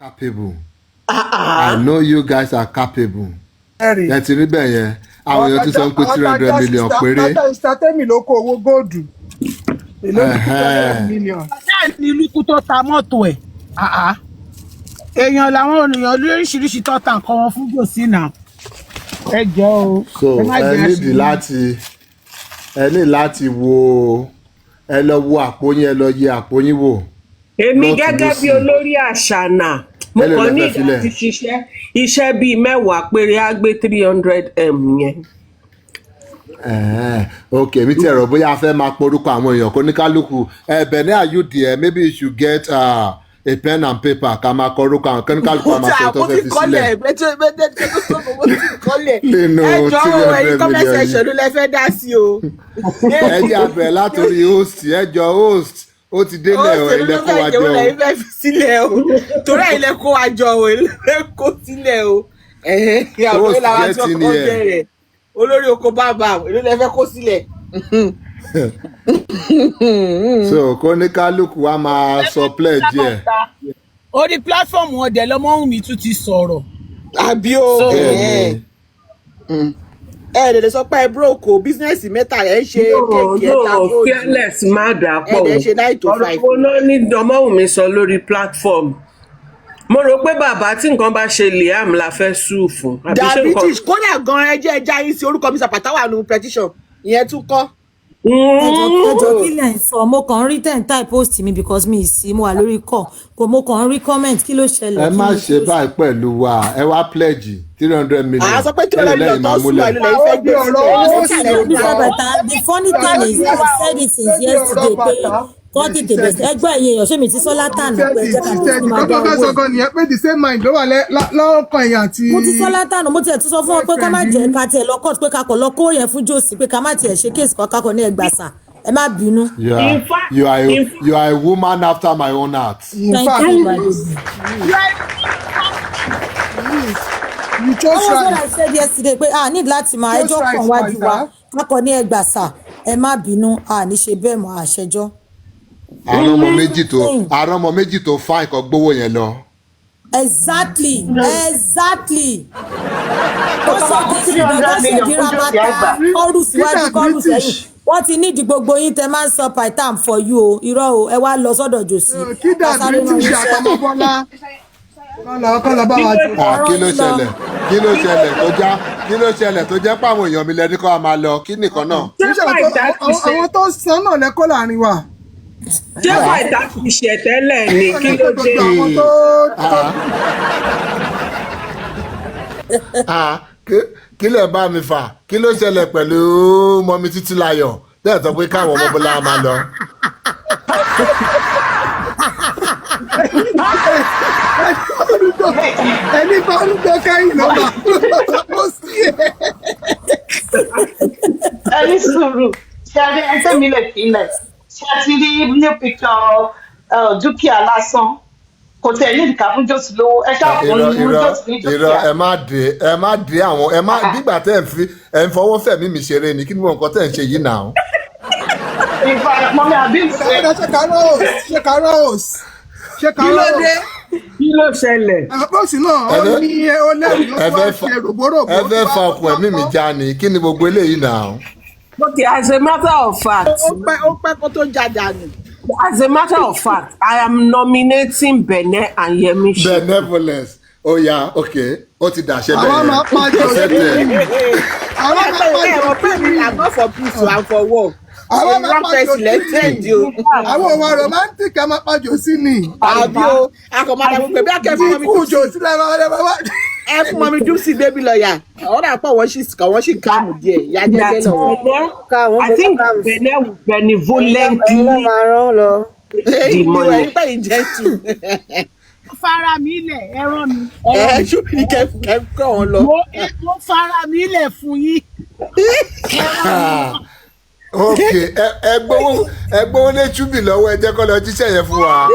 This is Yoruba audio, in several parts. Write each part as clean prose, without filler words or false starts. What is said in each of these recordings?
capable. I know you guys are capable. Ẹ ti rí bẹ́ẹ̀ yẹn. Àwọn èèyàn ti sọ pé 300 million péré. Ìsátẹ́mì ló kó owó góòdù. Èló ní 300 million. Bẹ́ẹ̀ ni Lúkú tó ta mọ́tò ẹ̀. Èèyàn làwọn ènìyàn lóríṣiríṣi tó ta nǹkan wọn fún jòsí náà. Ẹ jọ o. So ẹ ní láti wo ẹ lọ wo àpòyín ẹ lọ yẹ àpòyín wò. Èmi gẹ́gẹ́ bí olórí àṣànà mo kàn ní láti ṣiṣẹ́ iṣẹ́ bíi 10 péré á gbé 300M yẹn. Ok, mi ti ẹ̀rọ bóyá a fẹ́ máa porúkọ àwọn èèyàn kó ní kálukú Benin, are you there? Maybe you should get a pen and paper ká máa kọ orúkọ àwọn kẹ́ni kálukú àmà tó tó fẹ́ fi sílẹ̀. Nínú 300 million ìṣèlú lẹ fẹ́ dá sí o. Ẹ jẹ́ abẹ látòrí host ẹjọ́ host ó ti délẹ̀ o ilẹ̀ kó wa jọ o. Ó ti fẹ́ fi sílẹ̀ o torí ilẹ̀ kó wa jọ o ilẹ̀ kó sílẹ̀ o. Ìyàwó làwọn tí wọ́n kọ́ bẹ̀rẹ̀ olórí oko bàbá ìlú lẹ fẹ́ kó sílẹ̀. So kó ní kálukú wa máa sọ pledge ẹ̀. Orí platform wọn dẹ̀ lọ́mọ Wùnmí tún ti sọ̀rọ̀. Àbí o. Ẹ lè sọ pé ẹ broke o bísínẹ́sì mẹ́ta rẹ̀ ń ṣe kéèkì ẹ̀ta gold. Fearless má dà pọ̀ o. Ẹ ṣe 9 to 5. Ọ̀rọ̀ wo náà ní ọmọ Wùnmí sọ lórí platform. Mo rò pé bàbá tí nǹkan bá ṣe Liam la fẹ́ sùn fún. Diabetes kódà gan ẹjẹ́ ẹja yín sí orúkọ Mr. Patawa nù petition ìyẹn tún kọ́. Ẹjọ́ kí lẹ̀ ń sọ mo kàn ń rí ten type post mi because mi sí mo wà lórí call kò mo kàn ń rí comment kí ló ṣẹlẹ̀. Ẹ má ṣe báyìí pẹ̀lú wa ẹ wá pledge 300 million. À sọ pé 300 million tó sùn ìlú lẹ́yìn fẹ́ gbé The funny thing is I said it since yesterday pé kọ́ tètè bẹ̀rẹ̀ ẹgbẹ́ ẹ̀yẹ èèyàn ṣé mi ti sọ látànà pé ẹjẹ́ ká tó máa dá owó. Kọ́kọ́ nìyẹn pé the same mind ló wà lọ́kàn èèyàn àti. Mo ti sọ látànà mo tiẹ̀ tún sọ fún wọn pé ká má jẹ́ ká tiẹ̀ lọ court pé ká kọ̀ lọ kó yẹn fún jòsí pé ká má tiẹ̀ ṣe kéèsì kan kákọ̀ ní ẹgbàsà ẹ má bínú. You are a woman after my own heart. Thank you, my baby. You just That was what I said yesterday pé a need láti máa ẹjọ́ kan wájú wa kákọ̀ ní ẹgbàsà ẹ má bínú a ní ṣe bẹ́ẹ̀ mọ́ àṣẹjọ́. Àrùn ọmọ méjì tó fáìn kan gbówó yẹn lọ. Exactly. Ó sọ kí gírámàtà kọ́rù síwájú kọ́rù sẹ́yìn. Wọ́n ti nídìí gbogbo yín tẹ máa ń sọ pytham for you o. Irọ́ o, ẹ wá lọ sọ́dọ̀ jòsí. Kí dàbí tí ṣe àpamọ́ Bọ́lá. Kọ́lọ̀ bá wa jù. Kí ló ṣẹlẹ̀ tó jẹ́ pàwọn èèyàn mi lẹ́ni kọ́ máa lọ kí nìkan náà. Àwọn tó san náà lẹ́kọ́ láàrin wa. Ṣé fàìtà fi ṣẹ̀ tẹ́lẹ̀ ni kí ló dé? Kí lè bá mi fà kí ló ṣẹlẹ̀ pẹ̀lú mọ́mí títí láyọ̀ bẹ́ẹ̀ sọ pé káwọn ọmọ Bọ́lá máa lọ. Ẹni bá olùgbọ́ kẹ́yìn lọ́wọ́ ó sí ẹ̀. Ẹni sùúrù ṣe àrí ẹsẹ̀ mi lè filẹ̀ ṣe àti rí new picture dúkìá lásán kò tẹ̀ ní ìdìkà fún jòsì lówó ẹ ṣàfihàn ní jòsì ní dúkìá. Irọ́ ẹ má dé àwọn nígbà tẹ́ ẹ ń fọwọ́ fẹ̀mí mi ṣeré ni kí ni mo nǹkan tẹ́ ẹ ń ṣe yìí náà. Ìfà mọ́mí àbí ìfẹ́. Ṣé Carlos? Kí ló dé? Kí ló ṣẹlẹ̀? Bọ́ọ̀sì náà ó ní ó lẹ́rìí ó wá ṣe rògbòrògbò. Ẹ fẹ́ fa ọkùn ẹ̀mí mi já ni kí ni gbogbo eléyìí náà. Okay, as a matter of fact. Ó pẹ́ kó tó jàjà ni. As a matter of fact, I am nominating Benin and Yemi. Benevolence. Oh yeah, okay. Ó ti dàṣẹ bẹ́ẹ̀. Àwọn máa pàjọ I'm not for peace and for war. Àwọn máa pàjọ àwọn ọmọ romantic a máa pàjọ sí ni. Àbí o, akọ̀mọ́dà fún pé bí akẹ́fọ́ mi kú jò sílẹ̀ máa ẹ fún mọ́mí dúpsì baby lawyer. Àwọn náà pọ̀ wọ́n sì káàmù díẹ̀. Ìyá jẹ́jẹ́ lọ́wọ́. I think Benin will benevolently ìmọ̀ nípa ìjẹ́tù. Fara mi lẹ̀ ẹran mi. Ṣùgbọ́n ní kẹ́kọ̀ọ́ wọn lọ. Mo fara mi lẹ̀ fún yín. Ok, ẹ gbówó lé Chúbì lọ́wọ́ ẹ jẹ́ kó lọ jíṣẹ́ yẹn fún wa.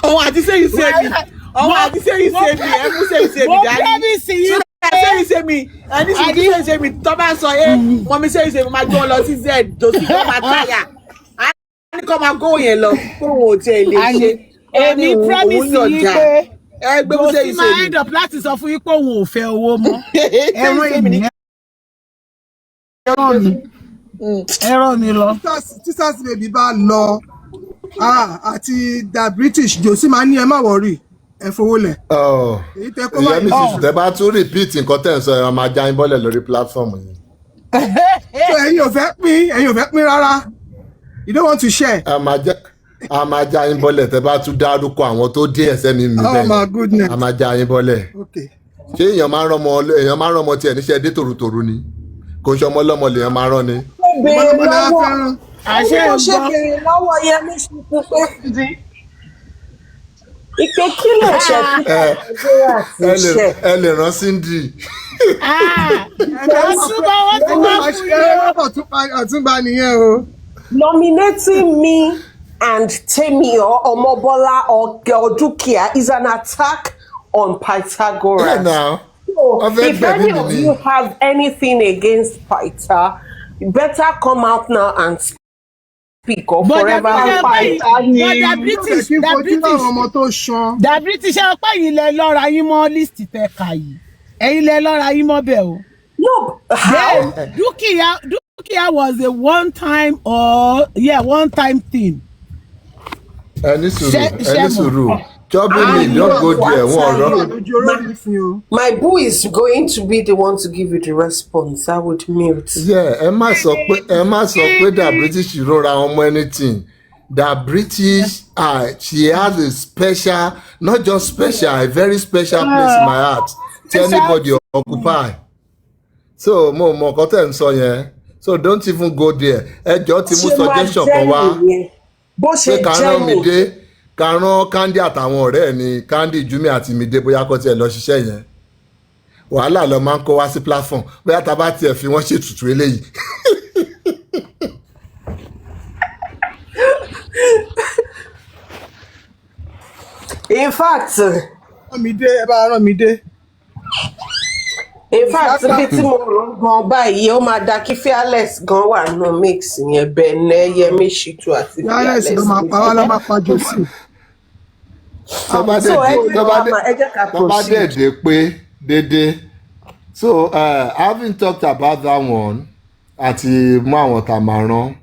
Ọwọ́ àti sẹ́yìn sẹ́mi ẹ mú sẹ́yìn sẹ́mi dání. Sẹ́yìn sẹ́mi ẹni sẹ́yìn sẹ́mi tó bá sọ mọ́mí sẹ́yìn sẹ́mi máa gbé wọn lọ sí Z jòsí tó máa táyà. A ní kọ́ máa gbówó yẹn lọ kó wọn ò tiẹ̀ lè ṣe. wá ní òun promise yín yọ̀ǹda pé ẹgbẹ́ bó ṣe Josie máa ṣe end up láti sọ fún yín pé òun ò fẹ́ owó mọ́. Ẹ̀rọ mi lọ. Títà sí bèbí bá lọ àti da British Josie máa ní ẹ má wọrí ẹ fowó lẹ̀. Èyí tẹ kó ìyẹn mi sì tẹ bá tún repeat nǹkan tẹ̀ ń sọ ẹ̀ máa já yín bọ́lẹ̀ lórí platform yìí. So ẹ̀yin ò fẹ́ pín rárá. You don't want to share. a máa já yín bọ́lẹ̀ tẹ bá tún dárúkọ àwọn tó dé ẹsẹ̀ mi bẹ́ẹ̀. Oh my goodness. a máa já yín bọ́lẹ̀. Okay. ṣé èèyàn máa ń rán ọmọ tiẹ̀ níṣẹ́ dé tòrutòru ni kò ń ṣe ọmọ ọlọ́mọ lèèyàn máa rán ni. Àṣẹ mo ṣe béèrè lọ́wọ́ Yẹmí Ṣùkú pé ìpè kí lè ṣe fún Pythagoras ṣe. ẹ lè rán Cindy. Ọ̀túnba nìyẹn o. Nominating me and Temio Omobola or Dukia is an attack on Pythagoras. Yeah, now. So, if any of you have anything against Pytha, you better come out now and speak or forever fight. The British ọpẹ́ yìí lẹ lọ́ra yín mọ́ list tẹ kà yìí. Ẹ̀yin lẹ lọ́ra yín mọ́ bẹ́ẹ̀ o. No, how? Dukia was a one-time thing. Ẹni sùúrù. Trouble me, don't go there. My boo is going to be the one to give you the response. I would mute. Yeah, ẹ má sọ pé the British rọra ọmọ anything. The British, she has a special, not just special, a very special place in my heart. To anybody occupy. So mo nǹkan tẹ̀ ń sọ yẹn. So don't even go there. Ẹ jọ̀ọ́ ti mú suggestion kan wá. Bó ṣe jẹ́ mi. Kàrán Candy àtàwọn ọ̀rẹ́ ẹ̀ ni Candy Jumi àti Mide bóyá kọ́ tiẹ̀ lọ ṣiṣẹ́ yẹn wàhálà lọ máa ń kó wá sí platform bóyá tá a bá tiẹ̀ fi wọ́n ṣètùtù eléyìí. In fact ẹ bá rán mi dé. In fact bí tí mo rò gan báyìí ó máa da kí Fearless gan wà nínú mix yẹn Bẹ̀nẹ̀ Yẹmí Ṣítù àti Fearless ló máa pa wá ló máa pa Josie. tó bá dẹ̀ dé pé dédé so having talked about that one àti mú àwọn tá a máa rán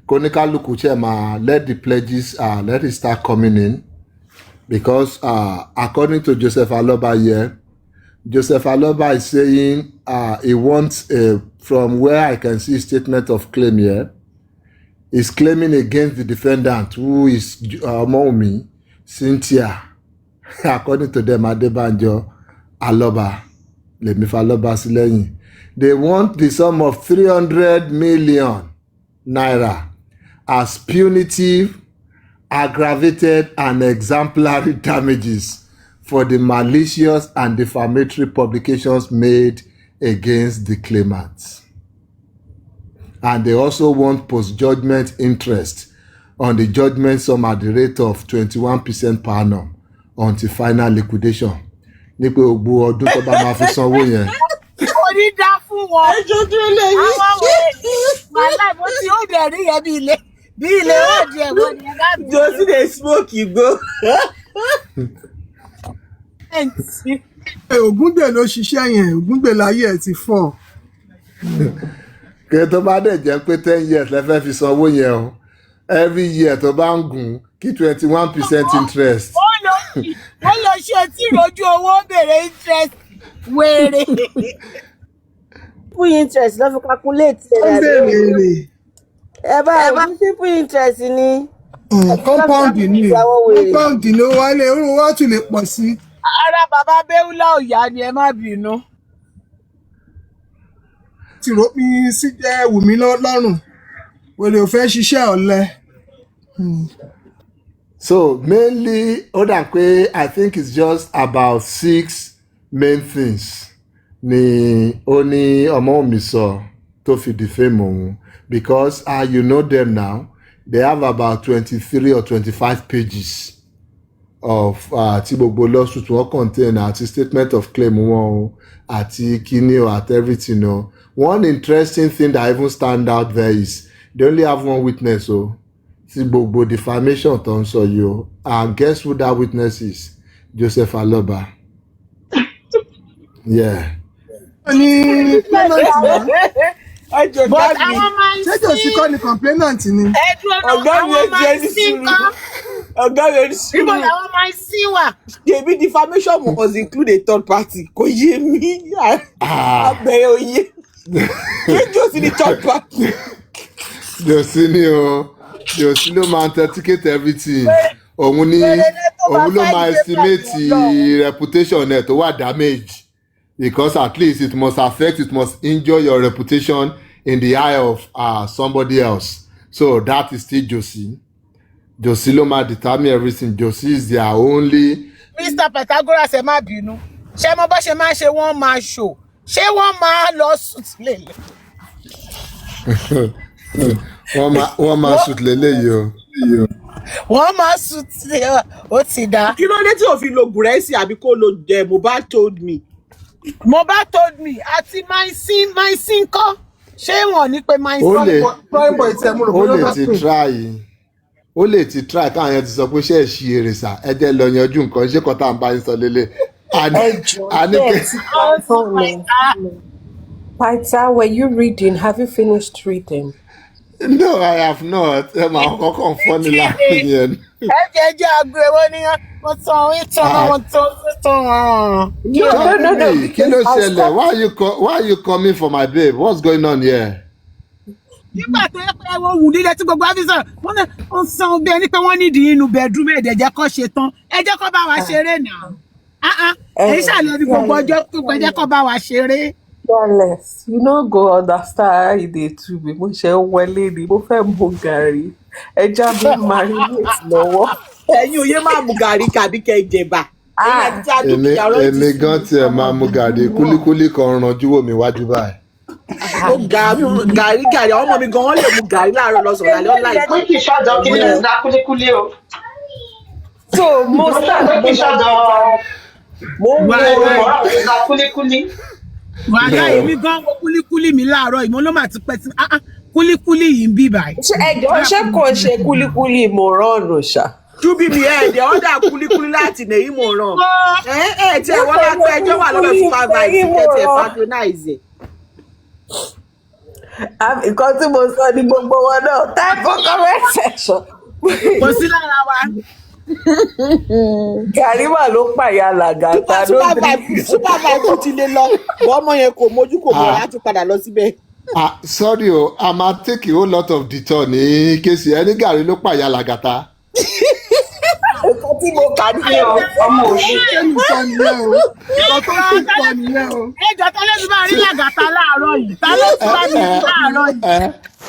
kóníkálukú ṣe máa let the pledges let it start coming in because according to Joseph Aloba here Joseph Aloba is saying he wants from where I can see statement of claim here is claiming against the defendant who is Omoumi Cynthia, according to them, Adebanjo, Aloba, let me follow Basileyin. They want the sum of 300 million naira as punitive, aggravated, and exemplary damages for the malicious and defamatory publications made against the claimants. And they also want post-judgment interest on the judgment sum at the rate of 21% per annum until final liquidation. Ní pé gbogbo ọdún tó bá máa fi sanwó yẹn. Kò ní dá fún wọn. Ẹjọ́ dúró lè yí. Àwọn wọ̀nyí màálà mo ti ó dẹ̀ rí yẹn bí ilé ọ̀dì ẹ̀gbọ́n ni ẹ̀dá mi. Josie dey smoke igbó. Ògúngbè ló ṣiṣẹ́ yẹn Ògúngbè láyé ẹ̀ ti fọ́. Kí tó bá dẹ̀ jẹ́ pé 10 years lẹ́fẹ̀ẹ́ fi sanwó yẹn o. Every year tó bá ń gùn kí 21% interest. Wọ́n lọ ṣe tí ìrojú owó bèrè interest wèrè. Simple interest lọ́ fi calculate ẹ̀. Ẹ bá simple interest ni. Compound ni ó wálé orun wá tún lè pọ̀ sí. Ara bàbá Bẹ́úlá òyà ni ẹ má bínú. Tí ro mi sí jẹ́ Wùmí lọ́rùn. Wèrè ò fẹ́ ṣiṣẹ́ ọ̀lẹ. So mainly ó dà pé I think it's just about 6 main things ni ó ní Ọmọ́wùmí sọ tó fi defame òun because you know them now they have about 23 or 25 pages of tí gbogbo lawsuit wọn contain àti statement of claim wọn o àti kíní o àti everything o. One interesting thing that even stand out there is they only have one witness o tí gbogbo defamation tó ń sọ yìí o, and guess who that witness is? Joseph Aloba. Yeah. Ní complainant náà. But àwọn máa ń Ṣé Jòsí kọ́ ni complainant ni? Ọ̀gá mi jẹ́ ní sùúrù. Ọ̀gá mi ní sùúrù. Ibo làwọn máa ń sí wà. Ṣèbí defamation must include a third party. Kò yé mi. Abẹ́rẹ́ òye. Ṣé Jòsí ni third party? Jòsí ni o. Jòsí ló máa authenticate everything. Òun ló máa estimate reputation ẹ̀ tó wà damage. Because at least it must injure your reputation in the eye of somebody else. So that is still Jossy. Jossy ló máa determine everything. Jossy is their only. Mr. Pythagoras ẹ má bínú. Ṣé mo bá ṣe máa ṣe wọ́n máa ṣò? Ṣé wọ́n máa lọ sùt lélẹ̀? wọ́n máa sùt lélẹ̀ yìí o. Wọ́n máa sùt lélẹ̀ ó ti dá. Kí ló dé tí o fi lo bùrẹ́sì àbí kó lo Mohbad told me? Mohbad told me àti my sin kọ́. Ṣé wọ́n ní pé my sin? Ó lè ti try káwọn yẹn ti sọ pé ṣe é ṣí èrè sà ẹ jẹ́ lọ yanjú nǹkan ṣé kọ́tà ń bá yín sọ lélẹ̀. Pytha, were you reading? Have you finished reading? No, I have not. Ẹ máa kọ́kọ́ fọ́ ní láàrin yẹn. Ẹ jẹ́ àgbẹ̀ wọ́n ní wọ́n tán wọ́n tán. No. Kí ló ṣẹlẹ̀? Why are you coming for my babe? What's going on here? Nígbà tó yẹ pé wọ́n wù nílẹ̀ tí gbogbo àfisàn wọ́n náà ń san bí ẹni pé wọ́n nídìí inú bedroom ẹ̀dẹ̀ jẹ́ kó ṣe tán. Ẹ jẹ́ kó bá wa ṣeré náà. Èyí ṣàlẹ̀ ní gbogbo ọjọ́ gbogbo ẹ jẹ́ kó bá wa ṣeré. Yes, you no go understand how e dey do me. Mo ṣe wọlé ni mo fẹ́ mu gàrí. Ẹja mi marinate lọ́wọ́. Ẹ̀yin òye máa mu gàrí kàbí kẹ́ jẹ̀bà. Èmi gan tiẹ̀ máa mu gàrí kúlíkúlí kan ranjú wò mí wájú báyìí. Ó gàrí àwọn ọmọ mi gan wọ́n lè mu gàrí láàárọ̀ lọ́sàn-án lálẹ́ ọ̀la ìgbà. Pé kì í ṣọ́dọ̀ kí ni ló ń da kúlíkúlí o. So mo start Pé kì í ṣọ́dọ̀ mo ń wo ọ̀rọ̀ tó da kúlíkúlí. Wàhálà èmi gan wo kúlíkúlí mi láàárọ̀ ìmọ̀ ló máa ti pẹ́ sí kúlíkúlí yìí ń bí báyìí. Ṣé kò ṣe kúlíkúlí mo rọrùn ṣá? Túbí mi ẹ̀ẹ́dẹ̀ ọ̀dà kúlíkúlí láti nèyí mo ràn. Tí ẹ̀ wọ́n lápẹ́ ẹjọ́ wà lọ́wọ́ supervise kẹ́tẹ̀ patronize. Nǹkan tí mo sọ ní gbogbo wọn náà time for comment section. Kò sí lára wa. Gàrí mà ló pàyà làgàtà lóde. Supervise ti lè lọ bọ́ ọmọ yẹn kò mójú kò mọ̀ láti padà lọ síbẹ̀. Sorry o, I ma take a whole lot of detour ní kéésì ẹni gàrí ló pàyà làgàtà. Nǹkan tí mo kà ní ọmọ òṣì. Ẹjọ́ tó lẹ́nu bá rí làgàtà láàárọ̀ yìí. Ta ló ti bá mi láàárọ̀ yìí?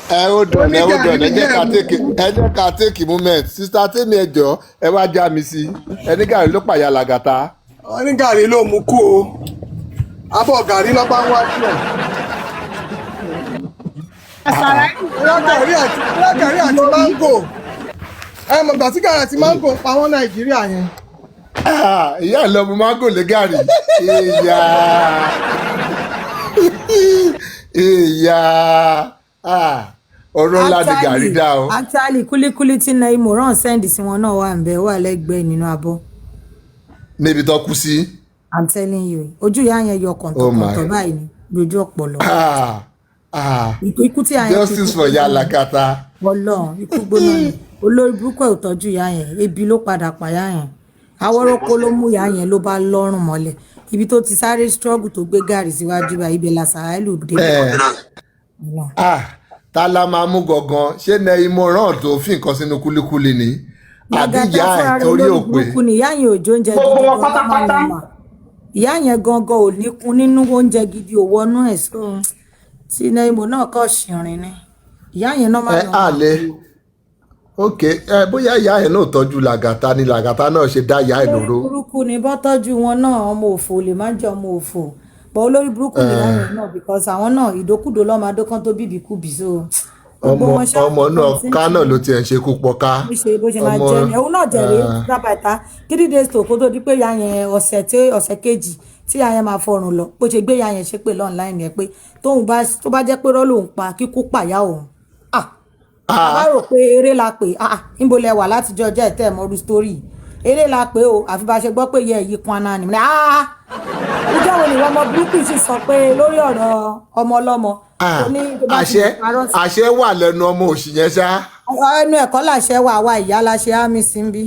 Ẹ jẹ́ ká take moment. Sister Temi ẹjọ́ ẹ wá já mi sí. Ẹni gàrí ló pàyà làgàtà. Wọ́n ní gàrí ló mú kú o. Abọ́ gàrí lọ́ bá ń wá jù ẹ̀. Gàrí àti máńgò. Ẹ mọ̀ gbà tí gàrí àti máńgò pa wọ́n Nàìjíríà yẹn. Ìyá ẹ̀ lọ mu máńgò lé gàrí. Ìyá ọ̀rọ̀ ńlá ni gàrí dá o. Actually kúlíkúlí tí na ìmọ̀ràn sẹ́ndì sí wọn náà wà ń bẹ wà lẹ́gbẹ̀ẹ́ nínú abọ́. Níbi tó kú sí. I'm telling you ojú ìyá yẹn yọ kọ̀ǹtọ̀kọ̀ǹtọ̀ báyìí ni lójú ọpọlọ. Ikú tí àyẹn justice for ìyá làkàtà. Ọlọ́run ikú gbóná ni olórí burúkú ẹ̀ ò tọ́jú ìyá yẹn ebi ló padà pàyà yẹn awọ́rọ́kọ́ ló mú ìyá yẹn ló bá lọ́rùn mọ́lẹ̀ ibi tó ti sáré struggle tó gbé gàrí síwájú bá ibẹ̀ làṣàràìlú dé. Ta la máa mú gangan ṣé na ìmọ̀ràn tó fi nǹkan sínú kúlíkúlí ni àbí ìyá ẹ̀ torí òpè. ìyá yẹn òjò oúnjẹ gidi gan-an ìyá yẹn gangan ò níkun nínú oúnjẹ gidi ò wọnú ẹ̀ so tí na ìmọ̀ náà kọ́ ṣìnrìn ni ìyá yẹn náà máa lọ. Ok bóyá ìyá ẹ̀ náà tọ́jú làgàtà ni làgàtà náà ṣe dá ìyá ẹ̀ lóró. burúkú ni bọ́ tọ́jú wọn náà ọmọ òfò lè má jẹ́ ọmọ òfò bọ́ olórí burúkú ni ìyá yẹn náà because àwọn náà ìdókùdó lọ́mọ adókán tó bíbí kúbí so. ọmọ náà ká náà ló tiẹ̀ ń ṣe kú pọ̀ ká. bó ṣe máa jẹ́ ni òun náà jẹ̀rẹ̀ rábàtà 3 days tó kó tó di pé ìyá yẹn ọ̀sẹ̀ kejì tí ìyá yẹn máa fọrùn lọ bó ṣe gbé ìyá yẹn ṣépè online yẹn pé tó bá jẹ́ pé rọ́ lòun pa kíkú pàyà òun bàbá rò pé eré la pè níbo lẹ wà látijọ́ ọjọ́ ẹ̀ tẹ́ ẹ̀ mọ́rú sítórì eré la pè o àfi bá ṣe gbọ́ pé yẹ èyí kan náà nìyẹn ìjọ wo ni ọmọ burúkú sì sọ pé lórí ọ̀rọ̀ ọmọ ọlọ́mọ. àṣẹ wà lẹ́nu ọmọ òṣì yẹn ṣá. ẹnu ẹ̀kọ́ làṣẹ wà wá ìyá láṣẹ àmì sí ń bí.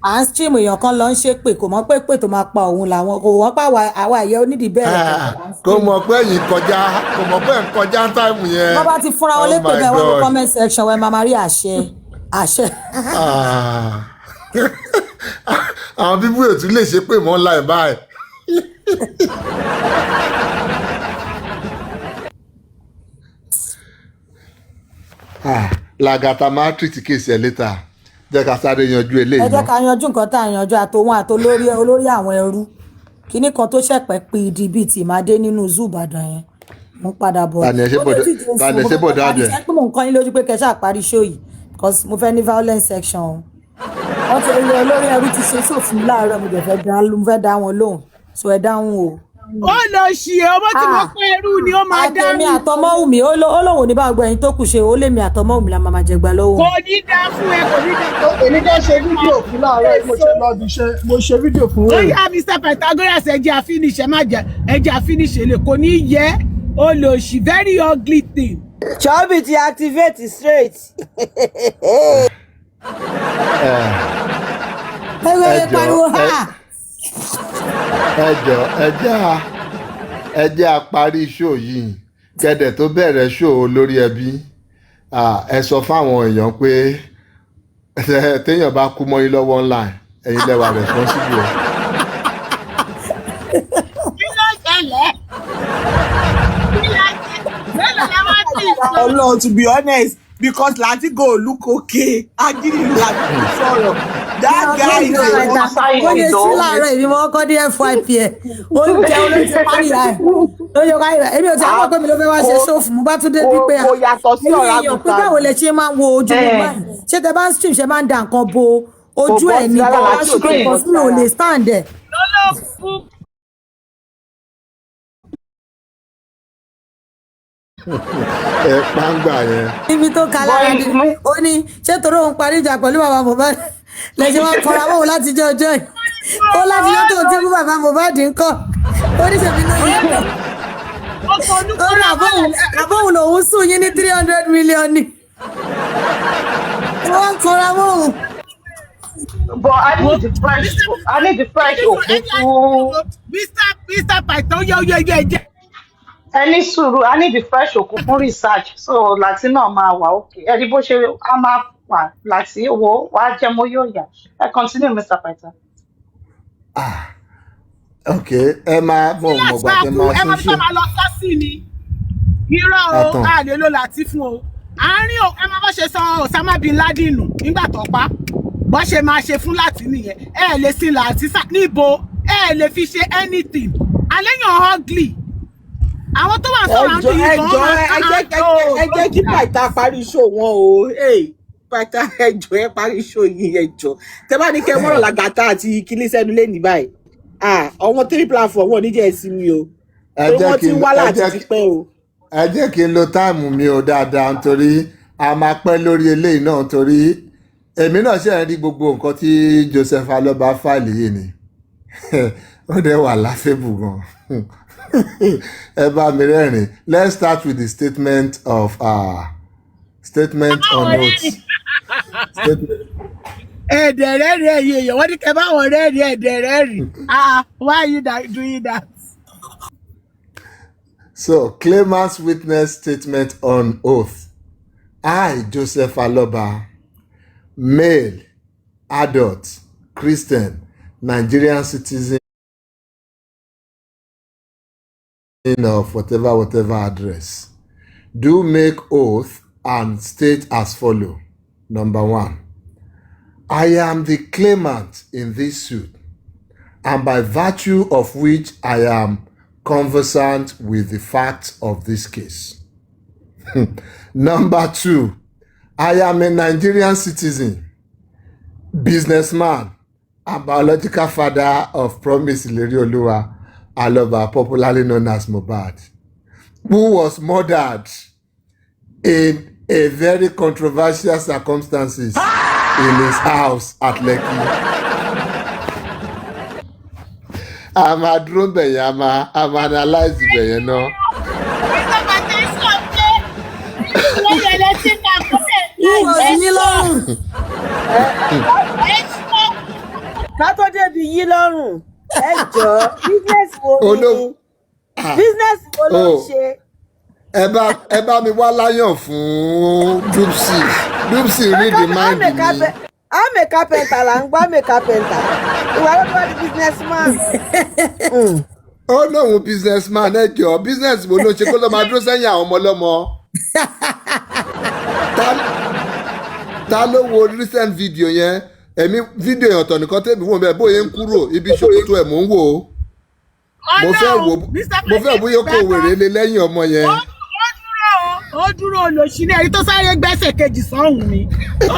à ń stream èèyàn kan lọ ń ṣe pé kò mọ̀ pé pé tó máa pa òun làwọn kò wọ́n pa àwa ìyá onídìí bẹ́ẹ̀. kò mọ̀ pé yìí kọjá kò mọ̀ pé kọjá táìmù yẹn. wọ́n bá ti fúnra wọn lépè bẹ́ẹ̀ wọ́n ní comment section wẹ́n máa rí àṣẹ. àwọn bíbú ètò lè ṣe pé mọ́ láì báyìí. làgàtà máa tìrìtì kéèsì ẹ̀ létà jẹ́ ká sáré yanjú eléyìí. ẹ jẹ́ ká yanjú nǹkan tá à yanjú àtòwọn olórí àwọn ẹrú kíní kan tó ṣẹ̀pẹ̀ pìdì bíi tìmádé nínú zoo Ìbàdàn yẹn mo padà bọ̀. tani ẹ ṣe bọ̀ dáadé. ẹ pé mo nǹkan yín lójú pé kẹ́ ṣáà parí show yìí because mo fẹ́ ní violence section o. wọ́n ti rí olórí ẹrú ti ṣe sófin láàárọ̀ mo dẹ̀ fẹ́ dá wọn lóhùn so ẹ dáhùn o. ó lọ ṣì é ọmọ tí mo pẹ́ ẹrú ni ó máa dá mi. àtẹ̀mí àtọmọ́wùmí ó lóun ní bá gbọ́ ẹyin tó kù ṣe ó lèmi àtọmọ́wùmí la máa jẹgbà lọ́wọ́. kò ní dá fún ẹ kò ní dá fún ẹ. èmi kan ṣe fídíò fún láàárọ̀ mo ṣe lọ́ọ́ bí iṣẹ́ mo ṣe fídíò fún ó yá Mr. Pythagoras ẹjẹ àfíníṣẹ má jẹ ẹjẹ àfíníṣẹ lè kò ní yẹ ó lọ ṣì very ugly thing. Chubby ti activate straight. ẹ jẹ́ àparí ṣó yìí kẹ́dẹ̀ tó bẹ̀rẹ̀ ṣó lórí ẹbí ẹ sọ fáwọn èèyàn pé téèyàn bá kú mọ́ yín lọ́wọ́ online ẹ̀yin lẹ́wà responsible. kí ló ṣẹlẹ̀? Ọlọ́run, to be honest, because Latigo look okay, agiri Latigo sọ̀rọ̀. That guy is ó lè sí láàárọ̀ èmi mọ́ kọ́ dé FYP ẹ̀ ó ń jẹ́ olóṣèlú parí rẹ̀ lóye káyì rẹ̀ èmi ò tí a mọ̀ pé mi ló fẹ́ wá ṣe ṣòfò mo bá tún dé bí pé èmi èèyàn pé báwo lè ṣe máa wo ojú mi báyìí ṣé tẹ bá ń stream ṣe máa ń da nǹkan bo ojú ẹ̀ ní bá wá ṣùgbọ́n nǹkan sí mi ò lè stand ẹ̀. ẹ pàǹgbà yẹn. ibi tó ka lára ni ó ní ṣé torí òun parí ìjà pẹ̀lú bàbá Mohbad lẹ́sìn wọn kọra mọ́ òun láti jẹ́ ọjọ́ yìí ó láti yọ́ tó ti mú bàbá Mohbad ń kọ́ ó ní ṣèbí náà yẹ kọ́ ó rà àbóhùn lòun sùn yín ní 300 million ni wọ́n kọra mọ́ òun. But I need the fresh òkú. Mr. Python yẹ. Ẹni sùúrù, I need the fresh òkú fún research so láti náà máa wà okay. Ẹni bó ṣe á máa wà láti wo wàá jẹ́ mo yóò yà. Ẹ continue Mr. Python. Ok, ẹ máa mọ̀ gbà tẹ́ máa ṣe ṣe. ẹ máa lọ sọ́ọ̀sì ni. Irọ́ o, a lè lo láti fún o. Àárín ẹ máa bọ́ ṣe sọ Osama bin Laden nù nígbà tó pa. Bọ́ ṣe máa ṣe fún láti nìyẹn. Ẹ lè sin láti níbo ẹ lè fi ṣe anything. Àléyàn ugly. Àwọn tó wà sọ̀rọ̀ àti ìbọn ẹ jẹ́ kí Python parí show wọn o. Python ẹjọ́ ẹ parí show yìí ẹjọ́. Tẹ́ bá ní kẹ́ wọ́n Lagata àti kíní sẹ́nu lé ní báyìí. Ọmọ 3 platform wọn níjẹ́ ẹ̀sìn mi o. Wọ́n ti wá láti fi pẹ́ o. Ẹ jẹ́ kí n lo táìmù mi o dáadáa nítorí a máa pẹ́ lórí eléyìí náà nítorí èmi náà ṣe ń rí gbogbo nǹkan tí Joseph Aloba fáìlì yìí ni ó dẹ̀ wà láfẹ́bù gan. Ẹ bá mi rẹ́rìn. Let's start with the statement on notes. Ẹ̀dẹ̀rẹ́rẹ́ yìí èèyàn wọ́n ní kẹ́ bá wọn rẹ́rìn ẹ̀dẹ̀rẹ́rìn. Why are you doing that? So, claimant's witness statement on oath. I, Joseph Aloba, male, adult, Christian, Nigerian citizen of whatever address, do make oath and state as follow. Number 1, I am the claimant in this suit, and by virtue of which I am conversant with the facts of this case. Number 2, I am a Nigerian citizen, businessman, and biological father of Promise Ilerioluwa Aloba, popularly known as Mohbad. who was murdered in a very controversial circumstances in his house at Lekki. I'm a drone bẹ̀yẹn, I'm analyze bẹ̀yẹn náà. Wúwo sí yín lọ́rùn. Ká tó débi yí lọ́rùn. Ẹ jọ̀ọ́, business wo ni? Business wo ló ń ṣe? Ẹ bá mi wá láyọ̀ fún Dupsy. Dupsy read the mind mi. I'm a carpenter là ń gbọ́, I'm a carpenter. Ìwà ló bá di businessman. Ó lóun businessman ẹ jọ̀ọ́, business wo ló ṣe kó ló máa dúró sẹ́yìn àwọn ọmọ ọlọ́mọ. Ta ló wo recent video yẹn? Èmi fídíò yẹn ọ̀tọ̀ nìkan tẹ́bi wọ́n bẹ́ẹ̀ bóyá ń kúrò ibi ṣòkòtò ẹ̀ mò ń wò ó. Mo fẹ́ bóyá kò wèrè lé lẹ́yìn ọmọ yẹn. Ó dúró olóṣì ní ẹni tó sáré gbẹ́sẹ̀ kejì sọ́hùn ni.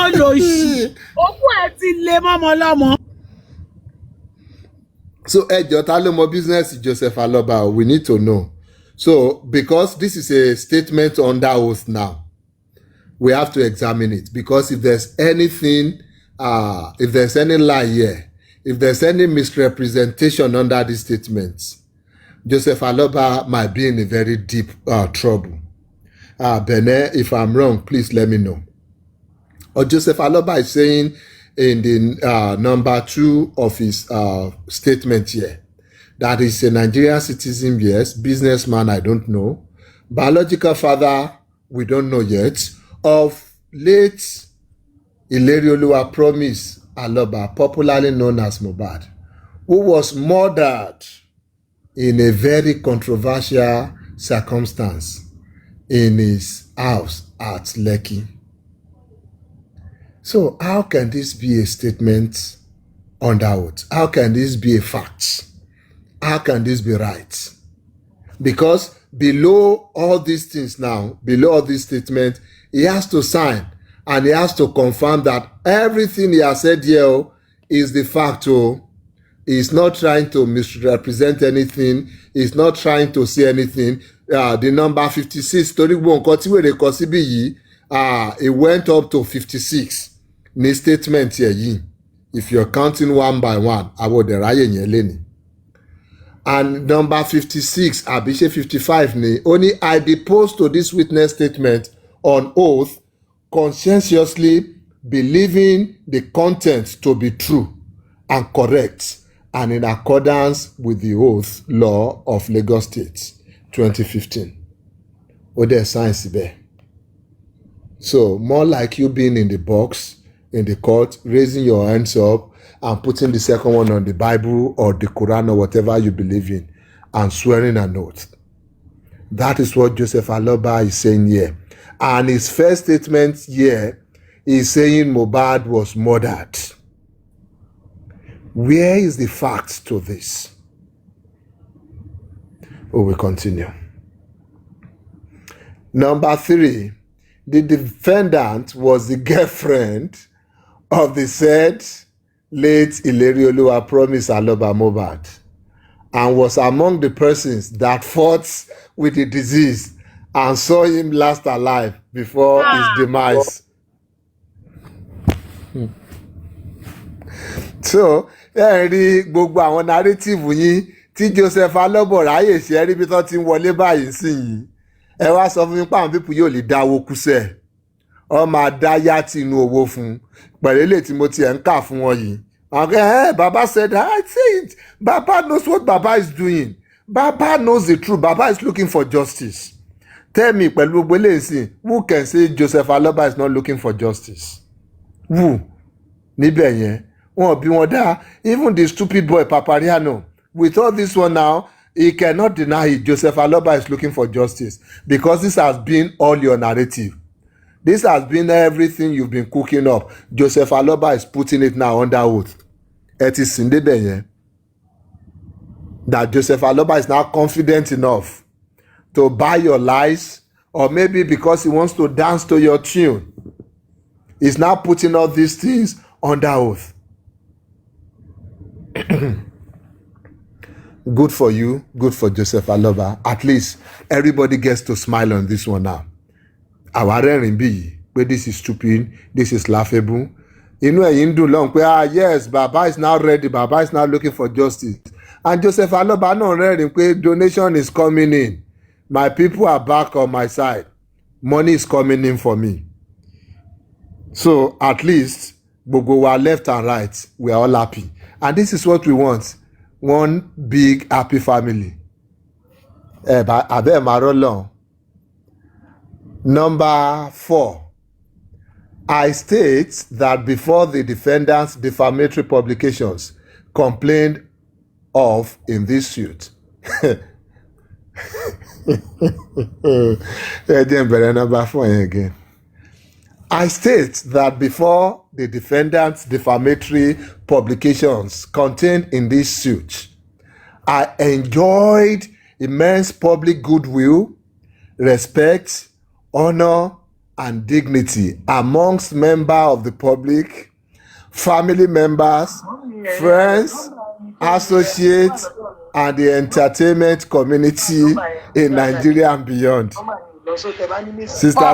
Olóṣì. Òkú ẹ̀ ti lé mọ́mọ́ lọ́mọ. So ẹ jọ̀ọ́ ta ló mọ business Joseph Aloba? We need to know. So because this is a statement under oath now, we have to examine it, because if there's anything, if there's any lie here, if there's any misrepresentation under these statements, Joseph Aloba might be in a very deep trouble. Bene, if I'm wrong, please let me know. Or Joseph Aloba is saying in the number 2 of his statement here that he's a Nigerian citizen, yes, businessman, I don't know, biological father, we don't know yet, of late Ilerioluwa Promise Aloba, popularly known as Mohbad, who was murdered in a very controversial circumstance in his house at Lekki. So how can this be a statement under oath? How can this be a fact? How can this be right? Because below all these things now, below all these statements, he has to sign and he has to confirm that everything he has said here is the fact. He's not trying to misrepresent anything. He's not trying to say anything. The number 56, it went up to 56. Ni statement here. If you're counting one by one, I would and number 56, Abishe 55, only I depose to this witness statement on oath, conscientiously believing the content to be true and correct and in accordance with the oath law of Lagos State 2015. Ode science there. So more like you being in the box in the court, raising your hands up and putting the second one on the Bible or the Quran or whatever you believe in and swearing an oath. That is what Joseph Aloba is saying here. And his first statement here is saying Mohbad was murdered. Where is the fact to this? We will continue. Number 3, the defendant was the girlfriend of the said late Ilerioluwa Promise Aloba Mohbad and was among the persons that fought with the disease and saw him last alive before his demise. So, rí gbogbo àwọn narrative yín tí Joseph Aloba ráyè ṣe rí bí tó ti ń wọlé báyìí sí yìí. Ẹ wá sọ fún mi pé àwọn pípù yóò lè dáwó kúsẹ̀. Ọ máa dá yàtì inú owó fún pẹ̀lú ilé tí mo ti ẹ̀ ń kà fún wọn yìí. Okay, Baba said, I say it. Baba knows what Baba is doing. Baba knows the truth. Baba is looking for justice. Tell me, who can say Joseph Aloba is not looking for justice? Who? Níbẹ̀ yẹn. Even the stupid boy Papariano, with all this one now, he cannot deny it. Joseph Aloba is looking for justice because this has been all your narrative. This has been everything you've been cooking up. Joseph Aloba is putting it now under oath. It is that Joseph Aloba is now confident enough to buy your lies, or maybe because he wants to dance to your tune, he's now putting all these things under oath. Good for you. Good for Joseph Aloba. At least everybody gets to smile on this one now. Àwa rẹ́rìn bí yìí pé this is stupid, this is laughable. Inú ẹ̀yin ń dùn lọ́hùn pé yes, Baba is now ready, Baba is now looking for justice. And Joseph Aloba náà rẹ́rìn pé donation is coming in. My people are back on my side. Money is coming in for me. So at least gbogbo wa left and right, we are all happy. And this is what we want. One big happy family. Abẹ́ màrọ́ lọ́hùn. Number 4. I state that before the defendant's defamatory publications complained of in this suit. Number 4 again. I state that before the defendant's defamatory publications contained in this suit, I enjoyed immense public goodwill, respect, honor, and dignity amongst members of the public, family members, friends, associates, and the entertainment community in Nigeria and beyond. Sister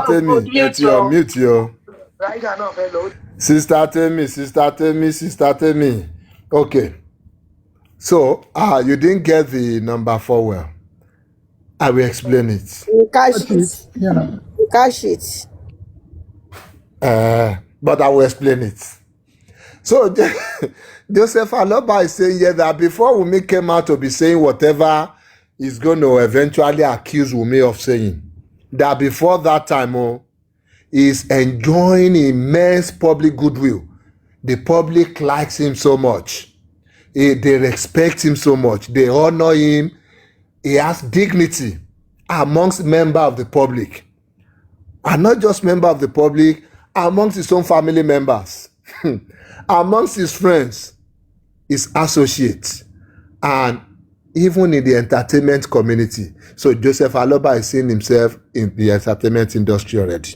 Temi, it's your mute, yo. Sister Temi. Okay. So, you didn't get the number 4 well. I will explain it. Cash it. But I will explain it. So, Joseph Aloba is saying here that before Wunmi came out to be saying whatever he's going to eventually accuse Wunmi of saying, that before that time, he's enjoying immense public goodwill. The public likes him so much. They respect him so much. They honor him. He has dignity amongst members of the public. And not just members of the public, amongst his own family members, amongst his friends, his associates, and even in the entertainment community. So Joseph Aloba is seeing himself in the entertainment industry already.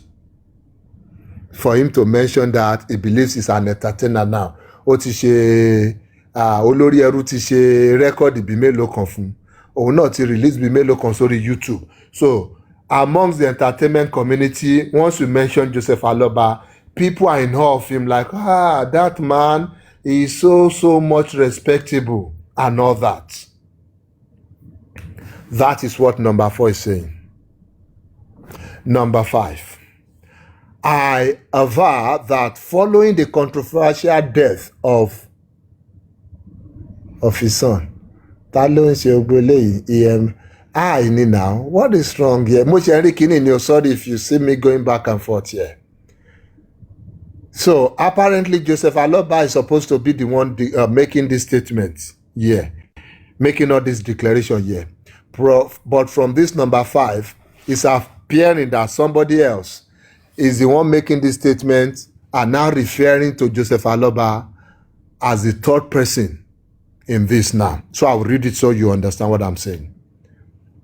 For him to mention that he believes he's an entertainer now. Ó ti ṣe olórí ẹrú ti ṣe rẹ́kọ̀dì bí mélòó kan fún. Òun náà ti release bí mélòó kan sórí YouTube. So amongst the entertainment community, once we mention Joseph Aloba, people are in awe of him like, that man is so much respectable and all that. That is what number 4 is saying. Number 5. I aver that following the controversial death of his son, now, what is wrong here? Sorry if you see me going back and forth here. So apparently Joseph Aloba is supposed to be the one making this statement. Yeah. Making all this declaration here. But from this number 5, it's appearing that somebody else is the one making this statement and now referring to Joseph Aloba as the third person in this now. So I'll read it so you understand what I'm saying.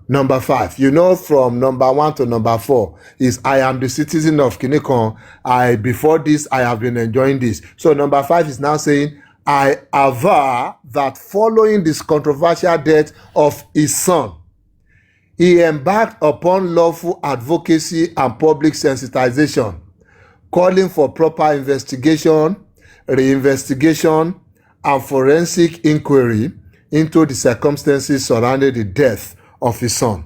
Number 5, from number 1 to number 4 is I am the citizen of Kinikon. Before this, I have been enjoying this. So number 5 is now saying, I aver that following this controversial death of his son, he embarked upon lawful advocacy and public sensitization, calling for proper investigation, reinvestigation, and forensic inquiry into the circumstances surrounding the death of his son.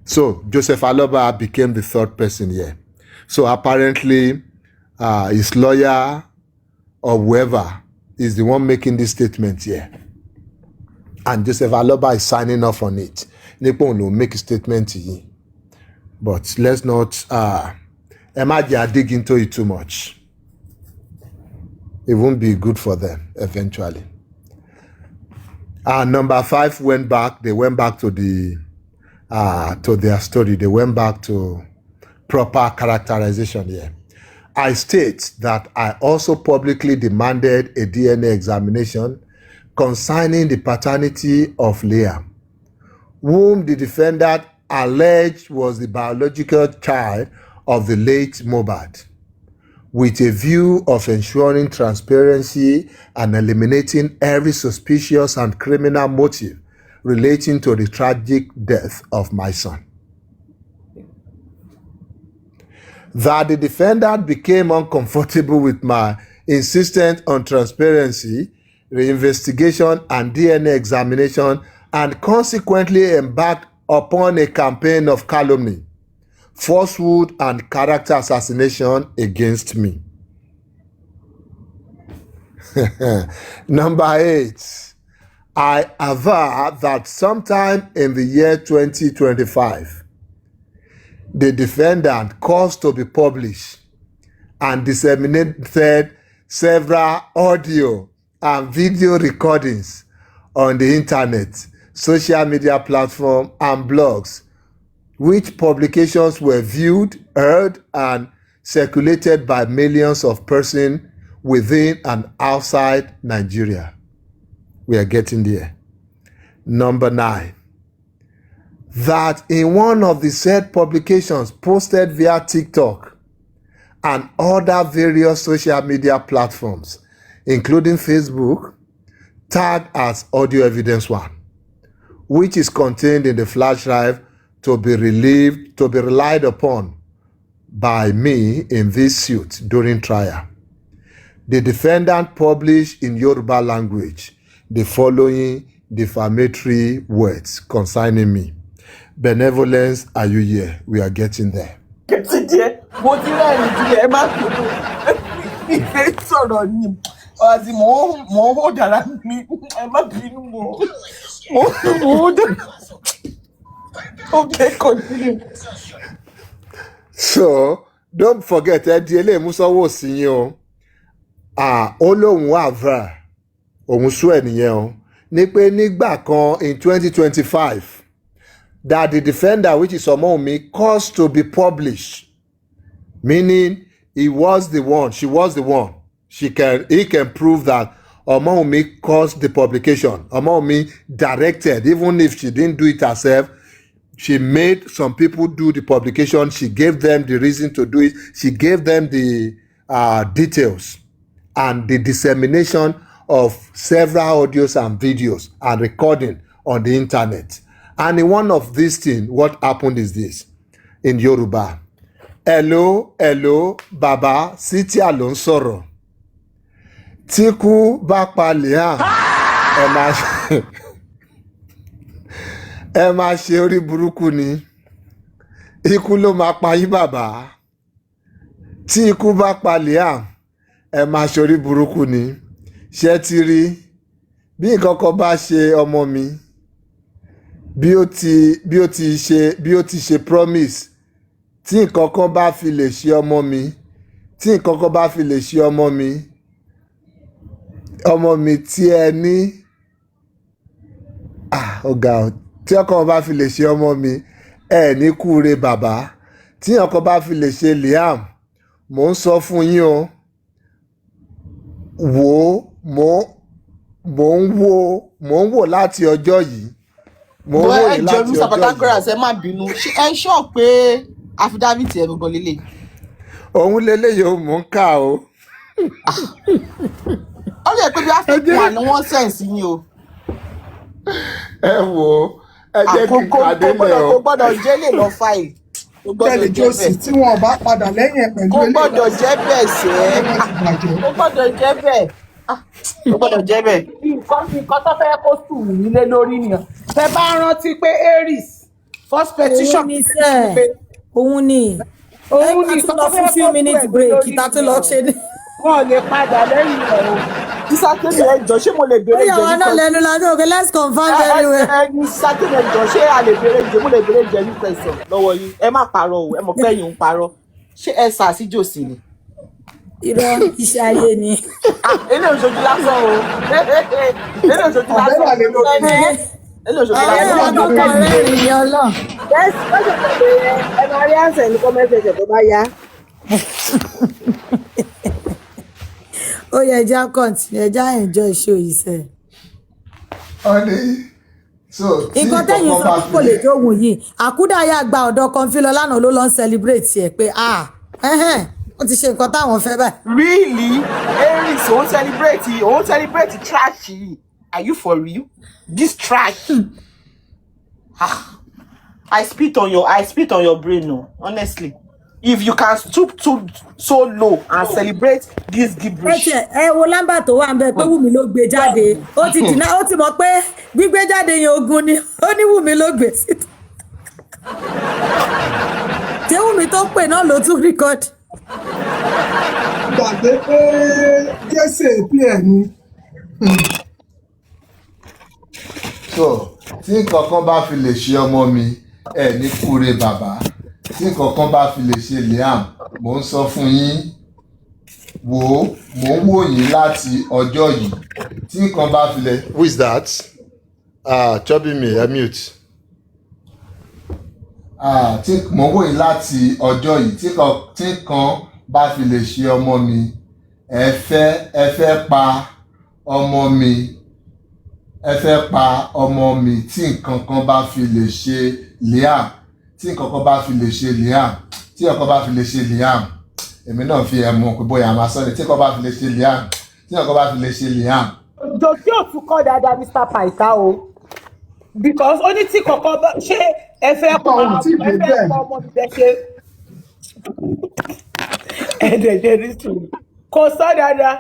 So Joseph Aloba became the third person here. So apparently his lawyer or whoever is the one making this statement here. And Joseph Aloba is signing off on it. Nepon will make a statement to you. But let's not imagine dig into it too much. It won't be good for them eventually. Number 5 went back. They went back to their story. They went back to proper characterization here. I state that I also publicly demanded a DNA examination concerning the paternity of Leah, whom the defendant alleged was the biological child of the late Mohbad. with a view of ensuring transparency and eliminating every suspicious and criminal motive relating to the tragic death of my son. That the defendant became uncomfortable with my insistence on transparency, reinvestigation, and DNA examination, and consequently embarked upon a campaign of calumny, falsehood, and character assassination against me. Number 8, I aver that sometime in the year 2025, the defendant caused to be published and disseminated several audio and video recordings on the internet, social media platform, and blogs, which publications were viewed, heard, and circulated by millions of persons within and outside Nigeria. We are getting there. Number 9, that in one of the said publications posted via TikTok and other various social media platforms, including Facebook, tagged as audio evidence 1, which is contained in the flash drive to be relied upon by me in this suit during trial. The defendant published in Yoruba language the following defamatory words concerning me. Benevolence, are you here? We are getting there. Okay, continue. So, don't forget, Ediele Musawo Sinyo, Olohun Avra, Omusu Eniyan, Nipe Nigba kan in 2025, that the defender, which is Omomi, caused to be published, meaning he was the one, she was the one. He can prove that Omomi caused the publication. Omomi directed, even if she didn't do it herself. She made some people do the publication. She gave them the reason to do it. She gave them the details and the dissemination of several audios and videos and recording on the internet. And in one of these things, what happened is this in Yoruba. Hello, Baba, Siti Alonsoro. Tiku Bakpalia. Ẹ máa ṣe orí burúkú ni. Ikú ló máa pa yín bàbá. Tí ikú bá pa Liam, ẹ máa ṣe orí burúkú ni. Ṣé ti rí bí nǹkan kan bá ṣe ọmọ mi, bí ó ti ṣe promise, tí nǹkan kan bá fi lè ṣe ọmọ mi, tí nǹkan kan bá fi lè ṣe ọmọ mi tí ẹ ní ọ̀gá tí ọkọ bá fi lè ṣe ọmọ mi ẹ ní kúre bàbá, tí ọkọ bá fi lè ṣe Liam, mò ń sọ fún yín o, mò ń wò láti ọjọ́ yìí. Mò ń wò láti ọjọ́ yìí. Mr. Pythagoras, ẹ má bínú. Ẹ sọ pé affidavit ẹ gbogbo lélẹ̀. Òun lélẹ̀ yóò mò ń kà o. Ó lè pé bí àfikún àná wọ́n sẹ́ǹsì yín o. Ẹ wò ó. Ẹ jẹ́ kí n pàdé lẹ̀ o. Kò gbọ́dọ̀ jẹ́ lè lọ fáìlì. Tẹ́lẹ̀ Josi tí wọ́n bá padà lẹ́yìn ẹ̀ pẹ̀lú kò gbọ́dọ̀ jẹ́ bẹ́ẹ̀ sẹ́. Kò gbọ́dọ̀ jẹ́ bẹ́ẹ̀. Kò gbọ́dọ̀ jẹ́ bẹ́ẹ̀. Nǹkan tó fẹ́ kó sùn nílé lórí nìyẹn. Tẹ bá rántí pé Aries first petition. Òun ni ká tún lọ fún few minutes break ìta tó lọ ṣe ní. Wọ́n lè padà lẹ́yìn rẹ̀ o. Sísátẹ́lì ẹjọ́ ṣé mo lè béèrè jẹ nípa. Ó yà wọ́n náà lẹ́nu ládùn òkè let's confirm very well. Ẹni sísátẹ́lì ẹjọ́ ṣé a lè béèrè jẹ mo lè béèrè jẹ nípa ẹ̀sọ̀ lọ́wọ́ yín. Ẹ má parọ́ o, ẹ mọ̀ pé ẹ̀yin ń parọ́. Ṣé ẹ sà sí Josi ni? Irọ́ iṣẹ́ ayé ni. Ilé òṣojú lásán o. Ilé òṣojú lásán. Ilé òṣojú lásán. Ọ̀rẹ́ ọdún kan rẹ́rìn ní ọlọ́run. Yes, lọ́sọ̀ tó bẹ̀rẹ̀ ẹ máa rí àǹsẹ̀ ní kọ́mẹ́ntì tó bá yá. Ó yẹ ẹja continue, ẹja enjoy show yìí sẹ́. Nǹkan tẹ́yìn sọ kò lè jógun yìí. Àkúdàáyà gba ọ̀dọ́ kan fi lọ lánàá ló lọ ń celebrate ẹ̀ pé wọ́n ti ṣe nǹkan táwọn fẹ́ báyìí. Really? Aries, won't celebrate trash. Are you for real? This trash. I spit on your brain, no. Honestly. If you can stoop to so low and celebrate this gibberish. Ẹ wo lámbà tó wà ńbẹ̀ pé Wùmí ló gbé jáde. Ó ti mọ̀ pé gbígbé jáde yẹn ogun ni. Ó ní Wùmí ló gbé síta. Ṣé Wùmí tó pè náà ló tún record? Gbàgbé pé Jésè pí ẹ̀ ni. So tí nǹkan kan bá fi lè ṣe ọmọ mi ẹ ní kúre bàbá tí nǹkan kan bá fi lè ṣe Liam mò ń sọ fún yín mò ń wò yín láti ọjọ́ yìí tí nǹkan bá fi lè. Who is that? Chubby me mute. Tí mò ń wò yín láti ọjọ́ yìí tí nǹkan bá fi lè ṣe ọmọ mi ẹ fẹ́ pa ọmọ mi. Ẹ fẹ́ pa ọmọ mi tí nǹkan kan bá fi lè ṣe Liam tí nǹkan kan bá fi lè ṣe Liam tí nǹkan kan bá fi lè ṣe Liam èmi náà fi ẹ̀mú pé bóyá máa sọ ni tí nǹkan bá fi lè ṣe Liam tí nǹkan bá fi lè ṣe Liam. Jòsí ò tún kọ́ dáadáa Mr. Paita o because ó ní tí kọ̀ọ̀kan bá ṣe ẹ fẹ́ pa ọmọ mi bẹ́ẹ̀ ṣe ẹ̀ẹ́dẹ̀ẹ̀dẹ̀ rí sùn kò sọ dáadáa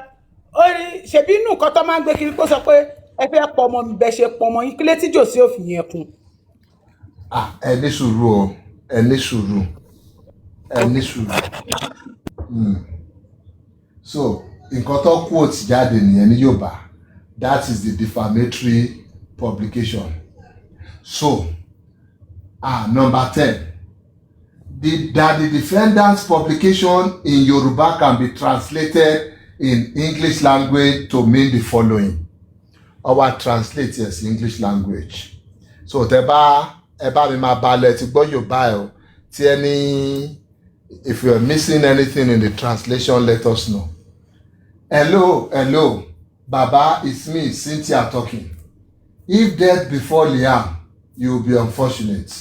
ó ní ṣèbí inú nǹkan tó máa ń gbé kiri kó sọ pé ẹ fẹ́ pọ ọmọ mi bẹ́ẹ̀ ṣe pọ ọmọ yín kílé tí Jòsí ò fi yẹn kún. Ẹ ní sùúrù o ẹ ní sùúrù. So nǹkan tó quote jáde nìyẹn ní Yorùbá that is the defamatory publication. So number 10 that the defendant's publication in Yoruba can be translated in English language to mean the following. Our translate yes English language. So ẹ bá mi máa balẹ̀ ti gbọ́ Yorùbá ẹ̀ o tí if you are missing anything in the translation let us know. Hello Baba, it's me Cynthia talking. If death befall Liam you will be unfortunate.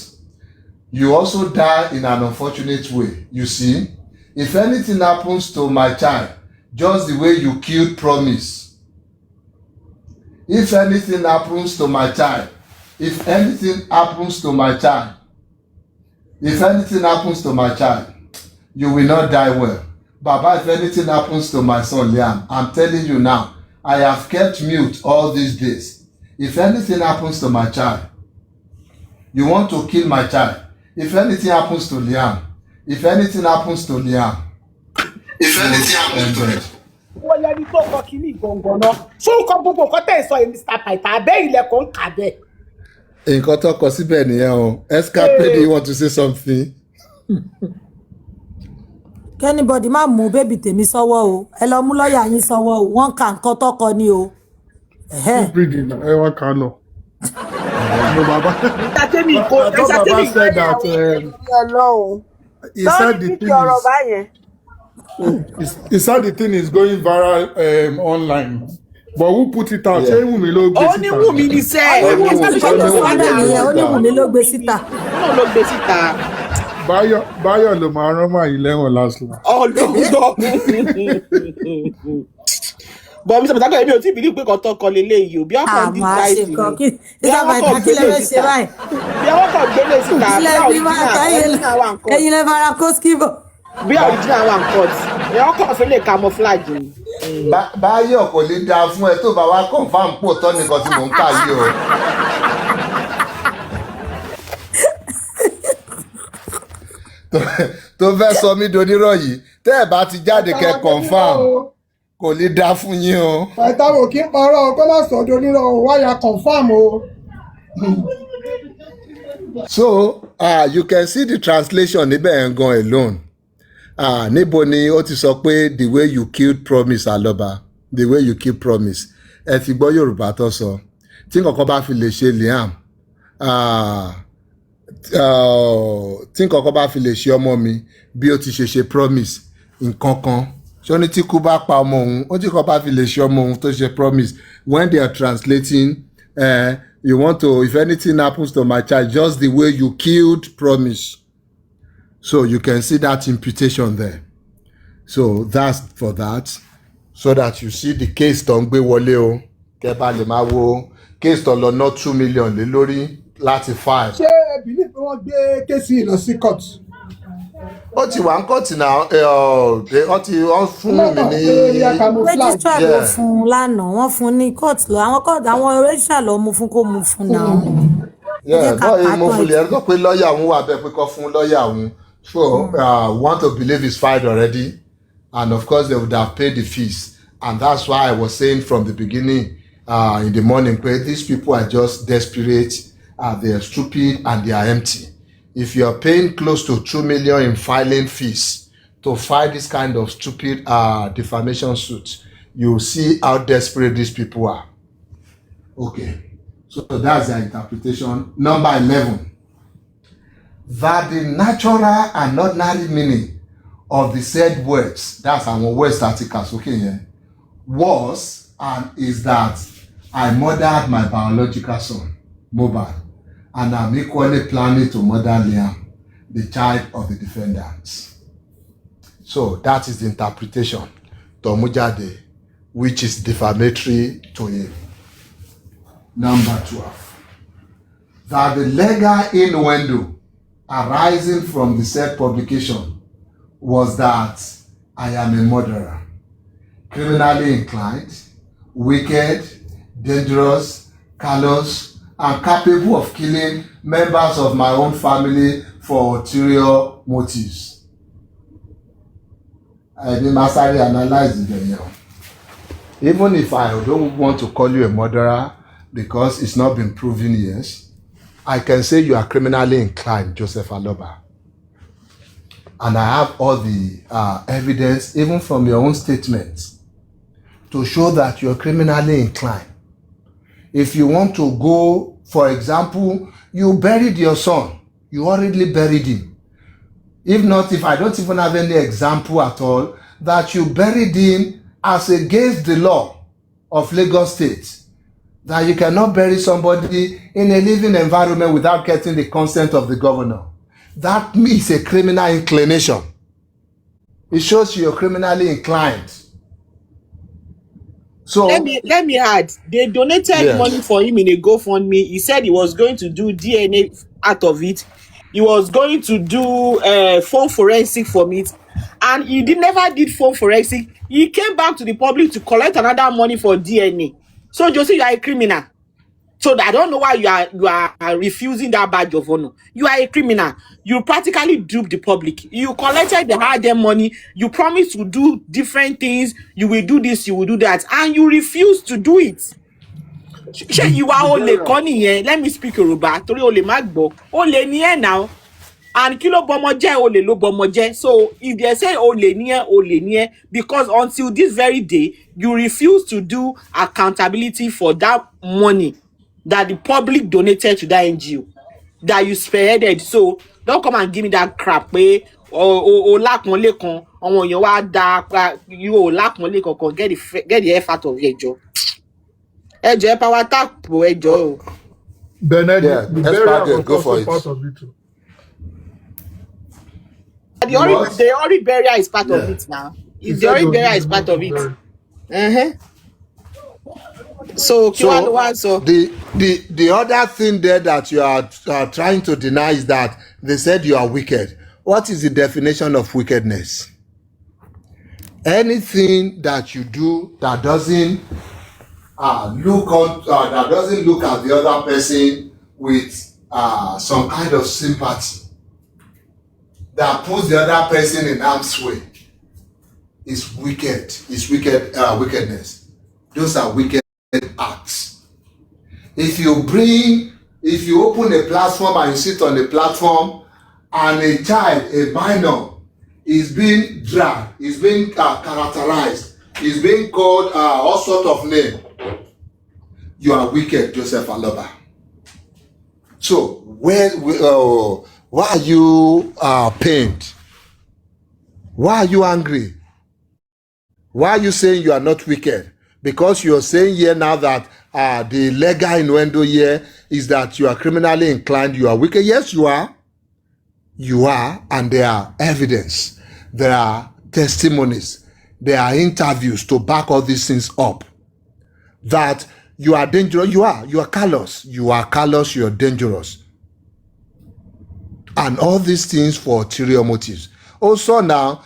You also die in an unfortunate way. You see, if anything happens to my child just the way you killed Promise. If anything happens to my child, you will not die well. Baba, if anything happens to my son Liam, I'm telling you now, I have kept mute all these days. If anything happens to my child, you want to kill my child. If anything happens to Liam, wọ́n lẹ́ni tó kọ kí ní ìgbọ̀ngàn náà ṣó ń kọ gbogbo nǹkan tẹ̀ sọ yìí Mr. Paita abẹ́ ilẹ̀kùn ń kà bẹ́ẹ̀. Nǹkan tó kọ síbẹ̀ nìyẹn o. Escapade, you want to say something? Kẹ́nìbọ̀dì má mú bébì tèmi sọ́wọ́ o ẹ lọ mú lọ́ọ̀yà yín sọ́wọ́ o wọ́n ka nǹkan tó kọ ní o. Ẹ wá kà á lọ. Entertainment said that he said the thing he said the thing is going viral online. But who put it out? Ṣé Wùmí ló gbé síta? Ó ní Wùmí ní sẹ́. Ó ní Wùmí ló gbé síta. Ó ló gbé síta. Báyọ̀ ló máa rán màá yìí lẹ́wọ̀n last. Ọlọ́gbọ́n. But Mr. Pythagoras èmi ò tí ì bìlí pé kan tó kọ leléyìí o bí wọ́n kàn dísáìtì ni. Bí wọ́n kàn gbélé síta. Ẹ̀yin lè fara kó skibo. Bí original one cut. Bí wọ́n kàn fi lè camouflage ni. Báyọ̀ kò lè dáa fún ẹ tó bá wá confam pò tọ́ nìkan tí mò ń kà yìí o. Tó fẹ́ sọ mí donírọ̀ yìí tẹ́ ẹ̀ bá ti jáde kẹ́ confam kò lè dáa fún yín o. Pythagoras kì í parọ́ o kó má sọ donírọ̀ o wáyà confam o. So you can see the translation níbẹ̀ yẹn gan alone. Níbo ni ó ti sọ pé the way you killed Promise Aloba, the way you killed Promise, ẹ ti gbọ́ Yorùbá tó sọ tí nǹkan bá fi lè ṣe Liam tí nǹkan bá fi lè ṣe ọmọ mi bí ó ti ṣe Promise nǹkan kan ṣé ó ní tí kú bá pa ọmọ òun ó tí nǹkan bá fi lè ṣe ọmọ òun tó ṣe Promise when they are translating you want to if anything happens to my child just the way you killed Promise. So you can see that imputation there. So that's for that. So that you see the case tó ń gbé wọlé o. Kẹ́ bá lè máa wo case tó lọ ná 2 million lé lórí láti 5. ṣé ẹ believe pé wọ́n gbé kéèsì lọ sí court? Ó ti wà ń kọ́ọ̀tì náà wọ́n fún mi ní. Registrar ló fún un lánàá, wọ́n fún un ní court lọ, àwọn registrar lọ mú fún kó mú fún náà. Bọ́ọ̀ mo fún lè ẹ́ sọ pé lọ́ọ̀yà òun wà bẹ́ẹ̀ pé kọ́ fún lọ́ọ̀yà òun. So want to believe it's filed already, and of course they would have paid the fees, and that's why I was saying from the beginning in the morning, these people are just desperate, they are stupid, and they are empty. If you are paying close to 2 million in filing fees to file this kind of stupid defamation suit, you see how desperate these people are. Okay, so that's their interpretation. Number 11. That the natural and ordinary meaning of the said words, that's our words articles, okay, yeah, was and is that I murdered my biological son, Mobile, and I'm equally planning to murder Liam, the child of the defendants. So that is the interpretation, Tomujade, which is defamatory to him. Number 12. That the legal innuendo arising from the said publication was that I am a murderer, criminally inclined, wicked, dangerous, callous, and capable of killing members of my own family for ulterior motives. I didn't masterly analyze it then. Even if I don't want to call you a murderer because it's not been proven yet, I can say you are criminally inclined, Joseph Aloba. And I have all the evidence, even from your own statements, to show that you're criminally inclined. If you want to go, for example, you buried your son. You already buried him. If not, if I don't even have any example at all, that you buried him as against the law of Lagos State, that you cannot bury somebody in a living environment without getting the consent of the governor. That is a criminal inclination. It shows you're criminally inclined. So let me add, they donated money for him in a GoFundMe. He said he was going to do DNA out of it. He was going to do phone forensic from it. And he never did phone forensic. He came back to the public to collect another money for DNA. So Josie, you are a criminal. So I don't know why you are refusing that badge of honor. You are a criminal. You practically duped the public. You collected the hard-earned money. You promised to do different things. You will do this, you will do that, and you refuse to do it. You are only Connie. Let me speak Yoruba. Tori ole magbo. Ole niye now. And kilo bomoje ole lo bomoje. So if they say ole niye, because until this very day you refuse to do accountability for that money that the public donated to that NGO that you spearheaded. So don't come and give me that crap. O lakunle kan, àwọn èèyàn wá da you o lakunle kan, get the F out of here, Joe. Ẹ power tap Joe. Bernard, the burial go for it. Part of it too. The Ori burial is part of it now. The Ori burial is part of it. So the other thing there that you are trying to deny is that they said you are wicked. What is the definition of wickedness? Anything that you do that doesn't look at the other person with some kind of sympathy, that puts the other person in harm's way, is wicked. Is wickedness. Those are wicked acts. If you open a platform and you sit on the platform and a child, a minor, is being dragged, is being characterized, is being called all sorts of names, you are wicked, Joseph Aloba. So why are you pained? Why are you angry? Why are you saying you are not wicked? Because you are saying here now that the legal innuendo here is that you are criminally inclined, you are wicked. Yes, you are. You are, and there are evidence. There are testimonies. There are interviews to back all these things up. That you are dangerous. You are callous. You are callous. You are dangerous. And all these things for ulterior motives. Also now,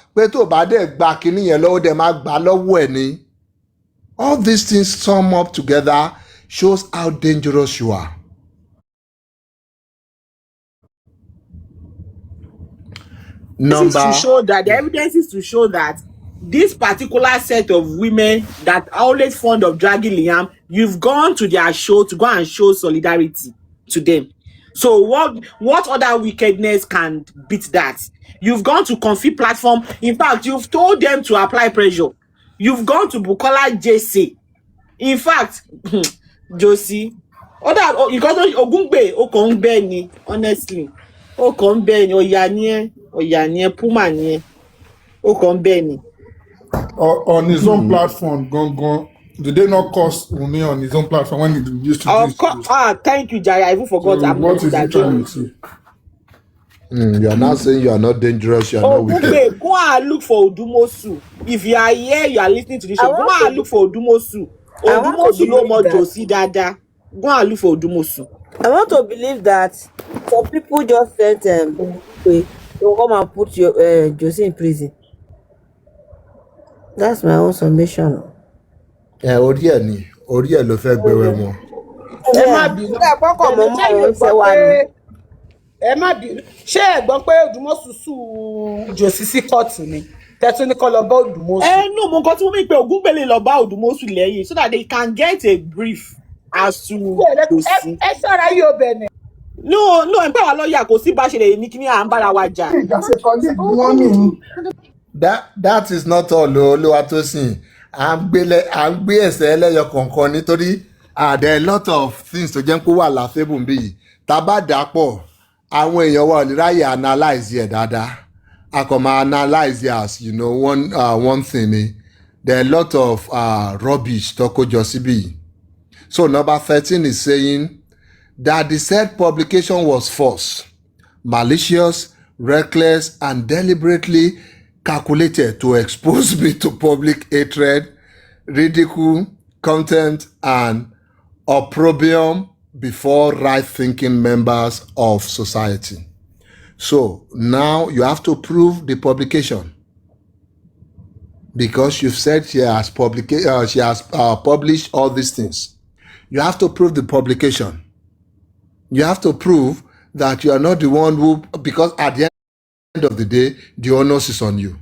all these things sum up together shows how dangerous you are. This is to show that the evidence is to show that this particular set of women that are always fond of dragging Liam, you've gone to their show to go and show solidarity to them. So what other wickedness can beat that? You've gone to Comfy platform. In fact, you've told them to apply pressure. You've gone to Bukola JC. In fact, Josie, because Ogungbe, Okongbe ni, honestly. Okongbe ni, Oyanye, Puma ni, Okongbe ni. On his own platform, did they not cost Wunmi on his own platform when he used to? Of course. Thank you, Jaya. I even forgot. So what is he trying to say? You are not saying you are not dangerous. You are not wicked. Go and look for Odumosu. If you are here, you are listening to this show. Go and look for Odumosu. Odumosu no more Josie Dada. Go and look for Odumosu. I want to believe that some people just said, to come and put your Josie in prison. That's my own submission. Orí ẹ̀ ló fẹ́ gbẹ̀wẹ̀ wọn. Ẹ má bínú. Ẹ má bínú. Ṣé ẹ gbọ́ pé Odumosu sùn Josie sí kóòtù ni? Tẹ́tún ní kó lọ bá Odumosu. No, mo nǹkan tí mo mí pé Ògúngbèlè lọ bá Odumosu lẹ́yìn so that they can get a brief as to Josie. Ẹ ṣọ́ra yóò bẹ̀rẹ̀. No, ẹ̀ ń pẹ́ wá lọ́ọ̀yà kò sí bá ṣe lè ní kí ní à ń bára wa jà. That is not all Olúwatósìn. À ń gbé ẹsẹ̀ ẹlẹ́yọ kọ̀ọ̀kan nítorí there are a lot of things tó jẹ́ kó wà láfẹ́bùn bí yìí. Tá a bá dà pọ̀, àwọn èèyàn wa ò lè ráyè analyse ẹ̀ dáadáa. A kò máa analyse it as one thing ni. There are a lot of rubbish tó kó jọ síbí yìí. So number 13 is saying that the said publication was false, malicious, reckless, and deliberately calculated to expose me to public hatred, ridicule, contempt, and opprobrium before right-thinking members of society. So now you have to prove the publication because you've said she has published all these things. You have to prove the publication. You have to prove that you are not the one who, because at the end of the day, the onus is on you.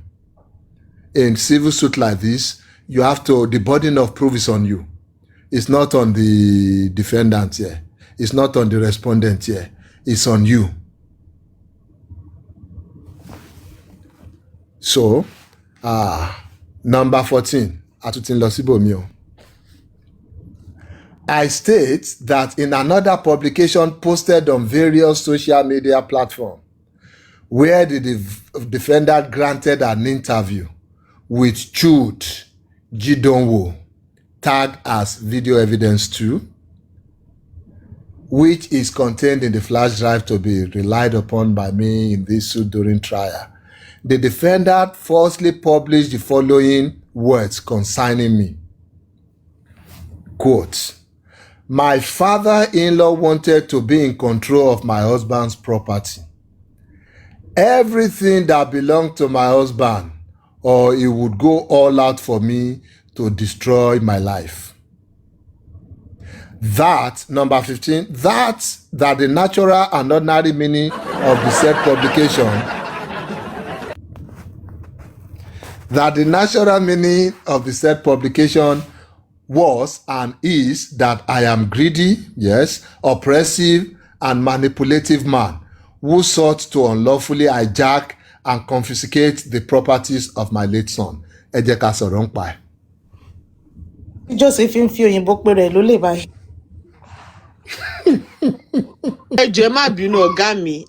In civil suit like this, the burden of proof is on you. It's not on the defendant here. It's not on the respondent here. It's on you. So, number 14. Atutin lọ síbòmí o. I state that in another publication posted on various social media platforms, where the defendant granted an interview with Chud Jidonwo, tagged as video evidence 2, which is contained in the flash drive to be relied upon by me in this suit during trial. The defendant falsely published the following words concerning me. Quote, "My father-in-law wanted to be in control of my husband's property. Everything that belonged to my husband, or he would go all out for me to destroy my life." That, number 15, that the natural and ordinary meaning of the said publication, was and is that I am greedy, yes, oppressive and manipulative man who sought to unlawfully hijack and confiscate the properties of my late son. Ẹ jẹ́ ká sọ̀rọ̀ ń pa ẹ̀. Josephine fi òyìnbó pé rẹ̀ ló lè báyìí. Ẹ jọ̀ọ́ má bínú ọ̀gá mi.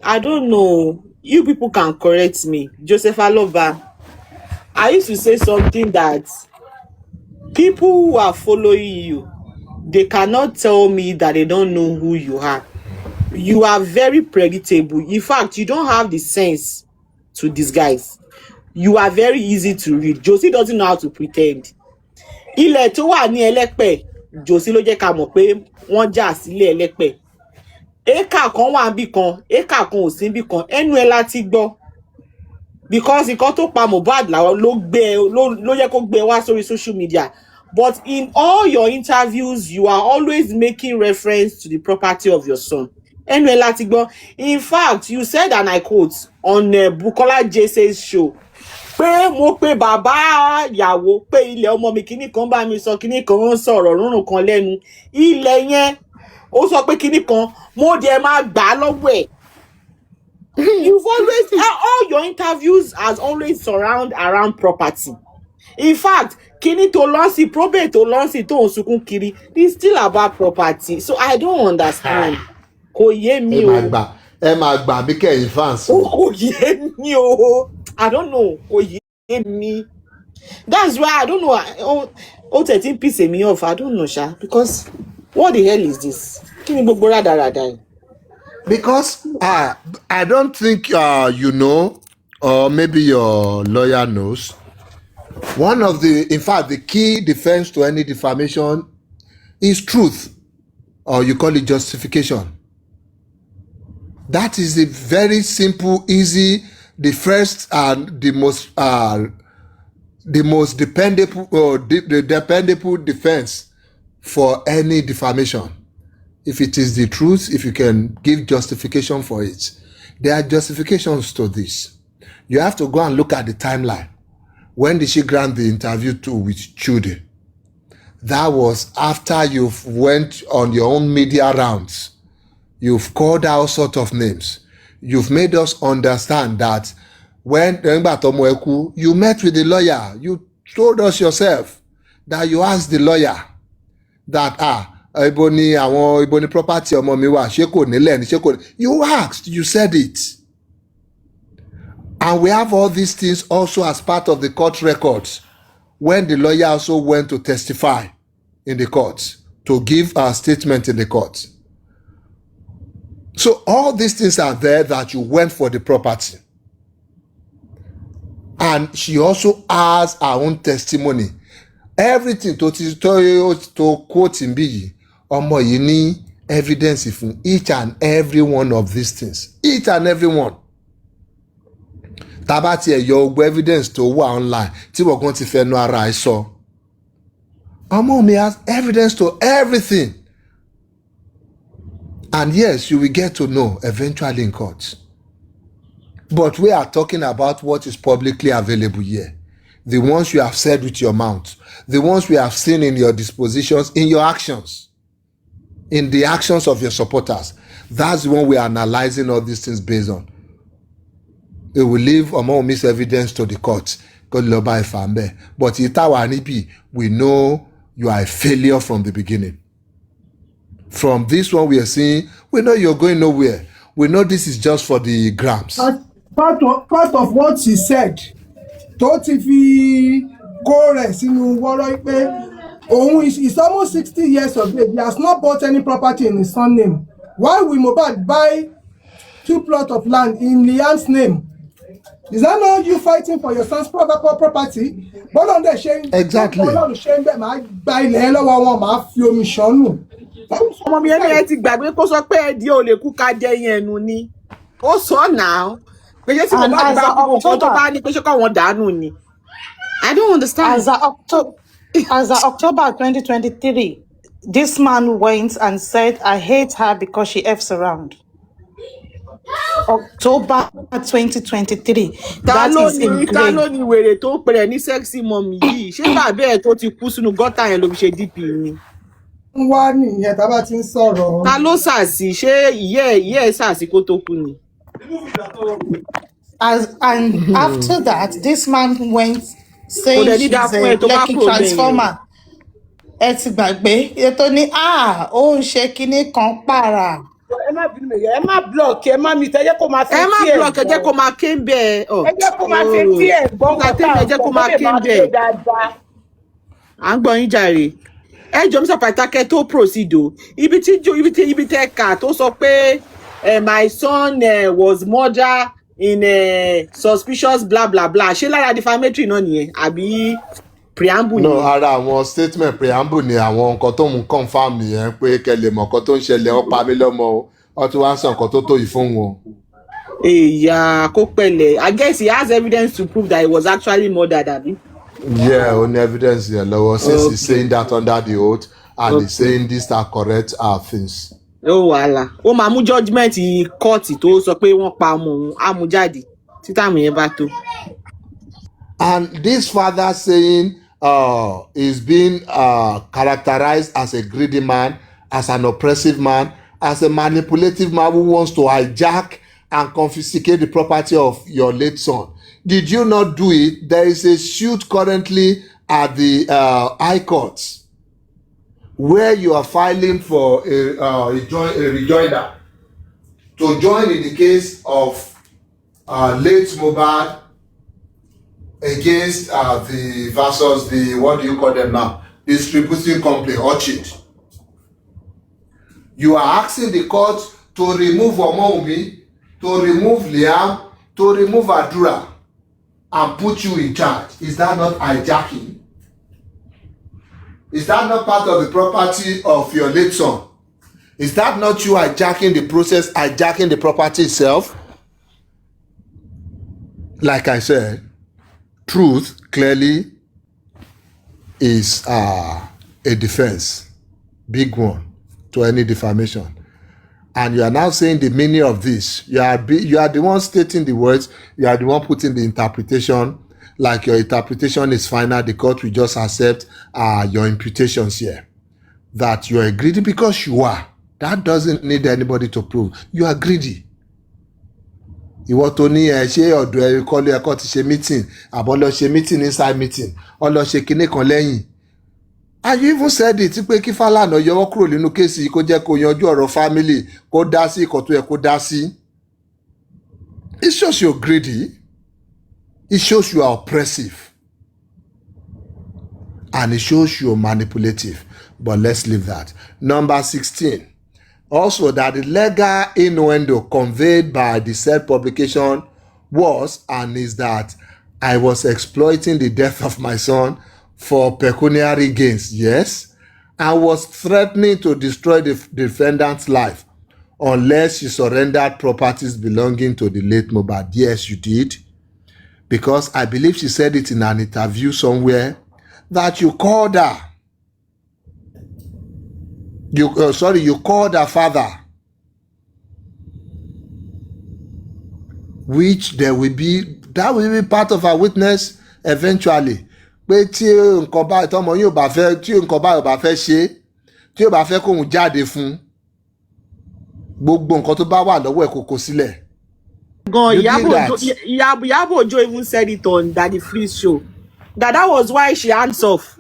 I don't know. You people can correct me. Joseph Aloba, I used to say something that people who are following you, they cannot tell me that they don't know who you are. You are very predictable. In fact, you don't have the sense to disguise. you are very easy to read. Josie doesn't know how to pretend. Ilẹ̀ tó wà ní Ẹlẹ́pẹ̀, Josie ló jẹ́ ká mọ̀ pé wọ́n jà sílẹ̀ Ẹlẹ́pẹ̀. Éka kan wà níbì kan, éka kan ò sí níbì kan, ẹnu ẹ láti gbọ́. Because nǹkan tó pa Mohbad ló jẹ́ kó gbé wá sórí social media. But in all your interviews, you are always making reference to the property of your son. Ẹnu ẹ láti gbọ́. In fact, you said, and I quote, on Bukola Jese's show, pé mo pe bàbá ìyàwó pé ilẹ̀ ọmọ mi kíní kan bá mi sọ kíní kan ń sọ̀rọ̀ rúnrún kan lẹ́nu. Ilẹ̀ yẹn ó sọ pé kíní kan mo dẹ̀ máa gbà lọ́wọ́ ẹ̀. You've always, all your interviews has always surround around property. In fact, kíní tó lọ sí probate tó lọ sí tó ń sunkún kiri, it's still about property. So I don't understand. Kò yé mi o. Ẹ máa gbà bí kẹ́yìn fans. Kò yé mi o. I don't know. Kò yé mi. That's why I don't know. Oh, 13 piece me off. I don't know, Sha. Because what the hell is this? Kí ni gbogbo rádaràda? Because I don't think you know, or maybe your lawyer knows. In fact, the key defense to any defamation is truth, or you call it justification. That is a very simple, easy, the first and the most dependable defense for any defamation. If it is the truth, if you can give justification for it. There are justifications to this. You have to go and look at the timeline. When did she grant the interview with Chude? That was after you went on your own media rounds. You've called out sort of names. You've made us understand that when you met with the lawyer, you told us yourself that you asked the lawyer that Iboni property ọmọ mi wà ṣé kò nílẹ̀ ni ṣé kò. You asked, you said it. And we have all these things also as part of the court records when the lawyer also went to testify in the court, to give a statement in the court. So all these things are there that you went for the property. And she also has her own testimony. Everything to quote in Biggie, ọmọ yìí ní evidence fún each and every one of these things. Each and every one. Tabati ẹ̀yọ ogbó evidence tó wà online tí wọ́n kàn ti fẹnu ara ẹ̀ sọ. Ọmọ mi has evidence to everything. And yes, you will get to know eventually in court. But we are talking about what is publicly available here. The ones you have said with your mouth. The ones we have seen in your dispositions, in your actions. In the actions of your supporters. That's the one we are analyzing all these things based on. It will leave among miss evidence to the court. But Itawa, we know you are a failure from the beginning. From this one we are seeing, we know you're going nowhere. We know this is just for the grams. Part of what she said, Totifi Kores is almost 60 years of age. He has not bought any property in his son's name. Why will Mohbad buy 2 plots of land in Liam's name? Is that not you fighting for your son's property? Exactly. Ọmọ mi ẹni ẹ ti gbàgbé kó sọ pé ẹdí ò lè kú ká jẹ yẹn ẹnu ni. Ó sọ náà. Pé ṣé tí mo bá gba gbogbo nǹkan tó bá ní pé ṣé káwọn dànù ni. I don't understand. As of October 2023, this man went and said, I hate her because she F's around. October 2023. That is in ta ló ní wèrè tó pèrè ní sexy mom yìí. Ṣé bàbá ẹ̀ tó ti kú sínú gọ́tà yẹn ló fi ṣe DP ni? Wá nìyẹn tá bá ti ń sọ̀rọ̀. Ta ló ṣàṣì ṣé ìyẹ́ ẹ̀ ṣàṣì kó tó kú ni? And after that, this man went saying she's a lucky transformer. Ẹ ti gbàgbé ètò ní ó ń ṣe kinní kan para. Ẹ má block ẹ má mi tẹ́jẹ́ kó máa fẹ́ tí ẹ̀. Ẹ má block ẹ jẹ́ kó máa ké ń bẹ̀. Ẹ jẹ́ kó máa fẹ́ tí ẹ̀ gbọ́ngàn tá ẹ jẹ́ kó máa ké ń bẹ̀. À ń gbọ́ yín jàre. Ẹ jọ Mr. Pythagoras tó proceed o. Ibi tẹ́ kà tó sọ pé my son was murdered in a suspicious blah blah blah. Ṣé lára defamatory náà nìyẹn àbí preamble nìyẹn? No, ara àwọn statement preamble ni àwọn nǹkan tó mú confam nìyẹn pé kẹlẹ̀ mọ̀ nǹkan tó ń ṣẹlẹ̀ ó pa mí lọ́mọ o ó tún wá ń sọ nǹkan tó tó yìí fún wọn. Èyà kó pẹ̀lẹ́. I guess he has evidence to prove that he was actually murdered, abi? Yeah, only evidence yẹn lọ́wọ́ since he's saying that under the oath and he's saying these are correct things. Ó wàhálà. Ó máa mú judgement court tó sọ pé wọ́n pa ọmọ òun á mú jáde tí táàmù yẹn bá tó. And this father saying is being characterized as a greedy man, as an oppressive man, as a manipulative man who wants to hijack and confiscate the property of your late son. Did you not do it? There is a suit currently at the High Court where you are filing for a rejoinder to join in the case of late Mohbad against versus the, what do you call them now, distributing company, Orchid. You are asking the court to remove Omoumi, to remove Liam, to remove Adura and put you in charge. Is that not hijacking? Is that not part of the property of your late son? Is that not you hijacking the process, hijacking the property itself? Like I said, truth clearly is a defense, big one, to any defamation. And you are now saying the meaning of this. You are the one stating the words. You are the one putting the interpretation. Like your interpretation is final, the court will just accept your imputations here. That you are greedy because you are. That doesn't need anybody to prove. You are greedy. Ìwọ tó ní ṣé ọ̀dọ̀ ẹ kọ́lé ẹ̀kọ́ ti ṣe meeting àbọ̀ lọ ṣe meeting inside meeting ọ lọ ṣe kinní kan lẹ́yìn. And you even said it pé kí Fálànà yọwọ́ kúrò nínú kéèsì kó jẹ́ kó yanjú ọ̀rọ̀ family kó dá sí ìkọ̀ tó yẹ kó dá sí. It shows you're greedy. It shows you are oppressive. And it shows you're manipulative. But let's leave that. Number 16. Also, that the legal innuendo conveyed by the said publication was and is that I was exploiting the death of my son for pecuniary gains, yes, and was threatening to destroy the defendant's life unless she surrendered properties belonging to the late Mohbad. Yes, you did. Because I believe she said it in an interview somewhere that you called her. You called her father. Which that will be part of her witness eventually. Pé tí nǹkan bá tọmọ yóò bá fẹ́ tí nǹkan bá yóò bá fẹ́ ṣe tí yóò bá fẹ́ kóhun jáde fún gbogbo nǹkan tó bá wà lọ́wọ́ ẹ̀ kókó sílẹ̀. Ìyábọ̀ Òjó even said it on Daddy Freeze show that was why she hands off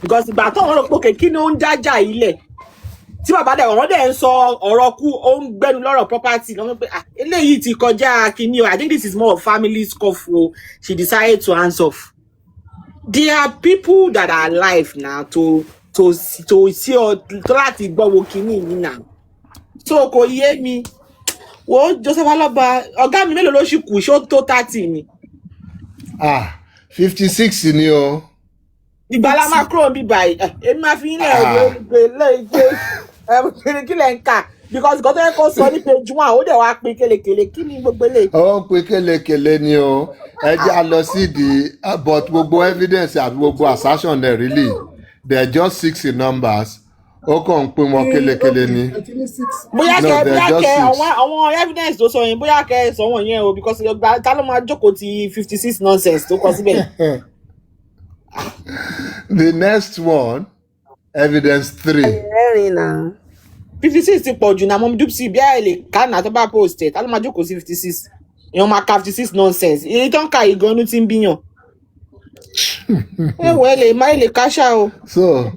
because ìgbà tó ń rò pé kí ni ó ń jájà ilẹ̀ tí bàbá dẹ̀ ọ̀rọ̀ dẹ̀ ń sọ ọ̀rọ̀ kú ó ń gbẹ́nu lọ́rọ̀ property lọ́wọ́ pé eléyìí ti kọjá kíní o I think this is more of family scuff o she decided to hands off. There are people that are alive now to see or to láti gbọ́ wo kíní yìí now so kò yé mi wo Joseph Aloba ọ̀gá mi mélòó ló ṣì kù ṣó tó 30 ni. 56 ni o. Ìgbàlá máa kúrò bí báyìí èmi máa fi yín lẹ́ẹ̀rọ kí lẹ̀ ń kà because nǹkan tó yẹ kó sọ ní page 1 ó dẹ̀ wá pín kélekèle kí ni gbogbo eléyìí. Ó pín kélekèle ni o ẹ jẹ́ a lọ sí di but gbogbo evidence àti gbogbo assertion there really they are just 6 in numbers ó kàn ń pín wọn kélekèle ni. bóyá kẹ àwọn evidence tó sọ yẹn bóyá kẹ sọ wọn yẹn o because ta ló máa jókòó ti 56 nonsense tó kọ síbẹ̀. The next one, evidence 3. 56 ti pọ̀ jù náà mọ́mí dúpsì bí ẹ lè ká náà tó bá post ẹ̀ tá ló máa jókòó sí 56 èèyàn máa ka 56 nonsense èyí tó ń ka ìgànnú tí ń bíyàn. ẹ lè má lè káṣá o. So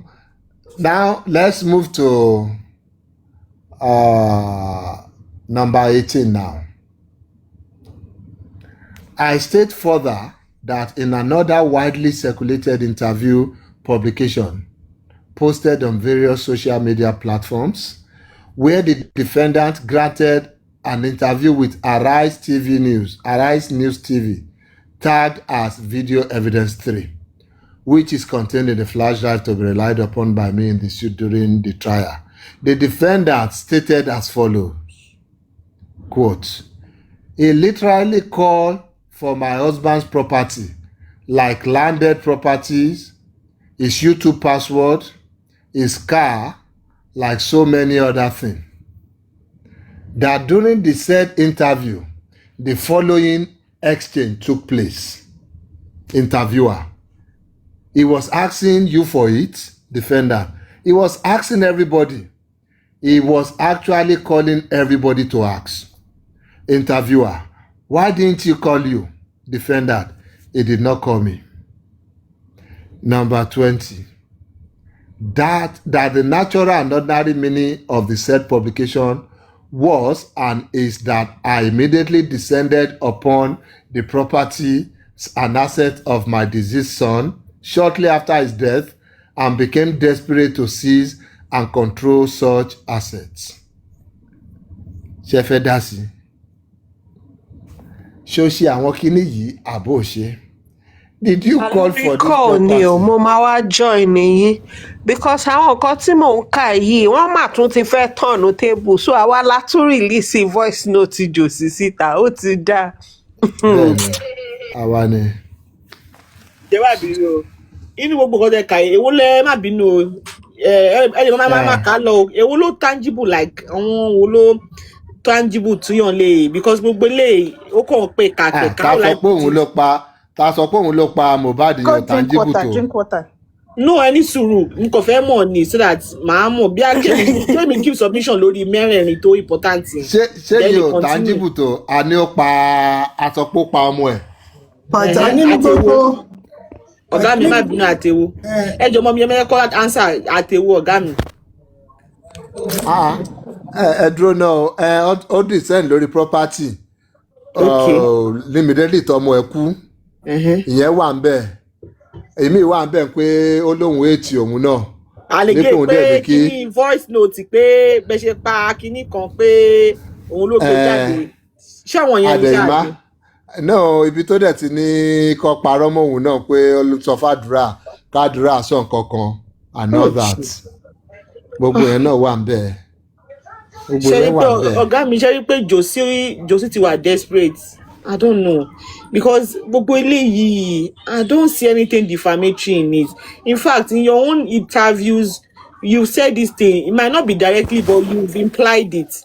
now let's move to number 18 now. I state further that in another widely circulated interview publication posted on various social media platforms where the defendant granted an interview with Arise News TV, tagged as Video Evidence 3, which is contained in the flash drive to be relied upon by me in the suit during the trial. The defendant stated as follows, quote, "He literally called for my husband's property, like landed properties, his YouTube password, his car, like so many other things. That during the said interview, the following exchange took place." Interviewer: "He was asking you for it." Defendant: "He was asking everybody. He was actually calling everybody to ask." Interviewer: "Why didn't he call you?" Defendant: "He did not call me." Number 20. That the natural and ordinary meaning of the said publication was and is that I immediately descended upon the property and assets of my deceased son shortly after his death and became desperate to seize and control such assets. Ṣé fẹ́ dá sí? Ṣó ṣe àwọn kinní yìí àbò ṣe? Did you call for this property? Ni o, mo máa wá join yín because àwọn nǹkan tí mò ń kà yìí wọ́n mà tún ti fẹ́ tọ̀nù table so àwa la tún release voice note jòsí síta ó ti dá. Bẹ́ẹ̀ni, àwa ni. Ṣé wàá bínú o? Inú gbogbo nǹkan tẹ kà yìí, èwo lẹ má bínú o? Ẹni máa kà á lọ o. Èwo ló tangible like àwọn wo ló tangible túyàn lè because gbogbo lè ó kàn pé kàkẹ́ ká sọ pé òun ló pa ta sọ pé òun ló pa Mohbad yóò tangible tó. Drink water. No, ẹni sùúrù n kò fẹ́ mọ̀ ni so that màá mọ̀ bí akéwì give submission lórí mẹ́rẹ̀ẹ̀rin tó important. ṣé yóò tangible tó a ní ó pa àtọ́pọ̀ pa ọmọ ẹ̀. Pàtà nínú gbogbo. Ọ̀gá mi má bínú àtẹ̀wò. Ẹ jọ mọ mi ẹ kọ́ answer àtẹ̀wò ọ̀gá mi. Ẹ dúró náà ó descend lórí property. Immediately tọmọ ẹ kú. Ìyẹn wà ń bẹ̀. Èmi wà ń bẹ̀ pé ó lóun ètì òun náà. Àlejò pé kí voice note pé bẹ́ẹ̀ ṣe pa kinní kan pé òun ló gbé jáde. Ṣé àwọn yẹn ń jáde? No, ibi tó dẹ̀ ti ní kọ́ parọ́ mọ́ òun náà pé sọ fàdúrà kádùrà sọ nǹkan kan and all that. Gbogbo yẹn náà wà ń bẹ̀. Gbogbo yẹn wà ń bẹ̀. Ọ̀gá mi ṣe rí pé Josie ti wà desperate. I don't know because gbogbo eléyìí I don't see anything defamatory in it. In fact, in your own interviews, you said this thing. It might not be directly, but you've implied it.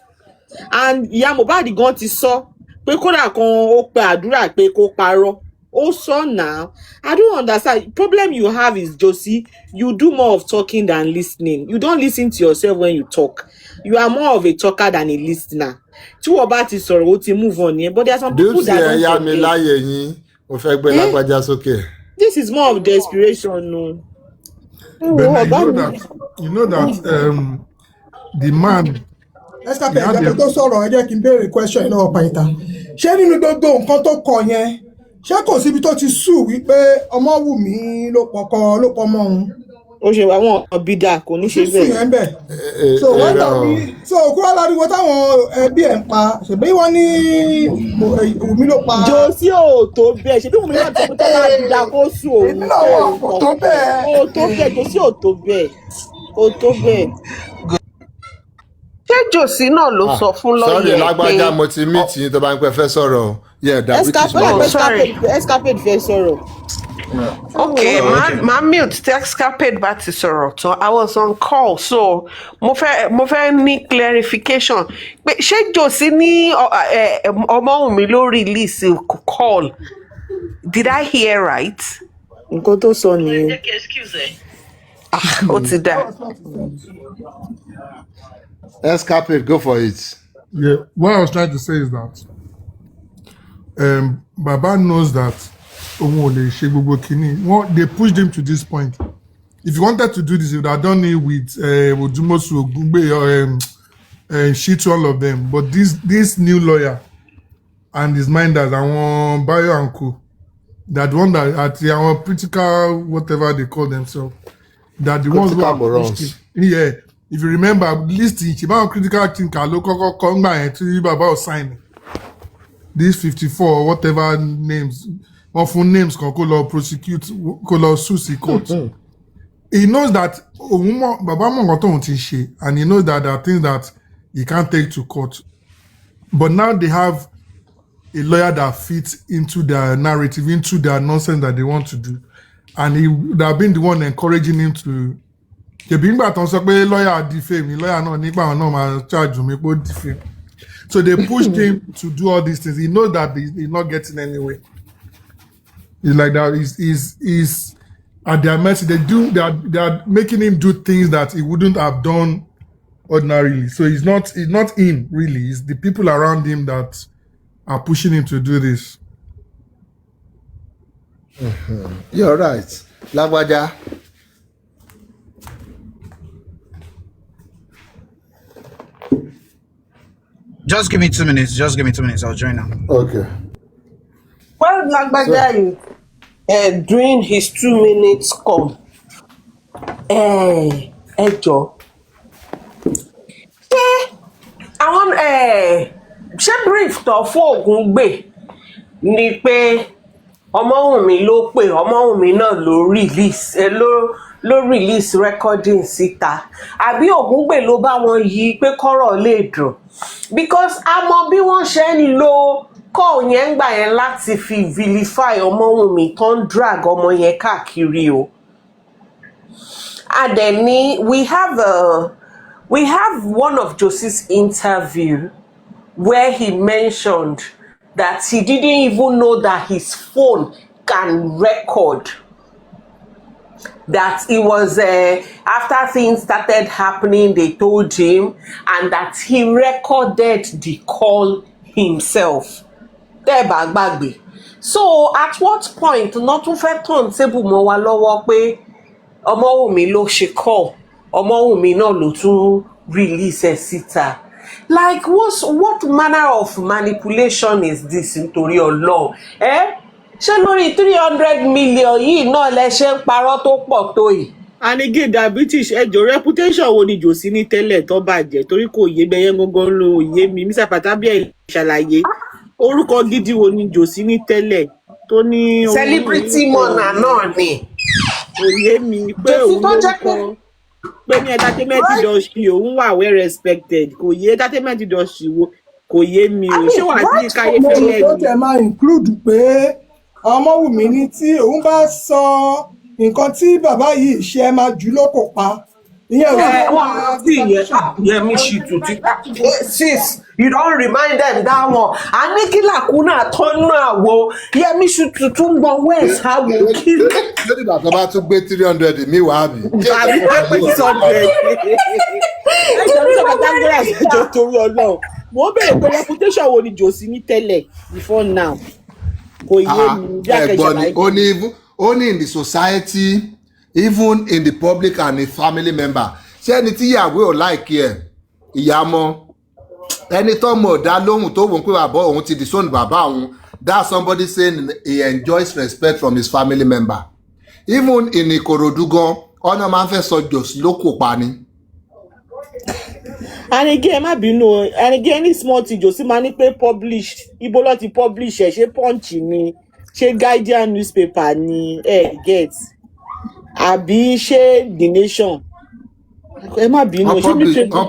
And ìyá Mohbad gan ti sọ pé kódà kan ó pe àdúrà pé kó parọ́. Ó sọ now. I don't understand. Problem you have is Josie, you do more of talking than listening. You don't listen to yourself when you talk. You are more of a talker than a listener. Tí wọ́n bá ti sọ̀rọ̀ ó ti move on yẹn but there are some people that don't yá mi láyè yín mo fẹ́ gbé lágbájá sókè. This is more of desperation no. But you know that the man. Esther Pẹ̀lú tó sọ̀rọ̀ ẹ jẹ́ kí n béèrè question yìí lọ́wọ́ Pàìtà. Ṣé nínú gbogbo nǹkan tó kọ yẹn ṣé kò síbi tó ti sùn wípé Ọmọwùmí ló pọkọ mọ́ òun? Ó ṣe àwọn ọ̀bìdà kò ní ṣe bẹ́ẹ̀. So wọ́n tàbí so òkú aláriwo táwọn ẹbí ẹ̀ ń pa ṣèbí wọ́n ní Wùmí ló pa. Josie ò tó bẹ́ẹ̀ ṣèbí Wùmí náà tó tó máa dìda kó sùn òun. Èmi náà wà kò tó bẹ́ẹ̀. Ó tó bẹ́ẹ̀ Josie ò tó bẹ́ẹ̀. Ó tó bẹ́ẹ̀. Ṣé Josie náà ló sọ fún lọ́yẹ̀ pé. Sorry lágbájá mo ti meet yín tó bá ń pẹ́ fẹ́ sọ̀rọ̀. Yeah, that which is my Escapade fẹ́ sọ̀rọ̀. Okay, my mute tí Escapade bá ti sọ̀rọ̀ tán. I was on call, so mo fẹ́ ní clarification. Pé ṣé Josie ní Ọmọwùmí ló release call? Did I hear right? Nǹkan tó sọ nìyẹn. Ó ti dá. Escapade, go for it. Yeah, what I was trying to say is that Baba knows that they pushed him to this point. If he wanted to do this, he would have done it with Odumosu, Ogungbe, Shitu, all of them. But this new lawyer and his minders, Bayo and Co, that one that at our critical whatever they call themselves, that the ones who are pushed him, if you remember, listing, Chiba critical thinker, local Konga and to Baba sign these 54 or whatever names, often names can call prosecute, call Susi court. He knows that Baba Mongoton Tishi, and he knows that there are things that he can't take to court. But now they have a lawyer that fits into their narrative, into their nonsense that they want to do. And he would have been the one encouraging him to. Lawyer defame, lawyer no charge me defame. So they pushed him to do all these things. He knows that he's not getting anywhere. It's like that. He's at their mercy. They are making him do things that he wouldn't have done ordinarily. So he's not in really. It's the people around him that are pushing him to do this. You're right. Lagwaja. Just give me 2 minutes. I'll join now. Okay. Well, Lagbaja, during his 2 minutes come, Ejo. Ṣé brief tó fóògùn gbé ni pé Ọmọ́wùnmí ló pè Ọmọ́wùnmí náà ló release recording síta àbí Ògúngbè ló bá wọn yí pé kọ́rọ̀ lè dùn because a mọ bí wọ́n ṣe ń lo call yẹn gbà yẹn láti fi vilify Ọmọ́wùnmí tó ń drag ọmọ yẹn káàkiri o. And then we have one of Jossy's interview where he mentioned that he didn't even know that his phone can record. That it was after things started happening, they told him, and that he recorded the call himself. So at what point, not to fẹ́ turn table mọ́ wa lọ́wọ́ pé Ọmọ́wùnmí ló ṣe call, Ọmọ́wùnmí náà ló tún release ẹ̀ síta. Like what manner of manipulation is this nítorí Ọlọ́run? Ṣé lórí 300 million yìí náà lẹ ṣe ń parọ́ tó pọ̀ tó yìí? And again, that British reputation wo ni Jossy ní tẹ́lẹ̀ tó bàjẹ́ torí kò yé bẹ́yẹn gangan ló yé mi. Mr. Pythagoras ṣàlàyé orúkọ gidi wo ni Jossy ní tẹ́lẹ̀ tó ní. Celebrity mona náà ni. Kò yé mi pé òun lórúkọ pé ní entertainment industry òun wà well respected. Kò yé entertainment industry wo kò yé mi o. Ṣé wàá sí káyé fẹ́lẹ́ ni? Tó tẹ̀ máa include pé Ọmọ́wùnmí ní tí òun bá sọ nǹkan tí bàbá yìí ṣe máa jù lóko pa. Sis, you don't remind them that one. Anikila kuna tọ́nà wo Yẹmí Ṣùtù tún gbọ́ west ha wo kí. Lórí ìgbà tó bá tún gbé 300 mi wá bí. Àbí pé 600. Ẹjọ́ ní sọ̀rọ̀ Pythagoras ẹjọ́ torí Ọlọ́run. Mo bẹ̀rẹ̀ pé reputation wo ni Jossy ní tẹ́lẹ̀ before now. Kò yé mi bí akẹ́ṣẹ́ only in the society, even in the public and the family member. Ṣé ẹni tí ìyàwó ò láìkí ẹ̀ ìyàmọ́ ẹni tó mọ̀ dá lóhùn tó wọ́n pé bàbá òun ti disown bàbá òun, that's somebody saying he enjoys respect from his family member. Even in Ìkòròdú gan ọ̀nà máa ń fẹ́ sọ Jossy ló kò pa ni. And again, má bínú, and again ní small thing Jossy máa ní pé publish ibo ló ti publish ẹ̀ ṣé Punch ni ṣé Guardian newspaper ni get àbí ṣé The Nation. Ẹ má bínú wọ́n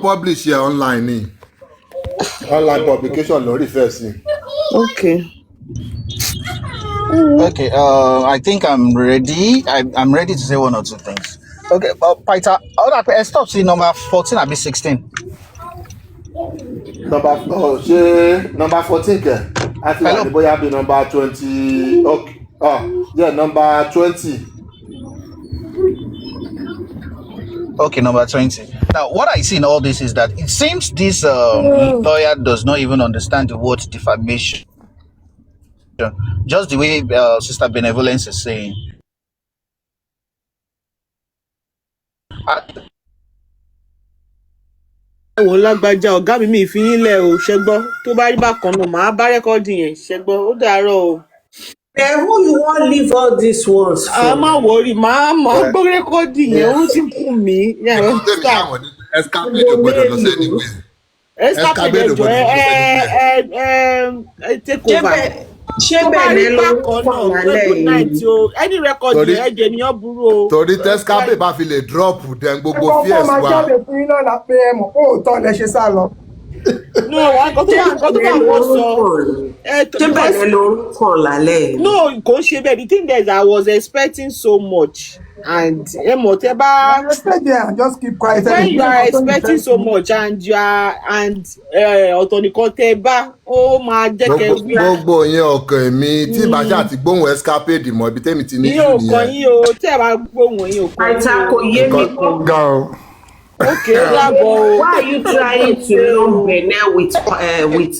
publish ẹ̀ online ni online publication lórí fẹ́ sí. Okay. Okay, I think I'm ready. I'm ready to say one or two things. Okay, Pytha, stop see number 14 and be 16. Number 14 kẹ. I think the boy be number 20. Okay. Yeah, number 20. Okay, number 20. Now, what I see in all this is that it seems this lawyer does not even understand the word defamation. Just the way Sister Benevolence is saying. Àwọn Lágbájá ọ̀gá mi fi yín lẹ̀ o ṣẹ́gbọ́ tó bá rí bákan náà màá bá rẹ́kọ́ọ̀dì yẹn ṣẹ́gbọ́ ó dàárọ̀ o. Who you wan leave all these ones for? Má worry, máa gbọ́ rẹ́kọ́ọ̀dì yẹn ó ti kù mí. Escapade ò gbọ́dọ̀ lọ sí anywhere. Escapade ò gbọ́dọ̀ lọ sí anywhere. Take over. Ṣé bẹ́ẹ̀ ni lórúkọ náà good night o any record yẹn ẹ̀jẹ̀ ni ó burú o. Torí Escapade bá fi lè drop then gbogbo fears wa. ẹ kọ́kọ́ máa jáde fún yín náà la pé ẹ mọ̀ kó òótọ́ lẹ ṣe sá lọ. No, nǹkan tó bá wọ́n sọ. Ṣé bẹ́ẹ̀ ni lórúkọ lálẹ́? No, kò ṣe bẹ́ẹ̀. The thing is I was expecting so much and ẹ mọ̀ tẹ́ bá. Stay there and just keep quiet. When you are expecting so much and you are ọ̀tọ̀ nìkan tẹ́ bá ó máa jẹ́ kẹ́ wí. Gbogbo yẹn ọkàn mi tí ìbáṣà àti gbóhùn Escapade mọ̀ ibi tẹ́mi ti ní jù nìyẹn. Yín ò kàn yín o tẹ́ ẹ bá gbóhùn yín ò kàn yín o. Àìsàn kò yé mi kan. Okay, Labo. Why are you trying to lump Benin with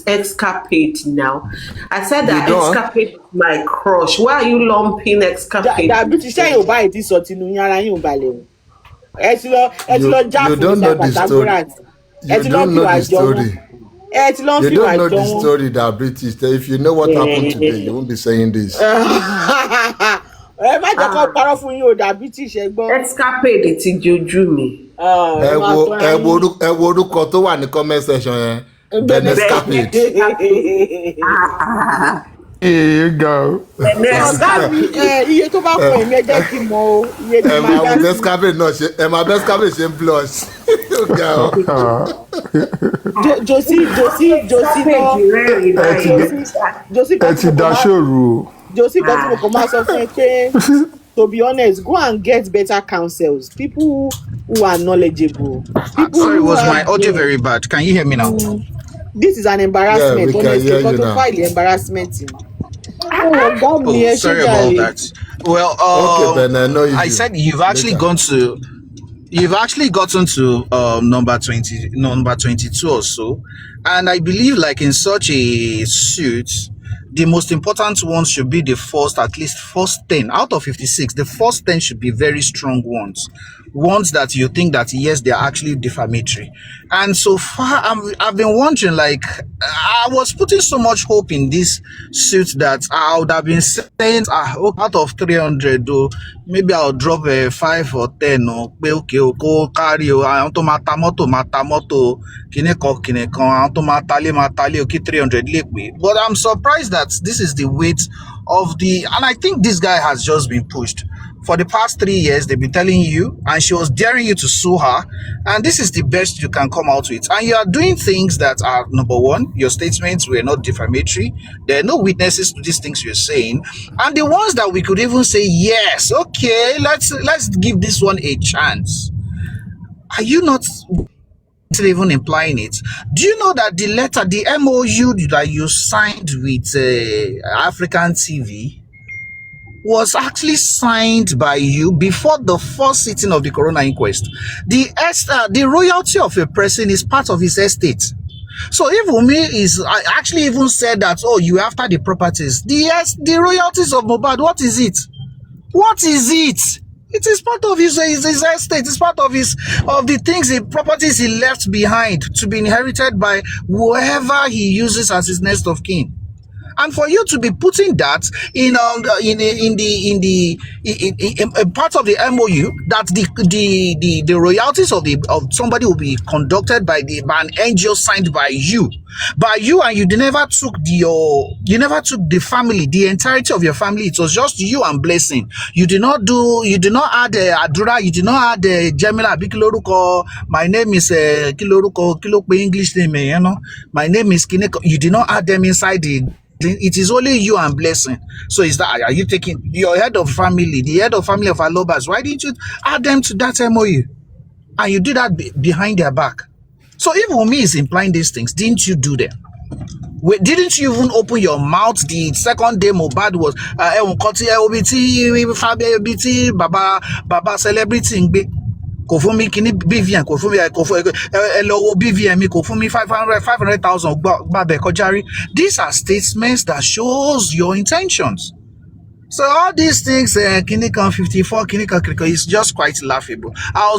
Escapade now? I said that Escapade is my crush. Why are you lumping Escapade? Dàbí ti ṣe yóò bá ìdí sọ tinú yín ara yín ò balẹ̀ o. Ẹ ti lọ já fún ìṣe Pythagoras. You don't know the story. Ẹ ti lọ fi wà jọ wọn. You don't know the story that British. If you know what happened today, you won't be saying this. Ẹ má jẹ́ kó parọ́ fún yín o dàbí tí ṣe gbọ́. Escapade ti jojú mi. Ẹ wo orúkọ tó wà ní comment section yẹn. Ben Escapade. Here you go. Ọ̀gá mi iye tó bá fún ẹ̀mí ẹ jẹ́ kí n mọ o. Ẹ máa wo Escapade náà ṣe ẹ máa Escapade ṣe ń blush. Jossy ẹ ti daṣòro. Jossy kan tí mo kàn máa sọ fún ẹ pé to be honest go and get better counsels people who are knowledgeable. Sorry, was my audio very bad? Can you hear me now? This is an embarrassment. Honestly, because to file embarrassment. Sorry about that. Well, okay, Ben, I know you. I said you've actually gotten to number 22 or so, and I believe like in such a suit, the most important ones should be the first 10 out of 56. The first 10 should be very strong ones that you think that yes, they are actually defamatory. And so far, I've been wondering, like, I was putting so much hope in this suit that I would have been saying, out of 300, though, maybe I'll drop a 5 or 10, or okay, go carry, I want to matamoto, okay, 300, but I'm surprised that this is the weight of and I think this guy has just been pushed. For the past 3 years, they've been telling you, and she was daring you to sue her, and this is the best you can come out with. And you are doing things that are, number one, your statements were not defamatory. There are no witnesses to these things you're saying. And the ones that we could even say, yes, okay, let's give this one a chance. Are you not even implying it? Do you know that the letter, the MOU that you signed with African TV, was actually signed by you before the first sitting of the Corona inquest? The royalty of a person is part of his estate. So if Wunmi is actually even said that, oh, you after the properties, the royalties of Mohbad, what is it? What is it? It is part of his estate. It's part of the things, the properties he left behind to be inherited by whoever he uses as his next of kin. And for you to be putting that in part of the MOU that the royalties of somebody will be conducted by an NGO signed by you, and you never took the family, the entirety of your family. It was just you and Blessing. You did not add Adura, you did not add Jamila Bikiloruko. My name is Kiloruko English name, you know. My name is Kineko. You did not add them inside it is only you and Blessing. So are you taking your head of family, the head of family of Alobas? Why didn't you add them to that MOU? And you did that behind their back. So if Wunmi is implying these things, didn't you do them? Didn't you even open your mouth the second day Mohbad was Baba celebrity kò fún mi kíní BVN kò fún mi ẹ lọ wo BVN mi kò fún mi 500,000 gbàbẹ kọjá rí. These are statements that shows your intentions. So all these things, kíní kan 54, kíní kan is just quite laughable. I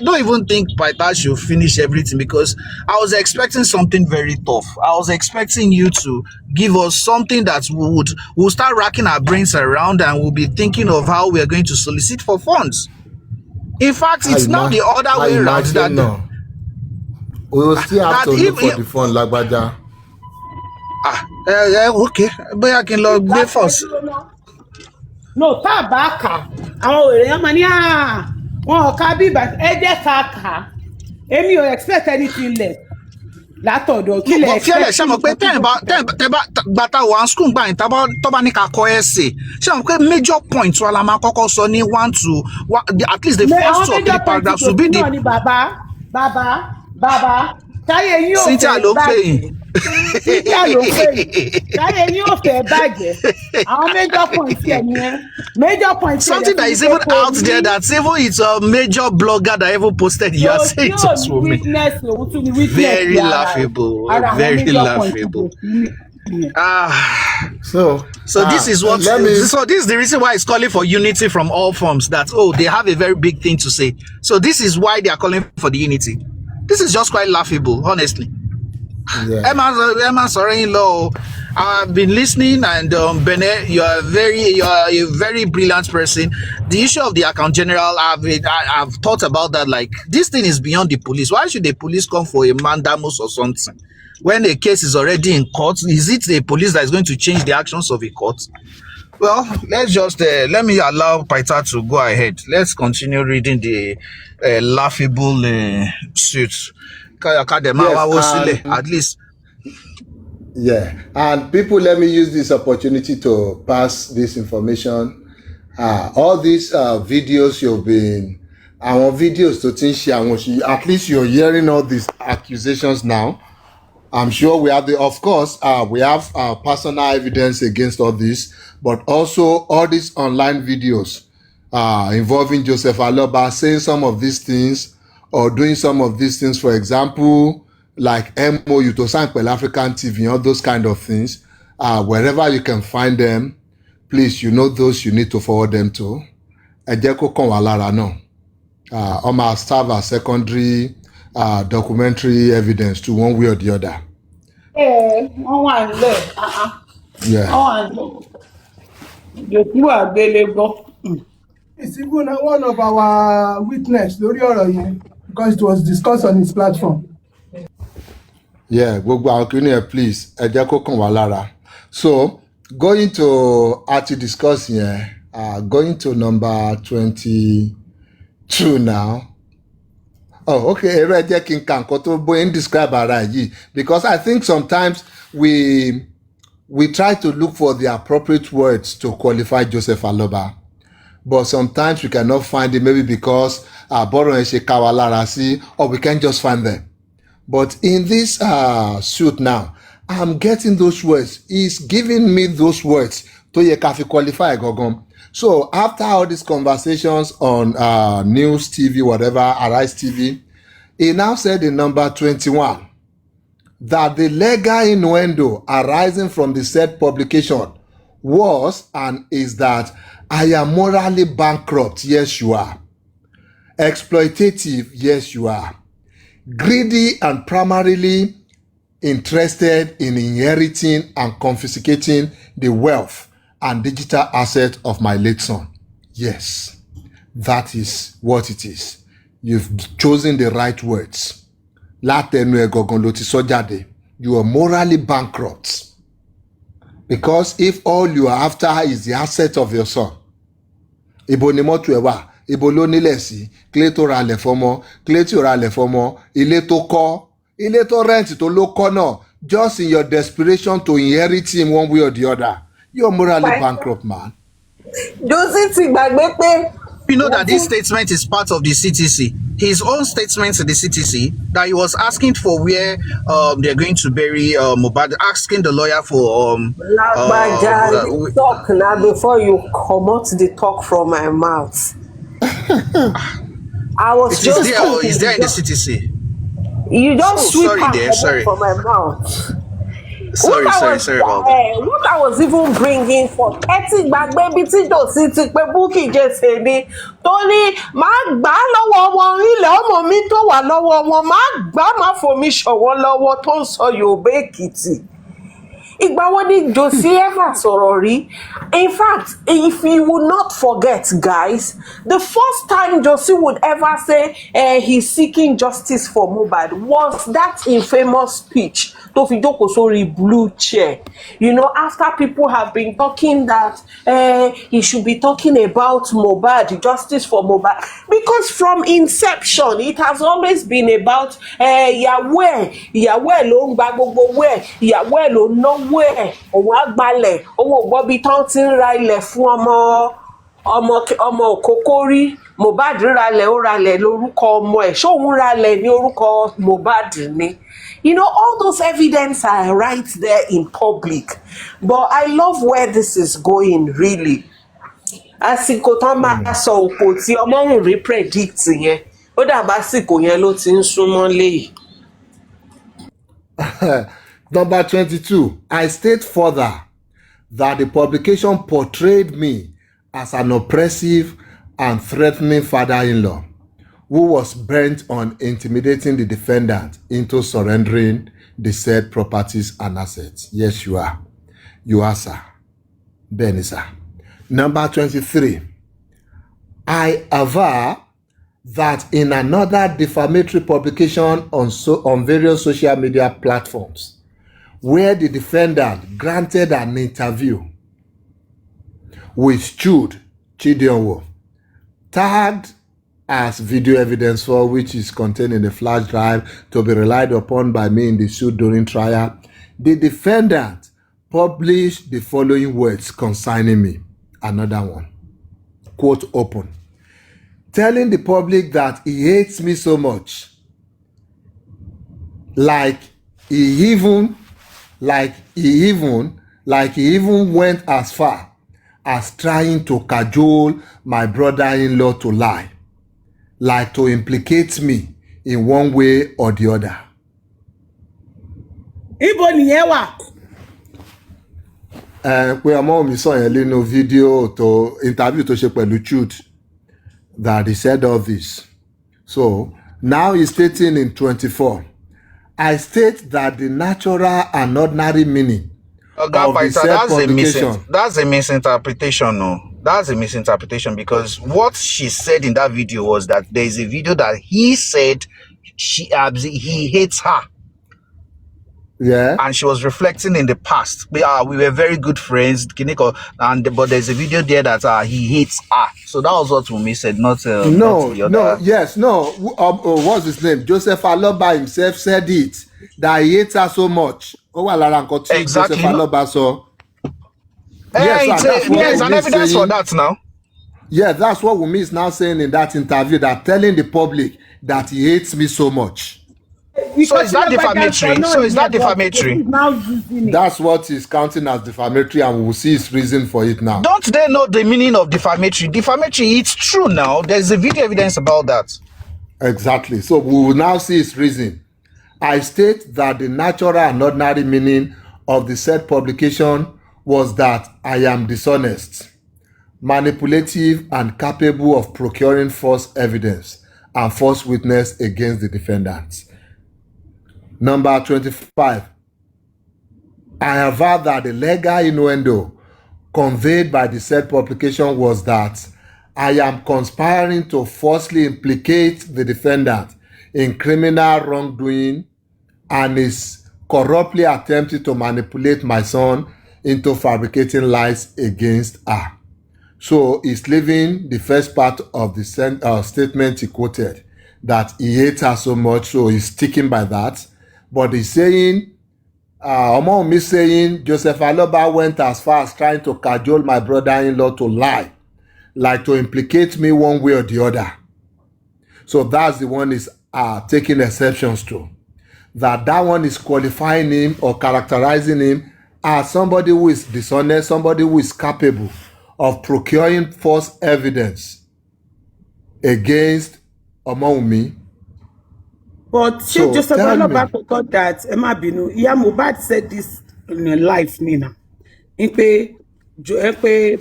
don't even think Pythag should finish everything because I was expecting something very tough. I was expecting you to give us something that we'll start racking our brains around and we'll be thinking of how we're going to solicit for funds. In fact, it's not the other way around. That no. We will still have to look for the phone, Lagbaja. Okay. But I can log the first. No, tá bá kà. Àwọn èèyàn máa ní wọn ò ká bí ìgbà ẹ jẹ́ ká kà. Èmi ò expect anything less. Látọ̀dọ̀ kí lè expect. Ṣé mo pé tẹ́ bá ta wà school gbà yín tó bá ní ká kọ essay. Ṣé mo pé major point wa la máa kọ́kọ́ sọ ní 1 to at least the first 2 or 3 paragraphs will be the. Bàbá. Táyé yín ò fẹ́ bàjẹ́. Cynthia ló pè é. Táyé yín ò fẹ́ bàjẹ́. Àwọn major points ẹ̀ nìyẹn. Major points. Something that is even out there that even it's a major blogger that even posted. You are saying it for me. Very laughable. Very laughable. So this is what. So this is the reason why it's calling for unity from all forms. That they have a very big thing to say. So this is why they are calling for the unity. This is just quite laughable, honestly. Yeah. Emma Sorin-Law, I've been listening, and Bene, you are a very brilliant person. The issue of the account general, I've thought about that. Like, this thing is beyond the police. Why should the police come for a mandamus or something when a case is already in court? Is it the police that is going to change the actions of a court? Well, let's just let me allow Pytha to go ahead. Let's continue reading the laughable suits. Yes, at least. Yeah, and people, let me use this opportunity to pass this information. All these videos you've been, our videos to teach you, at least you're hearing all these accusations now. I'm sure we have of course, we have personal evidence against all this, but also all these online videos involving Joseph Aloba saying some of these things or doing some of these things, for example, like MOU to Sample African TV, all those kind of things. Wherever you can find them, please, those you need to forward them to. Ejeko Konwalara no. Oma serve as secondary documentary evidence to one way or the other. Yeah. It's even one of our witness, because it was discussed on his platform. Yeah, please, Ejeko Konwalara. So, going to actually discuss here, going to number 22 now. Oh, okay. Because I think sometimes we try to look for the appropriate words to qualify Joseph Aloba, but sometimes we cannot find it, maybe because or we can't just find them. But in this suit now, I'm getting those words. He's giving me those words to qualify Gogom. So after all these conversations on News TV, whatever, Arise TV, he now said in number 21 that the legal innuendo arising from the said publication was and is that I am morally bankrupt. Yes, you are. Exploitative. Yes, you are. Greedy and primarily interested in inheriting and confiscating the wealth and digital asset of my late son. Yes, that is what it is. You've chosen the right words. You are morally bankrupt. Because if all you are after is the asset of your son, ibo ni mọ́tò ẹ̀ wà, ibo ló nílẹ̀ sí, kílé tó ra lẹ̀ fọ́mọ, kílé tí ò ra lẹ̀ fọ́mọ, ilé tó kọ́, ilé tó rent tó ló kọ́ náà, just in your desperation to inherit him one way or the other. You're morally bankrupt, man. You know that this statement is part of the CTC. His own statements in the CTC that he was asking for where they're going to bury Mohbad, asking the lawyer for talk now before you come out the talk from my mouth. I was just is there in the CTC? You don't sweep from my mouth. Sorry about that. What I was even bringing for ethic back baby to city pe Bukky Jesse ni Tony má gbà lọ́wọ́ wọn ilẹ̀ ọmọ mi tó wà lọ́wọ́ wọn má gbà má fomi ṣọ̀wọ́ lọ́wọ́ tó ń sọ Yorùbá Èkìtì. Ìgbà wo ni Josie ever sọ̀rọ̀ rí? In fact, if you will not forget, guys, the first time Josie would ever say he's seeking justice for Mohbad was that infamous speech tó fi jókòó sórí blue chair. You know, after people have been talking that he should be talking about Mohbad, justice for Mohbad, because from inception it has always been about ìyàwó ẹ̀ ló ń gba gbogbo owó ẹ̀, ìyàwó ẹ̀ ló ń náwó ẹ̀, òun á gbalẹ̀, owó gbọ́bí tán ti ń ra ilẹ̀ fún ọmọ òkókó rí. Mohbad ralẹ̀ ó ralẹ̀ lórúkọ ọmọ ẹ̀, ṣóun ralẹ̀ ní orúkọ Mohbad ni. You know, all those evidence are right there in public. But I love where this is going, really. Àsìkò tán máa sọ òpó tí Ọmọ́wùnmí predict yẹn, ó dàbá àsìkò yẹn ló ti ń súnmọ́ léyìí. Number 22, I state further that the publication portrayed me as an oppressive and threatening father-in-law who was bent on intimidating the defendant into surrendering the said properties and assets. Yes, you are. You are, sir. Benny, sir. Number 23, I aver that in another defamatory publication on various social media platforms, where the defendant granted an interview with Jude Chidionwo, tagged as video evidence for which is contained in the flash drive to be relied upon by me in the suit during trial, the defendant published the following words concerning me. Another one, quote open, telling the public that he hates me so much, like he even went as far as trying to cajole my brother-in-law to lie, like to implicate me in one way or the other. Ibo nìyẹn wà. Pé ọmọ mi sọ yẹn nínú fídíò tó interview tó ṣe pẹ̀lú Jude that he said all this. So now he's stating in 24, I state that the natural and ordinary meaning of the said publication. That's a misinterpretation, no. That's a misinterpretation, because what she said in that video was that there is a video that he said he hates her. Yeah. And she was reflecting in the past. We were very good friends, but there's a video there that he hates her. So that was what Wunmi said, not what's his name? Joseph Aloba himself said it, that he hates her so much. Exactly. Joseph Aloba saw. Yes, an evidence for that now. Yeah, that's what Wunmi is now saying in that interview, that telling the public that he hates me so much. So is that defamatory? That's what is counting as defamatory, and we will see his reason for it now. Don't they know the meaning of defamatory? Defamatory, it's true now. There's a video evidence about that. Exactly. So we will now see his reason. I state that the natural and ordinary meaning of the said publication was that I am dishonest, manipulative, and capable of procuring false evidence and false witness against the defendants. Number 25, I aver that the legal innuendo conveyed by the said publication was that I am conspiring to falsely implicate the defendant in criminal wrongdoing and is corruptly attempting to manipulate my son into fabricating lies against her. So he's leaving the first part of the statement he quoted, that he hates her so much, so he's sticking by that. But he's saying, Wunmi saying, Joseph Aloba went as far as trying to cajole my brother-in-law to lie, like to implicate me one way or the other. So that's the one is taking exceptions to. That one is qualifying him or characterizing him as somebody who is dishonest, somebody who is capable of procuring false evidence against Wunmi. But so, Joseph Aloba forgot that Emma Binu, Mohbad said this in a live Nina. Josie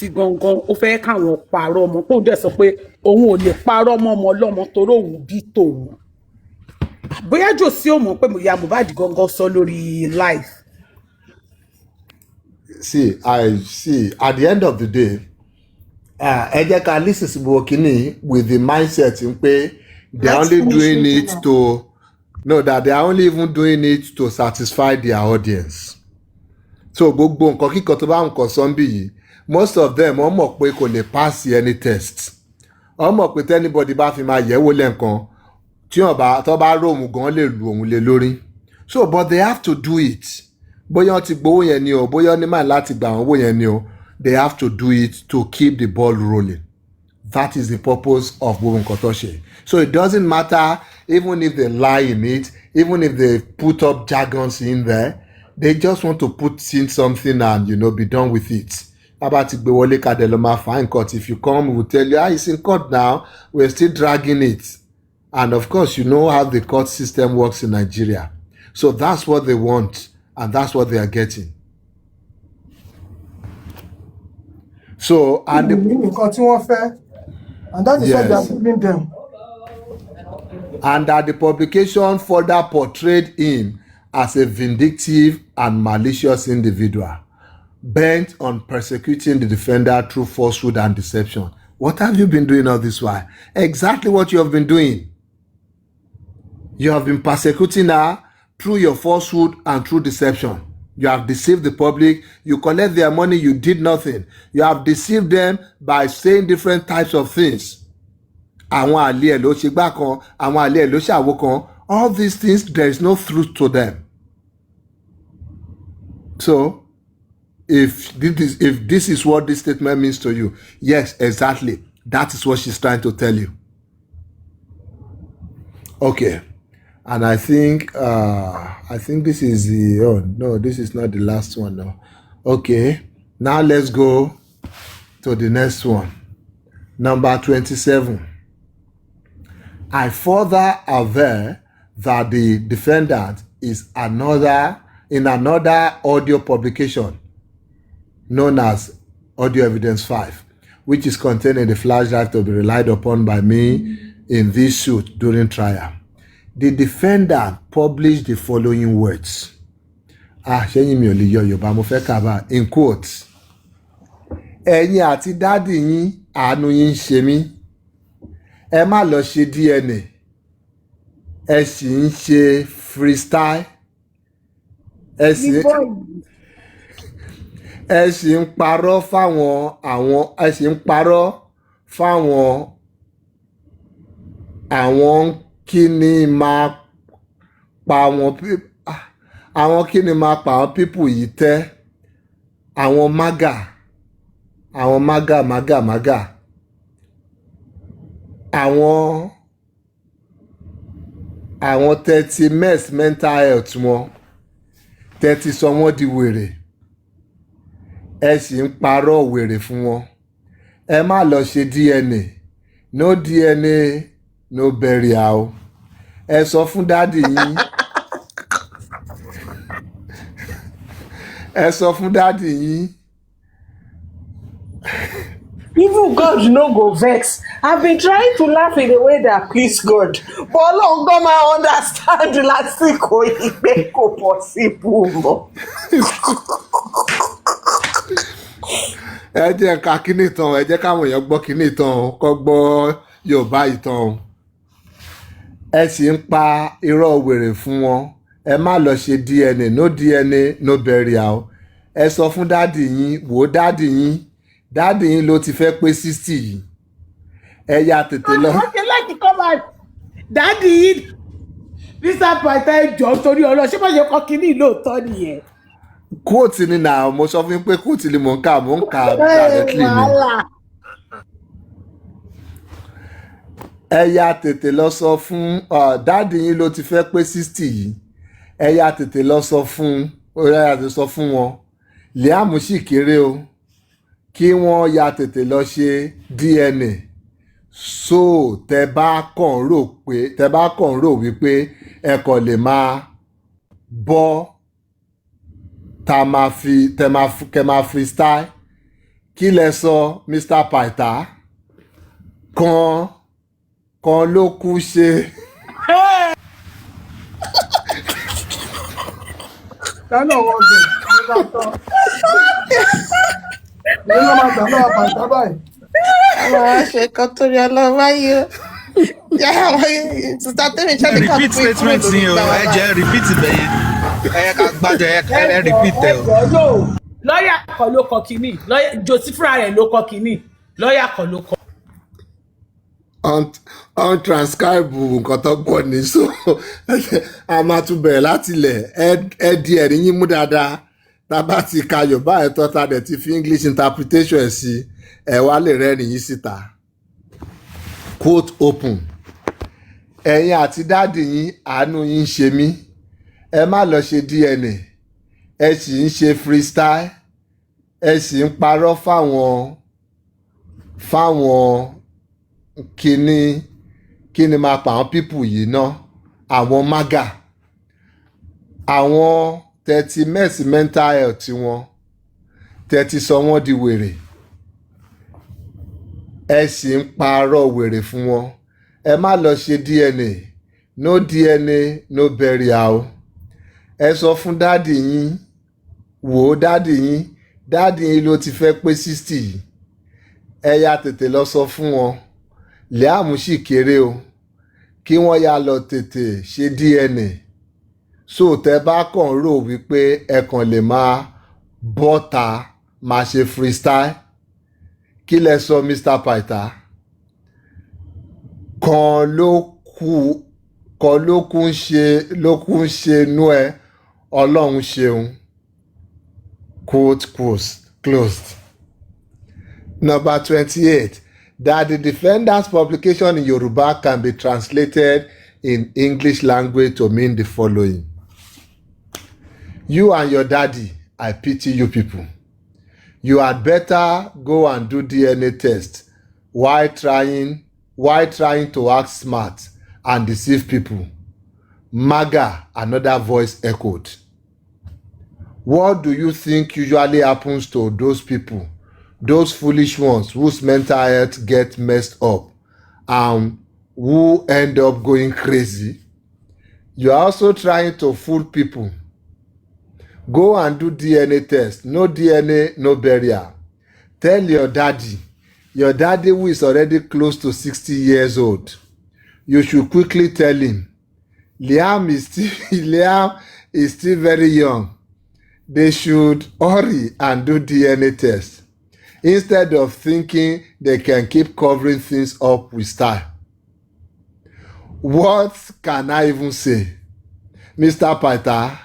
gangan ó fẹ́ káwọn parọ́ ọmọ tó dẹ̀ sọ pé òun ò lè parọ́ ọmọ ọlọ́mọ torí òun bí tòun. Bóyá Josie ò mọ̀ pé Mohbad gangan sọ lórí live. see, at the end of the day, ẹ jẹ́ ká listen sí gbogbo kínní with the mindset in pé they are only doing it to no that they are only even doing it to satisfy their audience. So gbogbo nǹkan kíkan tó bá nǹkan sọ́nbì yìí most of them wọ́n mọ̀ pé kò lè pass any test. Wọ́n mọ̀ pé anybody bá fi máa yẹ̀wò lẹ́ǹkan tí tó bá róòmù gan lè lu òun lé lórí. So but they have to do it. Bóyá wọ́n ti gbowó yẹn ni o bóyá wọ́n ní máa láti gbà wọ́n owó yẹn ni o. They have to do it to keep the ball rolling. That is the purpose of gbogbo nǹkan tó ṣe. So it doesn't matter even if they lie in it, even if they put up jargons in there, they just want to put in something and be done with it. About gbé wọlé kadẹ lọ máa fine court. If you come, we'll tell you, it's in court now. We're still dragging it. And of course, you know how the court system works in Nigeria. So that's what they want, and that's what they are getting. So and that is what they are giving them. And that the publication further portrayed him as a vindictive and malicious individual, bent on persecuting the defender through falsehood and deception. What have you been doing all this while? Exactly what you have been doing. You have been persecuting her through your falsehood and through deception. You have deceived the public. You collect their money. You did nothing. You have deceived them by saying different types of things. Àwọn àlè ẹ̀ ló ṣe gbá kan, àwọn àlè ẹ̀ ló ṣàwo kan. All these things, there is no truth to them. So, if this is what this statement means to you, yes, exactly. That is what she's trying to tell you. Okay. And I think this is this is not the last one now. Okay, now let's go to the next one. Number 27. I further aver that the defendant is in another audio publication known as Audio Evidence 5, which is contained in the flash drive to be relied upon by me in this suit during trial. The defendant published the following words. In quotes. Ẹ̀yin àti dádì yín àánú yín ṣe mí. Ẹ má lọ ṣe DNA. Ẹ sì ń ṣe freestyle. Ẹ sì ń parọ́ fáwọn àwọn kíni máa pa àwọn pípù yìí tẹ́ àwọn mágà àwọn tẹ́tí mess mental health wọn tẹ́tí sọ wọ́n di wèrè ẹ sì ń parọ́ wèrè fún wọn ẹ má lọ ṣe DNA no DNA no burial ẹ sọ fún dádì yín ẹ sọ fún dádì yín. Even God no go vex. I've been trying to laugh in a way that please God. But Ọlọ́run gan máa understand lásìkò ìgbé kò possible mọ́. Ẹ jẹ́ ká kíní tán, ẹ jẹ́ káwọn èèyàn gbọ́ kíní tán, kọ́ gbọ́ Yorùbá ìtàn. Ẹ sì ń pa irọ́ wèrè fún wọn. Ẹ má lọ ṣe DNA, no DNA, no burial. Ẹ sọ fún dádì yín, wò dádì yín ló ti fẹ́ pé 60 yìí. Ẹ yá tètè lọ. Wọ́n ṣe láti come out. Dádì yín, Mr. Pythagoras jọ torí ọlọ́, ṣé wọ́n ṣe kọ́ kínní lóòótọ́ nìyẹn? Kóòtù ni nà, mo sọ fún yín pé kóòtù ni mò ń kà directly ni. Ẹ yá tètè lọ sọ fún dádì yín ló ti fẹ́ pé 60 yìí. Ẹ yá tètè lọ sọ fún wọn. Liam sì kéré o. Kí wọ́n ya tètè lọ ṣe DNA so tẹ bá kàn rò wípé ẹ kàn lè máa bọ́ kẹ máa freestyle kí lẹ sọ Mr. Pythagoras kan ló kú ṣe. ìyẹn ló máa gbà lọ́wọ́ pàǹtá báyìí. Àwọn aṣọ ẹ̀kọ́ torí ọlọ́wọ́ yìí o. Repeat statement ni o, ẹ jẹ́ repeat bẹ́yẹn. Ẹ ká gbájọ ẹ repeat ẹ o. Lọ́yà kan ló kọ kínní, Josi fúnra rẹ̀ ló kọ kínní, lọ́yà kan ló kọ. On transcribe nǹkan tó gbọ́ ní so a máa tún bẹ̀rẹ̀ láti ilẹ̀ ẹ di ẹ̀rí yín mú dáadáa tá a bá ti ka Yorùbá ẹ̀ tọ́ ta dẹ̀ ti fi English interpretation ẹ̀ sí ẹ̀ wá lè rẹ́rìn yín síta. Quote open. Ẹ̀yin àti dáàdì yín àánú yín ṣe mí ẹ má lọ ṣe DNA ẹ sì ń ṣe freestyle ẹ sì ń parọ́ fáwọn kíni máa pa àwọn pípù yìí ná àwọn maga àwọn tẹ́tí mẹ́sì mental health wọn tẹ́tí sọ wọ́n di wèrè ẹ sì ń parọ́ wèrè fún wọn ẹ má lọ ṣe DNA no DNA no burial ẹ sọ fún dáàdì yín wò ó dáàdì yín ló ti fẹ́ pé 60 yìí ẹ yá tètè lọ sọ fún wọn Liam sì kéré o kí wọ́n yá lọ tètè ṣe DNA so tẹ́ bá kàn rò wípé ẹ kàn lè máa bọ́ta máa ṣe freestyle kí lẹ sọ Mr. Pytha kan ló kún ṣe nú ẹ Ọlọ́run ṣeun quote closed. Number 28. That the defendant's publication in Yoruba can be translated in English language to mean the following. You and your daddy, I pity you people. You had better go and do DNA test while trying to act smart and deceive people. MAGA, another voice echoed. What do you think usually happens to those people? Those foolish ones whose mental health get messed up and who end up going crazy. You are also trying to fool people. Go and do DNA test. No DNA, no burial. Tell your daddy who is already close to 60 years old. You should quickly tell him. Liam is still very young. They should hurry and do DNA test. Instead of thinking they can keep covering things up with style. What can I even say? Mr. Pytha,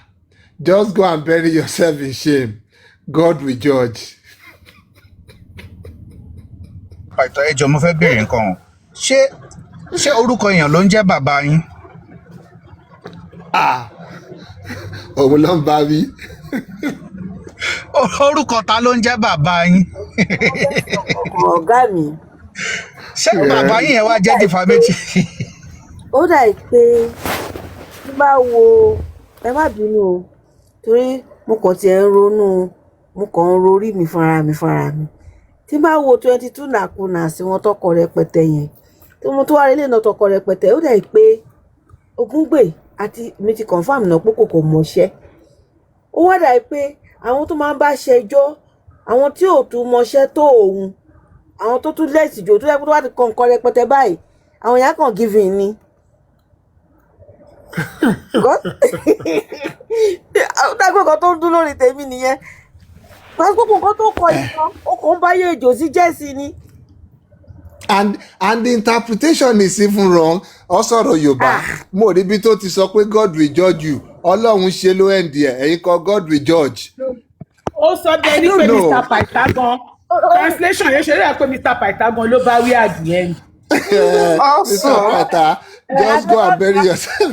just go and bury yourself in shame. God will judge. Pytha, ẹ jọ̀ọ́ mo fẹ́ béèrè nǹkan o. Ṣé orúkọ èèyàn ló ń jẹ́ bàbá yín? Òun ló ń bá wí. Orúkọ ta ló ń jẹ́ bàbá yín? Ọ̀gá mi. Ṣé bàbá yín yẹn wá jẹ́ defamation? Ó dà pé tí bá wo ẹ má bínú o torí mo kàn tiẹ̀ ń ronú mo kàn ń rorí mi fúnra mi. Tí bá wo 22 nàkúnà sí wọn tọkọ rẹpẹtẹ yẹn tí mo tó wá rí lẹ́nà tọkọ rẹpẹtẹ ó dà pé Ògúngbè àti mi ti confam náà pé kò mọṣẹ́. Ó wá dà pé àwọn tó máa ń bá ṣẹjọ́ àwọn tí ò tún mọṣẹ́ tó òun àwọn tó tún lẹ́sì jò tó yẹ kó tó wá ti kọ̀ǹkan rẹpẹtẹ báyìí àwọn èèyàn kan giving ni. Dágbé kan tó ń dún lórí tèmi nìyẹn pásítọ̀ kan tó kọ ìtàn ó kàn ń báyé èjò sí jẹ́sí ni. And the interpretation is even wrong. Ọ̀sọ̀rọ̀ Yorùbá mo rí bí tó ti sọ pé God will judge you. Ọlọ́run ṣe ló end ẹ̀ ẹ̀yin kan God will judge. Ó sọ bí ẹni pé Mr. Pythagoras translation yẹn ṣe rí pé Mr. Pythagoras ló bá wí àdìyẹ. Mr. Pytha, just go and bury yourself.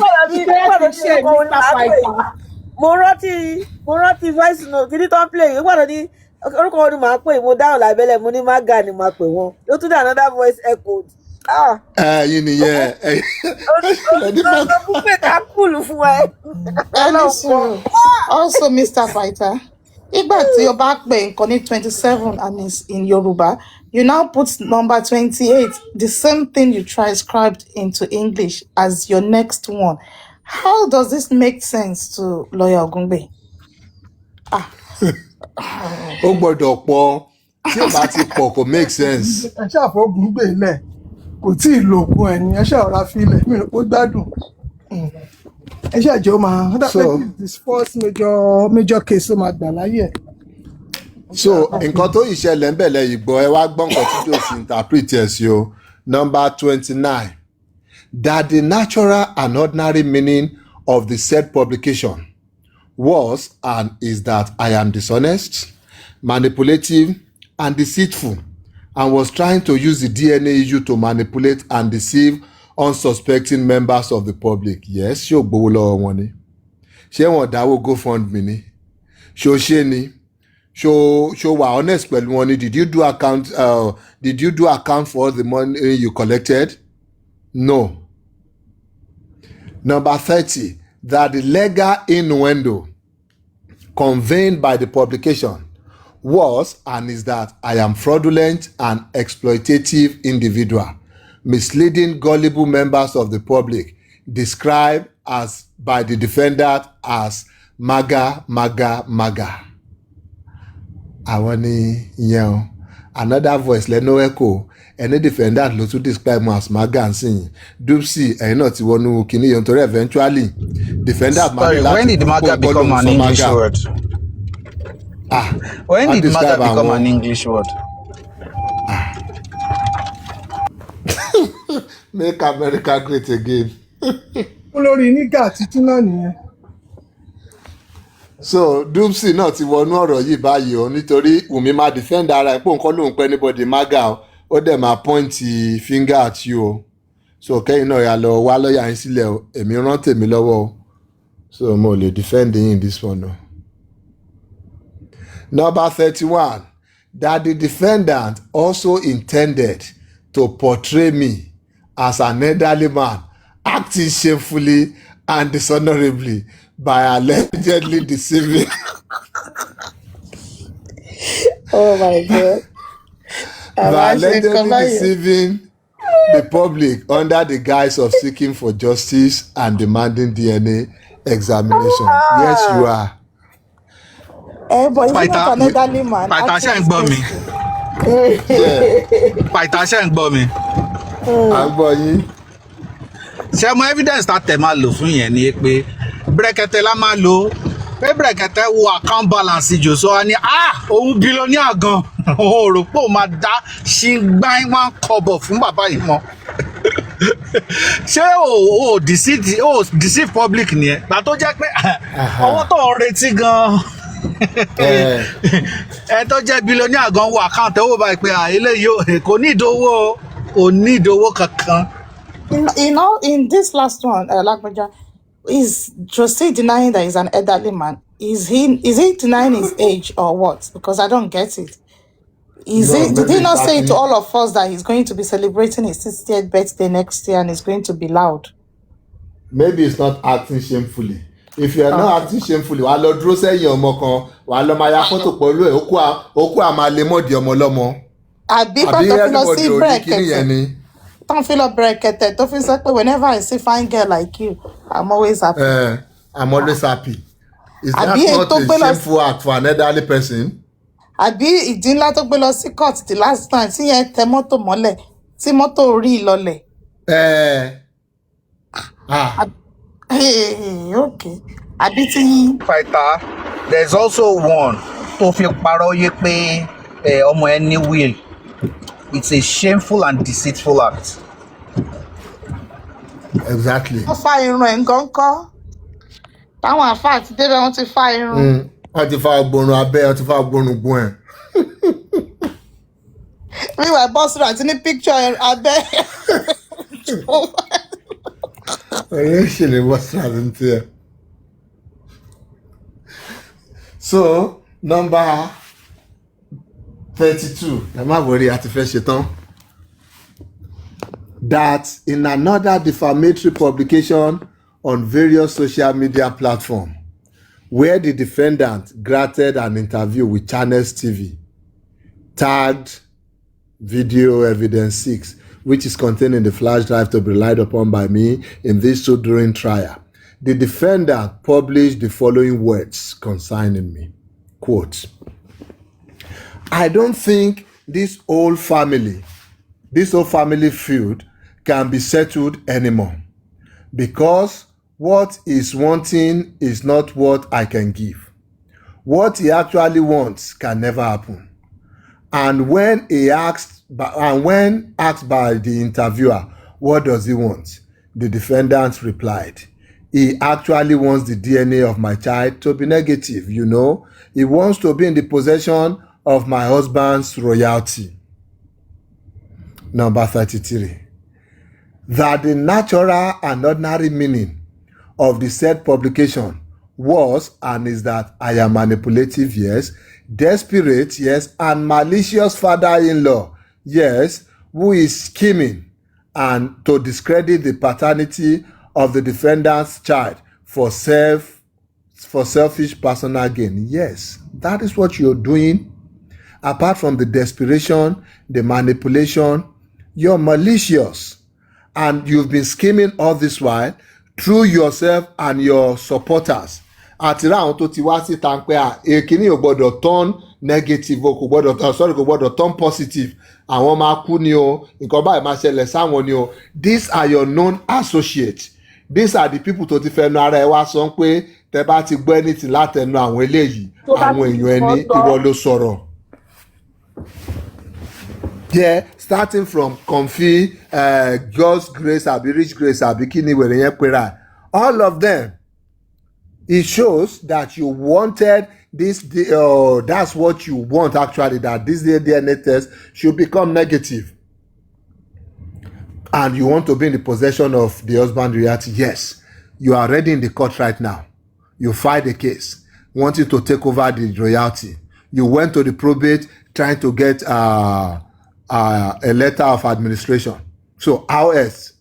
Mo rántí voice note kí ni tó ń play yìí gbọ́dọ̀ ní orúkọ wọn ni màá pè mo dáhùn lábẹ́lẹ̀ mo ní MAGA ni màá pè wọ́n ló tún dé another voice echoed. Yín nìyẹn. Also, Mr. Pytha, ìgbà tí o bá pè nǹkan ní 27 and it's in Yoruba, you now put number 28, the same thing you transcribed into English as your next one. How does this make sense to Lawyer Ogungbe? ó gbọ́dọ̀ pọ̀ tí ò bá ti pọ̀ kò make sense. ẹ ṣàfọ̀gùn gbé ilẹ̀ kò tí ì lo ògùn ẹ̀ ní ẹ ṣàrọ̀ra filẹ̀ mi ò ó gbádùn ẹ ṣàjọ máa this first major case ó máa gbà láyé ẹ̀. So nǹkan tó ìṣẹ̀lẹ̀ ń bẹ̀lẹ̀ yìí gbọ́ ẹ wá gbọ́ nǹkan tí Josie interpret ẹ̀ sí o. Number 29, that the natural and ordinary meaning of the said publication was and is that I am dishonest, manipulative, and deceitful, and was trying to use the DNA issue to manipulate and deceive unsuspecting members of the public. Yes, ṣé ò gbowó lọ́wọ́ wọn ni? Ṣé wọ́n dáwó GoFundMe ni? Ṣé o ṣe ni? Ṣé wà honest pẹ̀lú wọn ni? Did you do account for all the money you collected? No. Number 30, that the legal innuendo conveyed by the publication was and is that I am fraudulent and exploitative individual, misleading gullible members of the public, described as by the defendant as maga. Àwọn ni ìyẹn o. Another voice lẹ́nu echo ẹni defendant ló tún describe as maga ń sìn. Dupsy ẹ̀yin náà ti wọnú kinní yẹn torí eventually defendant máa ní láti. When did maga become an English word? When did maga become an English word? Make America great again. olórí nígà títí náà nìyẹn. So Dupsy náà ti wọnú ọ̀rọ̀ yìí báyìí o nítorí Wùmí máa defend ara ẹ̀ pé nǹkan lòun pẹ́ anybody maga o ó dẹ̀ máa point finger at you o. So kẹ́yìn náà yà lọ wá lọ́ọ̀yà yín sílẹ̀ o èmi rán tèmi lọ́wọ́ o. So mo lè defend yín this one o. Number 31, that the defendant also intended to portray me as an elderly man acting shamefully and dishonorably by allegedly deceiving. Oh my God. By allegedly deceiving the public under the guise of seeking for justice and demanding DNA examination. Yes, you are. But he's not an elderly man. Python ṣe ń gbọ́ mi. Python ṣe ń gbọ́ mi. À ń gbọ́ yín. Ṣé mo evidence ta tẹ̀ máa lò fún yẹn ni pé brẹ̀kẹ̀tẹ̀ la máa lò pé brẹ̀kẹ̀tẹ̀ wo account balance jòsó wa ni òun billionaire gan òun rò pé òun máa dá ṣíngbáń wá kọ́bọ̀ fún bàbá yìí mọ́. Ṣé o deceive public nìyẹn gbà tó jẹ́ pé owó tó ń retí gan ẹ tó jẹ́ billionaire gan wo account owó báyìí pé eléyìí kò ní ìdówó kankan. You know, in this last one, Lagbaja, is Josie denying that he's an elderly man? Is he denying his age or what? Because I don't get it. Did he not say to all of us that he's going to be celebrating his 60th birthday next year and it's going to be loud? Maybe it's not acting shamefully. If you are not acting shamefully, wàá lọ dúró sẹ́yìn ọmọ kan, wàá lọ máa ya fọ́tò pẹ̀lú ẹ̀, ó kú àmà lè mọ̀dí ọmọ lọ́mọ. Àbí everybody brẹ̀kẹ̀tẹ̀. Don't feel up brẹ̀kẹ̀tẹ̀ tó fi sọ pé whenever I see fine girl like you, I'm always happy. I'm always happy. Is that not a shameful act for an elderly person? Àbí ìdí ńlá tó gbé lọ sí court the last time tí yẹn tẹ mọ́tò mọ́lẹ̀ tí mọ́tò rí lọlẹ̀. Okay. Àbí tí. Fighter, there's also one tó fi parọ́ yé pé ọmọ ẹ ní will. It's a shameful and deceitful act. Exactly. Wọ́n fa irun ẹ̀ ń kọ́. Táwọn àfáà ti débẹ̀ wọ́n ti fa irun. Wọ́n ti fa ọgbọ̀nrún abẹ́, wọ́n ti fa ọgbọ̀nrún gun ẹ̀. Wíwá bọ́sùrù àti ní picture abẹ́. Ọ̀rẹ́ ìṣẹ̀lẹ̀ bọ́sùrù àti ní tiẹ̀. So, number 32. Ẹ má worry, a ti fẹ́ ṣetán. That in another defamatory publication on various social media platforms, where the defendant granted an interview with Channels TV, tagged video evidence 6, which is contained in the flash drive to be relied upon by me in this suit during trial. The defendant published the following words concerning me. Quote, I don't think this whole family feud can be settled anymore, because what he's wanting is not what I can give. What he actually wants can never happen. And when asked by the interviewer, what does he want? The defendant replied, he actually wants the DNA of my child to be negative, you know. He wants to be in the possession of my husband's royalty. Number 33. That the natural and ordinary meaning of the said publication was and is that I am manipulative, yes, desperate, yes, and malicious father-in-law, yes, who is scheming and to discredit the paternity of the defendant's child for selfish personal gain. Yes, that is what you're doing. Apart from the desperation, the manipulation, you're malicious. And you've been scheming all this while through yourself and your supporters. Àti ráhùn tó ti wá sí tàǹpẹ́ èkíní ò gbọ́dọ̀ turn negative o kò gbọ́dọ̀ turn positive. Àwọn máa kú ni o, nǹkan báyìí máa ṣẹlẹ̀ sáwọn ni o. These are your known associates. These are the people tó ti fẹnu ara ẹ wá sọ pé tẹ bá ti gbọ́ anything látẹnu àwọn eléyìí, àwọn èèyàn ẹni ìwọ ló sọ̀rọ̀. Yeah, starting from comfy, God's grace, àbí rich grace, àbí kíni wèrè yẹn pera. All of them, it shows that you wanted this, that's what you want actually, that this DNA test should become negative. And you want to be in the possession of the husband reality. Yes, you are already in the court right now. You filed a case, wanting to take over the royalty. You went to the probate trying to get a letter of administration. So how else,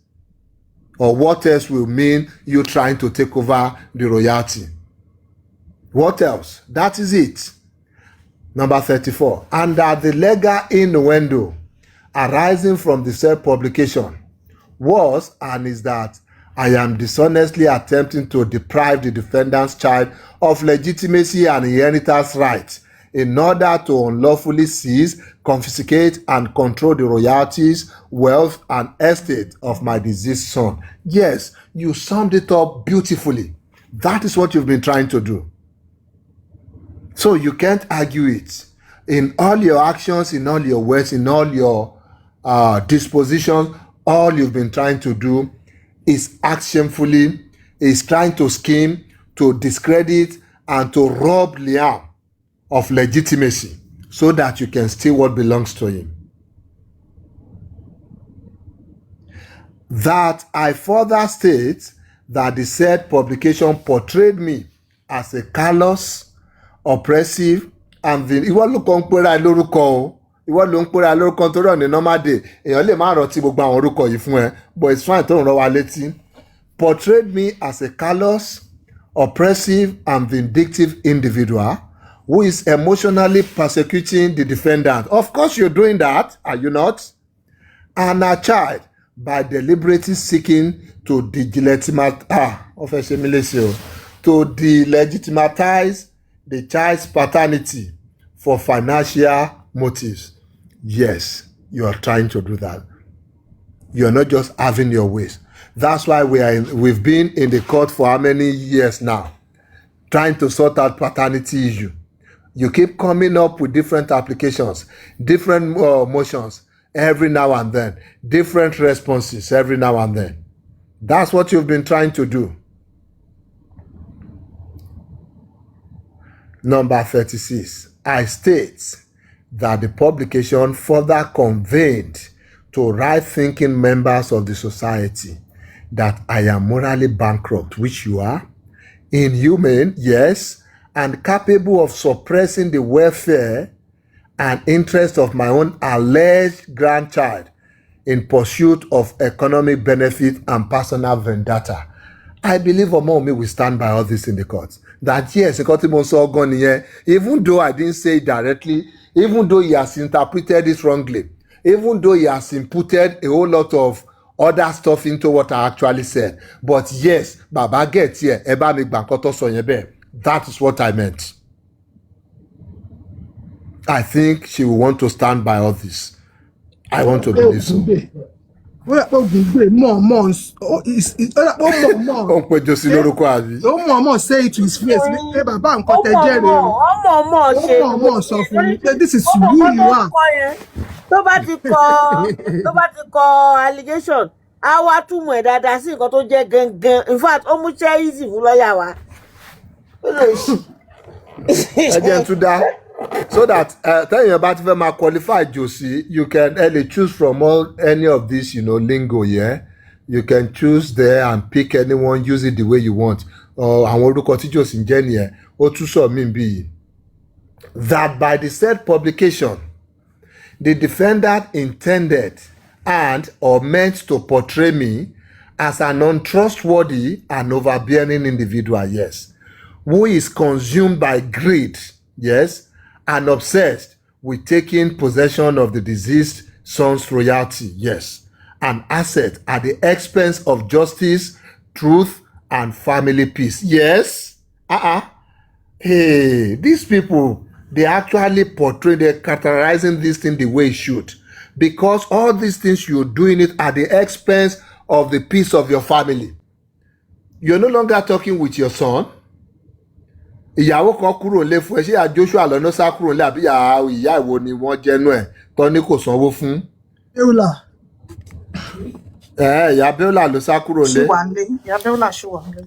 or what else will mean you trying to take over the royalty? What else? That is it. Number 34. And that the legal innuendo arising from the said publication was and is that I am dishonestly attempting to deprive the defendant's child of legitimacy and inheritance rights in order to unlawfully seize, confiscate, and control the royalties, wealth, and estate of my deceased son. Yes, you summed it up beautifully. That is what you've been trying to do. So you can't argue it. In all your actions, in all your words, in all your dispositions, all you've been trying to do is act shamefully, is trying to scheme, to discredit, and to rob Liam of legitimacy so that you can steal what belongs to him. That I further state that the said publication portrayed me as a callous, oppressive, and ìwọ ló kàn ń pera lórúkọ o, ìwọ ló ń pera lórúkọ tó rọ̀ ní normal day èèyàn lè má rántí gbogbo àwọn orúkọ yìí fún ẹ, but it's fine tó ń rán wa létí. Portrayed me as a callous, oppressive, and vindictive individual who is emotionally persecuting the defendant. Of course you're doing that, are you not? And a child by deliberately seeking to delegitimize the child's paternity for financial motives. Yes, you are trying to do that. You are not just having your ways. That's why we've been in the court for how many years now, trying to sort out paternity issue. You keep coming up with different applications, different motions every now and then, different responses every now and then. That's what you've been trying to do. Number 36. I state that the publication further conveyed to right-thinking members of the society that I am morally bankrupt, which you are, inhumane, yes, and capable of suppressing the welfare and interest of my own alleged grandchild in pursuit of economic benefit and personal vendetta. I believe Omomi will stand by all this in the court. That yes, even though I didn't say it directly, even though he has interpreted it wrongly, even though he has inputted a whole lot of other stuff into what I actually said. But yes, Baba gets here. That is what I meant. I think she will want to stand by all this. I want to believe so. Say it to his face. This is who you are. Tó bá ti kọ allegation á wá túmọ̀ ẹ̀ dáadáa sí nǹkan tó jẹ́ gangan. In fact ó mú ṣe easy fún lọ́ọ̀yà wa. Ẹ jẹ́ tún dá. So that tẹ́yìn bá ti fẹ́ máa qualify jossy, you can only choose from any of this, lingo, yeah? You can choose there and pick anyone, use it the way you want. Àwọn orúkọ tí jossy ń jẹ́ nìyẹn, ó tún sọ mí bí. That by the said publication, the defendant intended and or meant to portray me as an untrustworthy and overbearing individual, yes, who is consumed by greed, yes, and obsessed with taking possession of the deceased son's royalty, yes, an asset at the expense of justice, truth, and family peace. Yes? Hey, these people, they actually portray, they're characterizing this thing the way it should. Because all these things, you're doing it at the expense of the peace of your family. You're no longer talking with your son. Ìyàwó kan kúrò lé fún ẹ ṣé Joshua lọ́nà sá kúrò lé àbí ìyá ìwo ni wọ́n jẹ́nu ẹ̀ tó ní kò sanwó fún. Beulah. Ìyá Beulah ló sá kúrò lé. Ìyá Beulah ṣì wà nílé.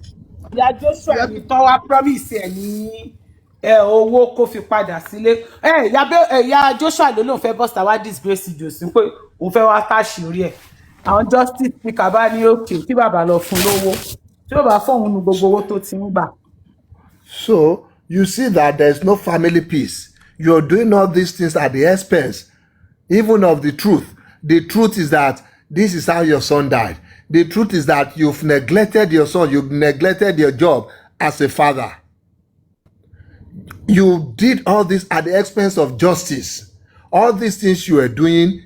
Ìyá Joshua ní tó wá promise ẹ̀ ní owó kó fi padà sílé. Ìyá Joshua ló lóun fẹ́ bọ́sítà wá disgrace jossy pé òun fẹ́ wá táṣì orí ẹ̀. Àwọn justice speaker bá ní òkè kí bàbá lọ fún lówó tí ó bá fóun nu gbogbo owó tó ti ń gbà. So you see that there's no family peace. You're doing all these things at the expense even of the truth. The truth is that this is how your son died. The truth is that you've neglected your son. You've neglected your job as a father. You did all this at the expense of justice. All these things you are doing,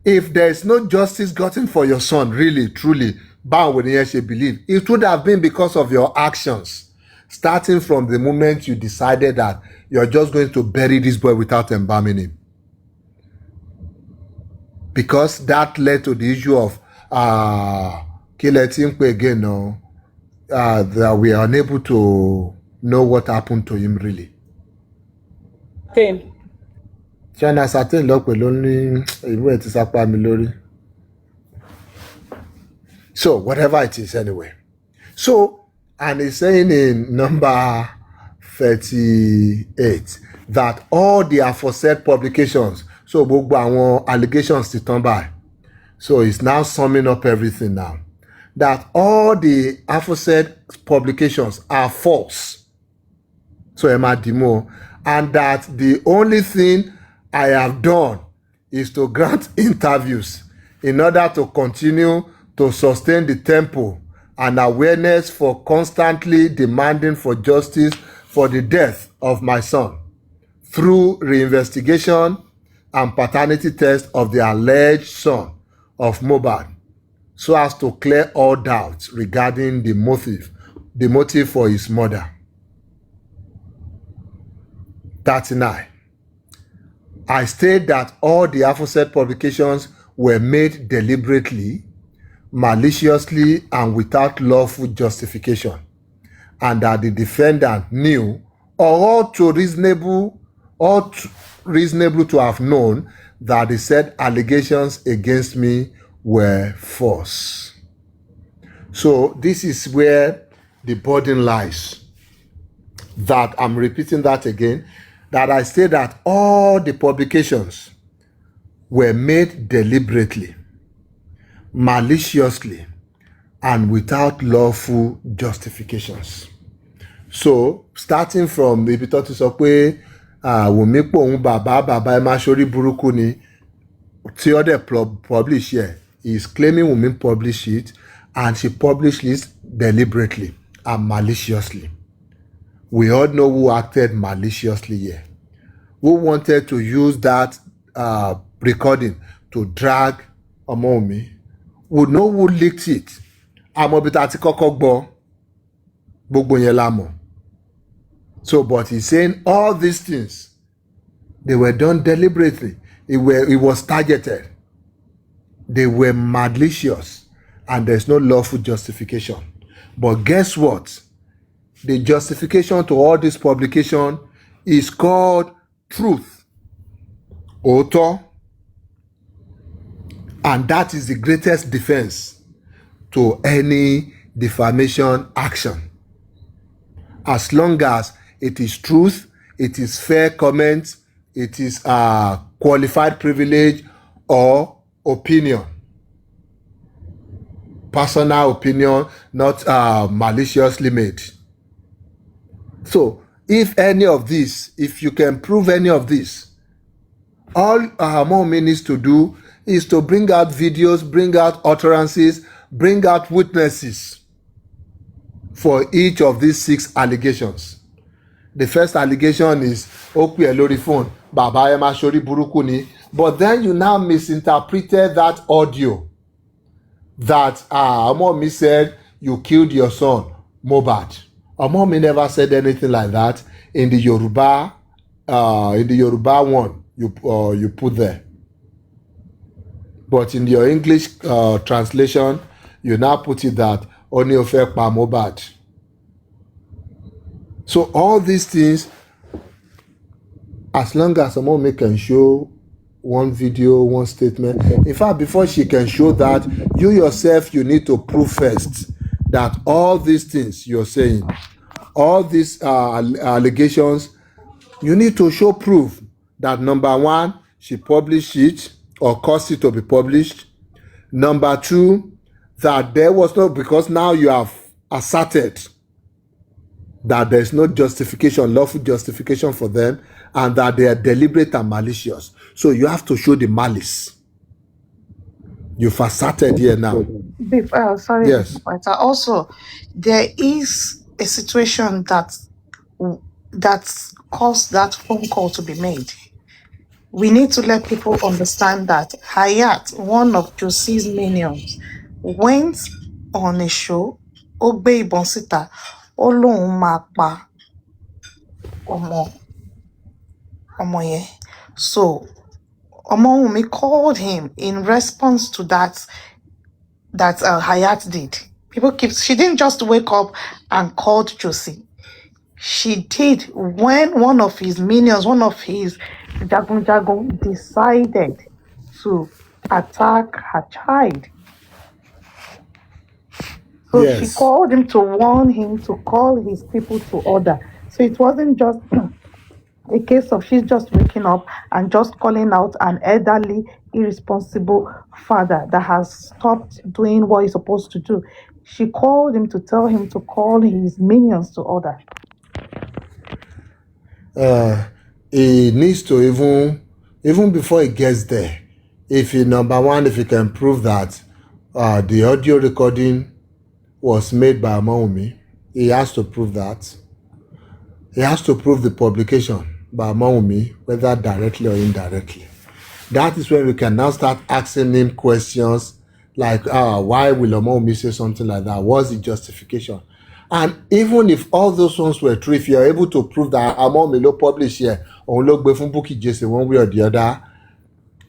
if there is no justice gotten for your son, really, truly, believe, it would have been because of your actions. Starting from the moment you decided that you're just going to bury this boy without embalming him. Because that led to the issue of that we are unable to know what happened to him really. China certain luck will only so whatever it is anyway. So and it's saying in number 38 that all the aforesaid publications, so gbogbo àwọn allegations ti tán by. So it's now summing up everything now. That all the aforesaid publications are false. So Emma Dimo, and that the only thing I have done is to grant interviews in order to continue to sustain the tempo and awareness for constantly demanding for justice for the death of my son through reinvestigation and paternity test of the alleged son of Mohbad, so as to clear all doubts regarding the motive for his murder. 39. I state that all the aforesaid publications were made deliberately, maliciously, and without lawful justification, and that the defendant knew or ought reasonable to have known that the said allegations against me were false. So this is where the burden lies. That I'm repeating that again, that I say that all the publications were made deliberately, maliciously, and without lawful justifications. So starting from ibi tó ti sọ pé Wunmi pò òun bàbá ẹ máa ṣorí burúkú ni tí ó dẹ̀ publish here, he is claiming Wunmi published it and she published it deliberately and maliciously. We all know who acted maliciously here, who wanted to use that recording to drag ọmọ Wunmi. We know who leaked it. Àmọ́ bí ta ti kọ́kọ́ gbọ́ gbogbo yẹn la mọ̀. So but he's saying all these things They were done deliberately. It was targeted. They were malicious, and there's no lawful justification. But guess what? The justification to all this publication is called truth, author, and that is the greatest defense to any defamation action. As long as it is truth, it is fair comment, it is qualified privilege or opinion, personal opinion, not maliciously made. So if any of this, if you can prove any of this, all Wunmi needs to do is to bring out videos, bring out utterances, bring out witnesses for each of these 6 allegations. The first allegation is Okwe lórí phone, Baba ẹ máa ṣorí burúkú ni. But then you now misinterpreted that audio that Wunmi said you killed your son, Mohbad. Wunmi never said anything like that in the Yoruba one you put there. But in your English translation, you now put it that Oni ó fẹ́ pa Mohbad. So all these things, as long as Wunmi can show one video, one statement. In fact, before she can show that, you yourself, you need to prove first that all these things you're saying, all these allegations, you need to show proof that number 1, she published it or caused it to be published. Number 2, that there was no, because now you have asserted that there's no justification, lawful justification for them, and that they are deliberate and malicious. So you have to show the malice. You've asserted here now. Sorry, Yes. but also there is a situation that caused that phone call to be made. We need to let people understand that Hayat, one of Josie's minions, went on a show, Ogbe Ibonsita, Olohun ma pa ọmọ yẹn. So Wunmi called him in response to that Hayat did. She didn't just wake up and called Josie. She did when one of his minions, one of his jagun decided to attack her child. So Yes. she called him to warn him to call his people to order. So it wasn't just a case of she's just waking up and just calling out an elderly, irresponsible father that has stopped doing what he's supposed to do. She called him to tell him to call his minions to order. He needs to even before he gets there, if he, number 1, if he can prove that the audio recording was made by Wunmi, he has to prove that. He has to prove the publication by Wunmi, whether directly or indirectly. That is when we can now start asking him questions like, why will Wunmi say something like that? What's the justification? And even if all those ones were true, if you're able to prove that Wunmi lo publish here, or lo gbe fun Bukky Jesse one way or the other,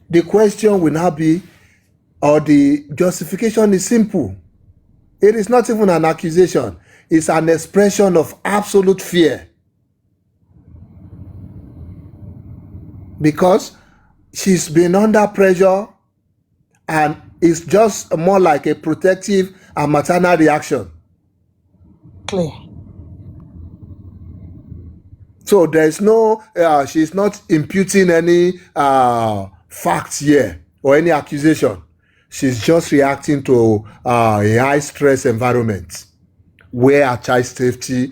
the question will now be, or the justification is simple. It is not even an accusation. It's an expression of absolute fear. Because she's been under pressure, and it's just more like a protective and maternal reaction. Clear. So there's no, she's not imputing any facts here or any accusation. She's just reacting to a high stress environment where her child's safety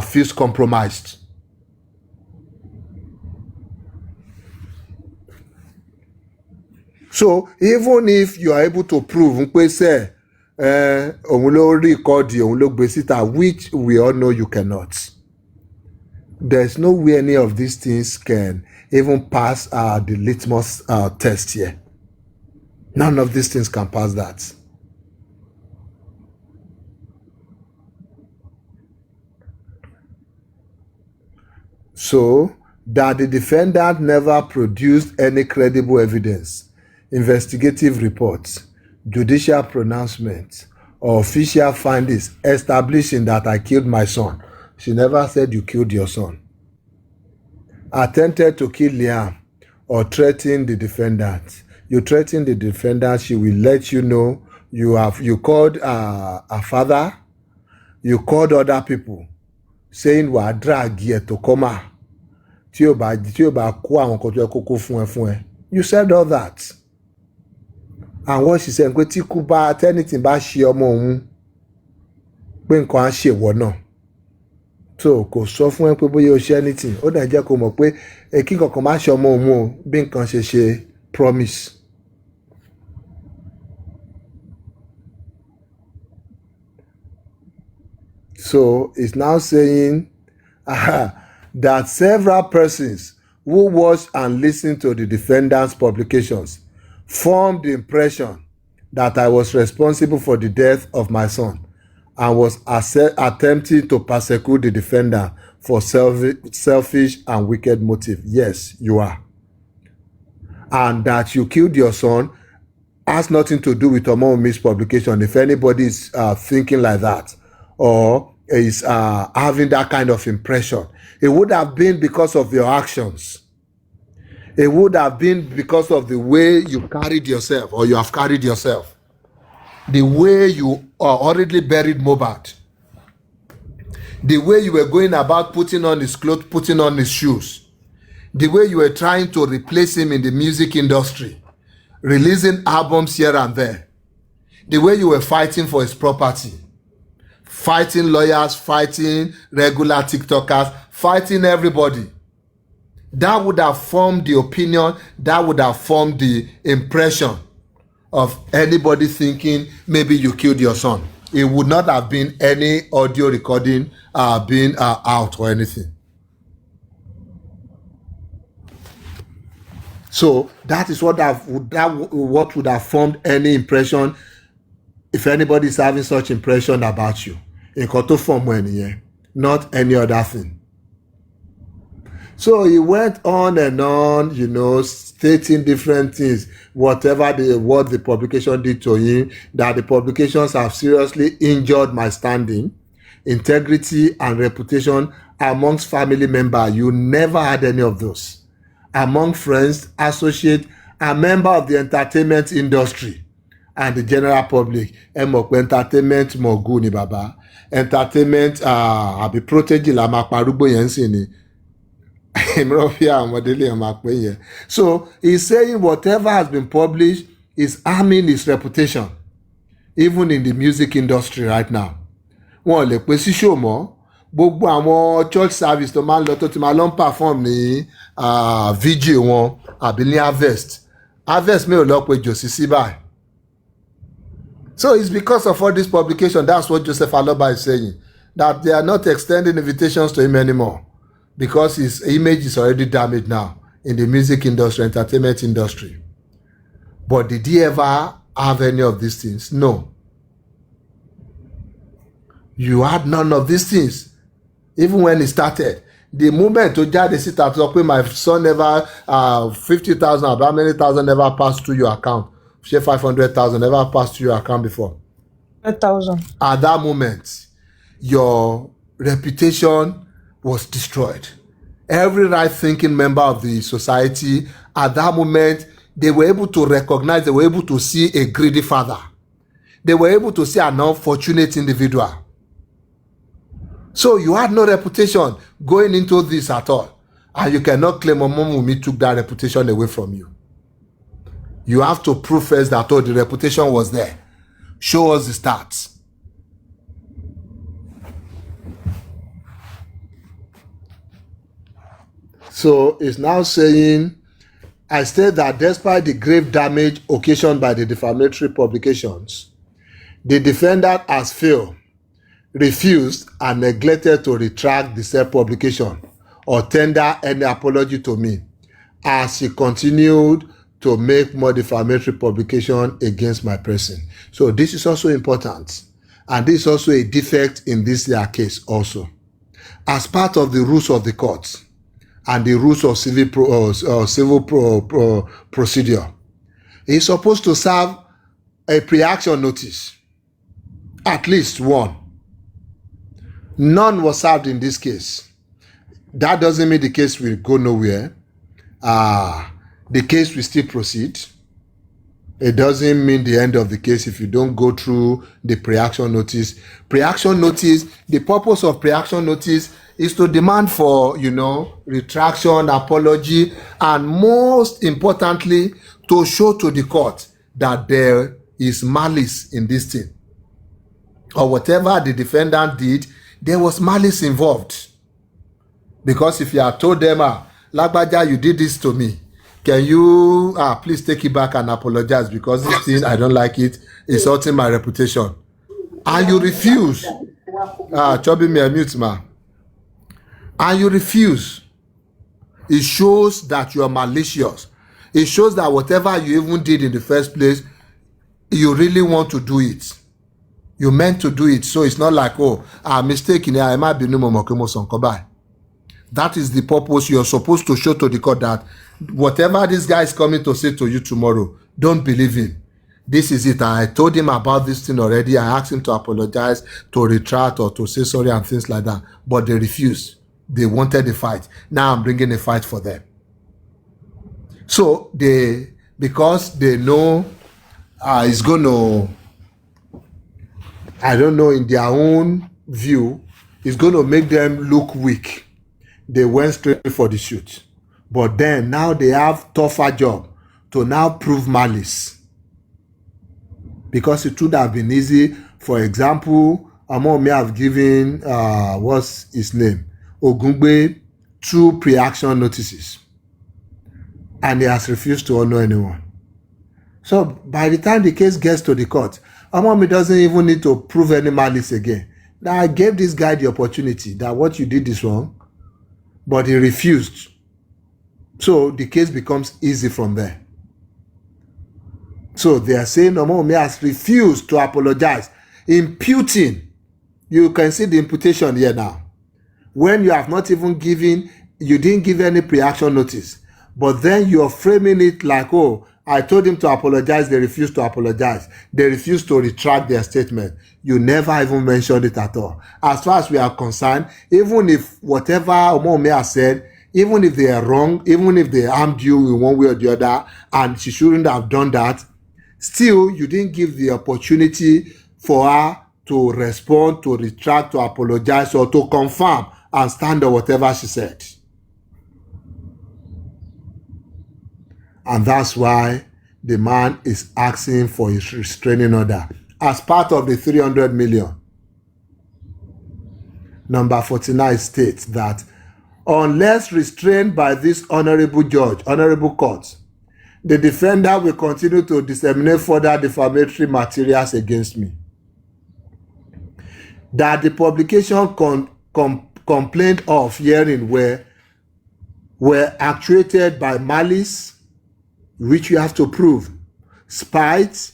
feels compromised. So even if you are able to prove, which we all know you cannot, there's no way any of these things can even pass the litmus test here. None of these things can pass that. So that the defendant never produced any credible evidence, investigative reports, judicial pronouncements, or official findings establishing that I killed my son. She never said you killed your son. Attempted to kill Liam or threatened the defendant. You threaten the defendant, she will let you know you called a father, you called other people, saying we are drag here to come out. You said all that. And what she said, go tí kú bá anything bá ṣe ọmọ òun pé nǹkan á ṣe ìwọ náà. So kò sọ fún ẹ pé bóyá o ṣe anything. Ó dẹ̀ jẹ́ kó mọ̀ pé kí nǹkan má ṣe ọmọ òun o bí nǹkan ṣe promise. So it's now saying that several persons who watched and listened to the defendant's publications formed the impression that I was responsible for the death of my son and was attempting to persecute the defendant for selfish and wicked motive. Yes, you are. And that you killed your son has nothing to do with Omomi's publication. If anybody is thinking like that or is having that kind of impression, it would have been because of your actions. It would have been because of the way you carried yourself or you have carried yourself. The way you hurriedly buried Mohbad. The way you were going about putting on his clothes, putting on his shoes. The way you were trying to replace him in the music industry. Releasing albums here and there. The way you were fighting for his property. Fighting lawyers, fighting regular TikTokers, fighting everybody. That would have formed the opinion, that would have formed the impression of anybody thinking maybe you killed your son. It would not have been any audio recording being out or anything. So that is what would have formed any impression if anybody is having such impression about you. Nǹkan tó form when not any other thing. So he went on and on, stating different things, what the publication did to him, that the publications have seriously injured my standing, integrity, and reputation amongst family members. You never had any of those. Among friends, associates, and members of the entertainment industry and the general public. Entertainment moguni baba. Entertainment abi protege la ma parugbo yen sin ni. So he's saying whatever has been published is harming his reputation, even in the music industry right now. Wọ́n lè pè sí show mọ́, gbogbo àwọn church service tó máa ń lọ tó ti máa lọ ń perform ní VJ wọn àbí ní harvest mi ò lọ pé jòsí sí báyìí. So it's because of all this publication, that's what Joseph Aloba is saying, that they are not extending invitations to him anymore. Because his image is already damaged now in the music industry, entertainment industry. But did he ever have any of these things? No. You had none of these things. Even when he started. The moment to judge the sit at my son never 50,000, about many thousand never passed through your account. Say 500,000 never passed through your account before. 100,000. At that moment, your reputation was destroyed. Every right-thinking member of the society, at that moment, they were able to recognize, they were able to see a greedy father. They were able to see an unfortunate individual. So you had no reputation going into this at all. And you cannot claim Wunmi took that reputation away from you. You have to prove first that the reputation was there. Show us the stats. So it's now saying, I state that despite the grave damage occasioned by the defamatory publications, the defendant has failed, refused, and neglected to retract the said publication or tender any apology to me, as she continued to make more defamatory publication against my person. So this is also important. And this is also a defect in this case also. As part of the rules of the court, and the rules of civil procedure. He's supposed to serve a pre-action notice, at least one. None was served in this case. That doesn't mean the case will go nowhere. The case will still proceed. It doesn't mean the end of the case if you don't go through the pre-action notice. Pre-action notice, the purpose of pre-action notice is to demand for, retraction, apology, and most importantly, to show to the court that there is malice in this thing. Or whatever the defendant did, there was malice involved. Because if you had told them, Lagbaja, you did this to me, can you please take it back and apologize because this thing, I don't like it, it's hurting my reputation. And you refuse. Chubby me a mute, ma. And you refuse. It shows that you are malicious. It shows that whatever you even did in the first place, you really want to do it. You meant to do it. So it's not like, mistake in here, I might be no more Kobai. That is the purpose. You're supposed to show to the court that whatever this guy is coming to say to you tomorrow, don't believe him. This is it. I told him about this thing already. I asked him to apologize, to retract, or to say sorry and things like that. But they refused. They wanted a fight. Now I'm bringing a fight for them. So because they know it's going to, I don't know, in their own view, it's going to make them look weak. They went straight for the shoot. But then now they have tougher job to now prove malice. Because it would have been easy. For example, Amon may have given, what's his name? Ogungbe 2 pre-action notices. And he has refused to honor anyone. So by the time the case gets to the court, Amon doesn't even need to prove any malice again. Now I gave this guy the opportunity that what you did is wrong. But he refused. So the case becomes easy from there. So they are saying Omome has refused to apologize. Imputing. You can see the imputation here now. When you have not even given, you didn't give any pre-action notice. But then you're framing it like, I told him to apologize. They refused to apologize. They refused to retract their statement. You never even mentioned it at all. As far as we are concerned, even if whatever Omome has said, even if they are wrong, even if they harmed you in one way or the other, and she shouldn't have done that, still you didn't give the opportunity for her to respond, to retract, to apologize, or to confirm and stand on whatever she said. And that's why the man is asking for his restraining order as part of the 300 million. Number 49 states that unless restrained by this honorable court, the defendant will continue to disseminate further defamatory materials against me. That the publication complained of herein were actuated by malice, which you have to prove, spite,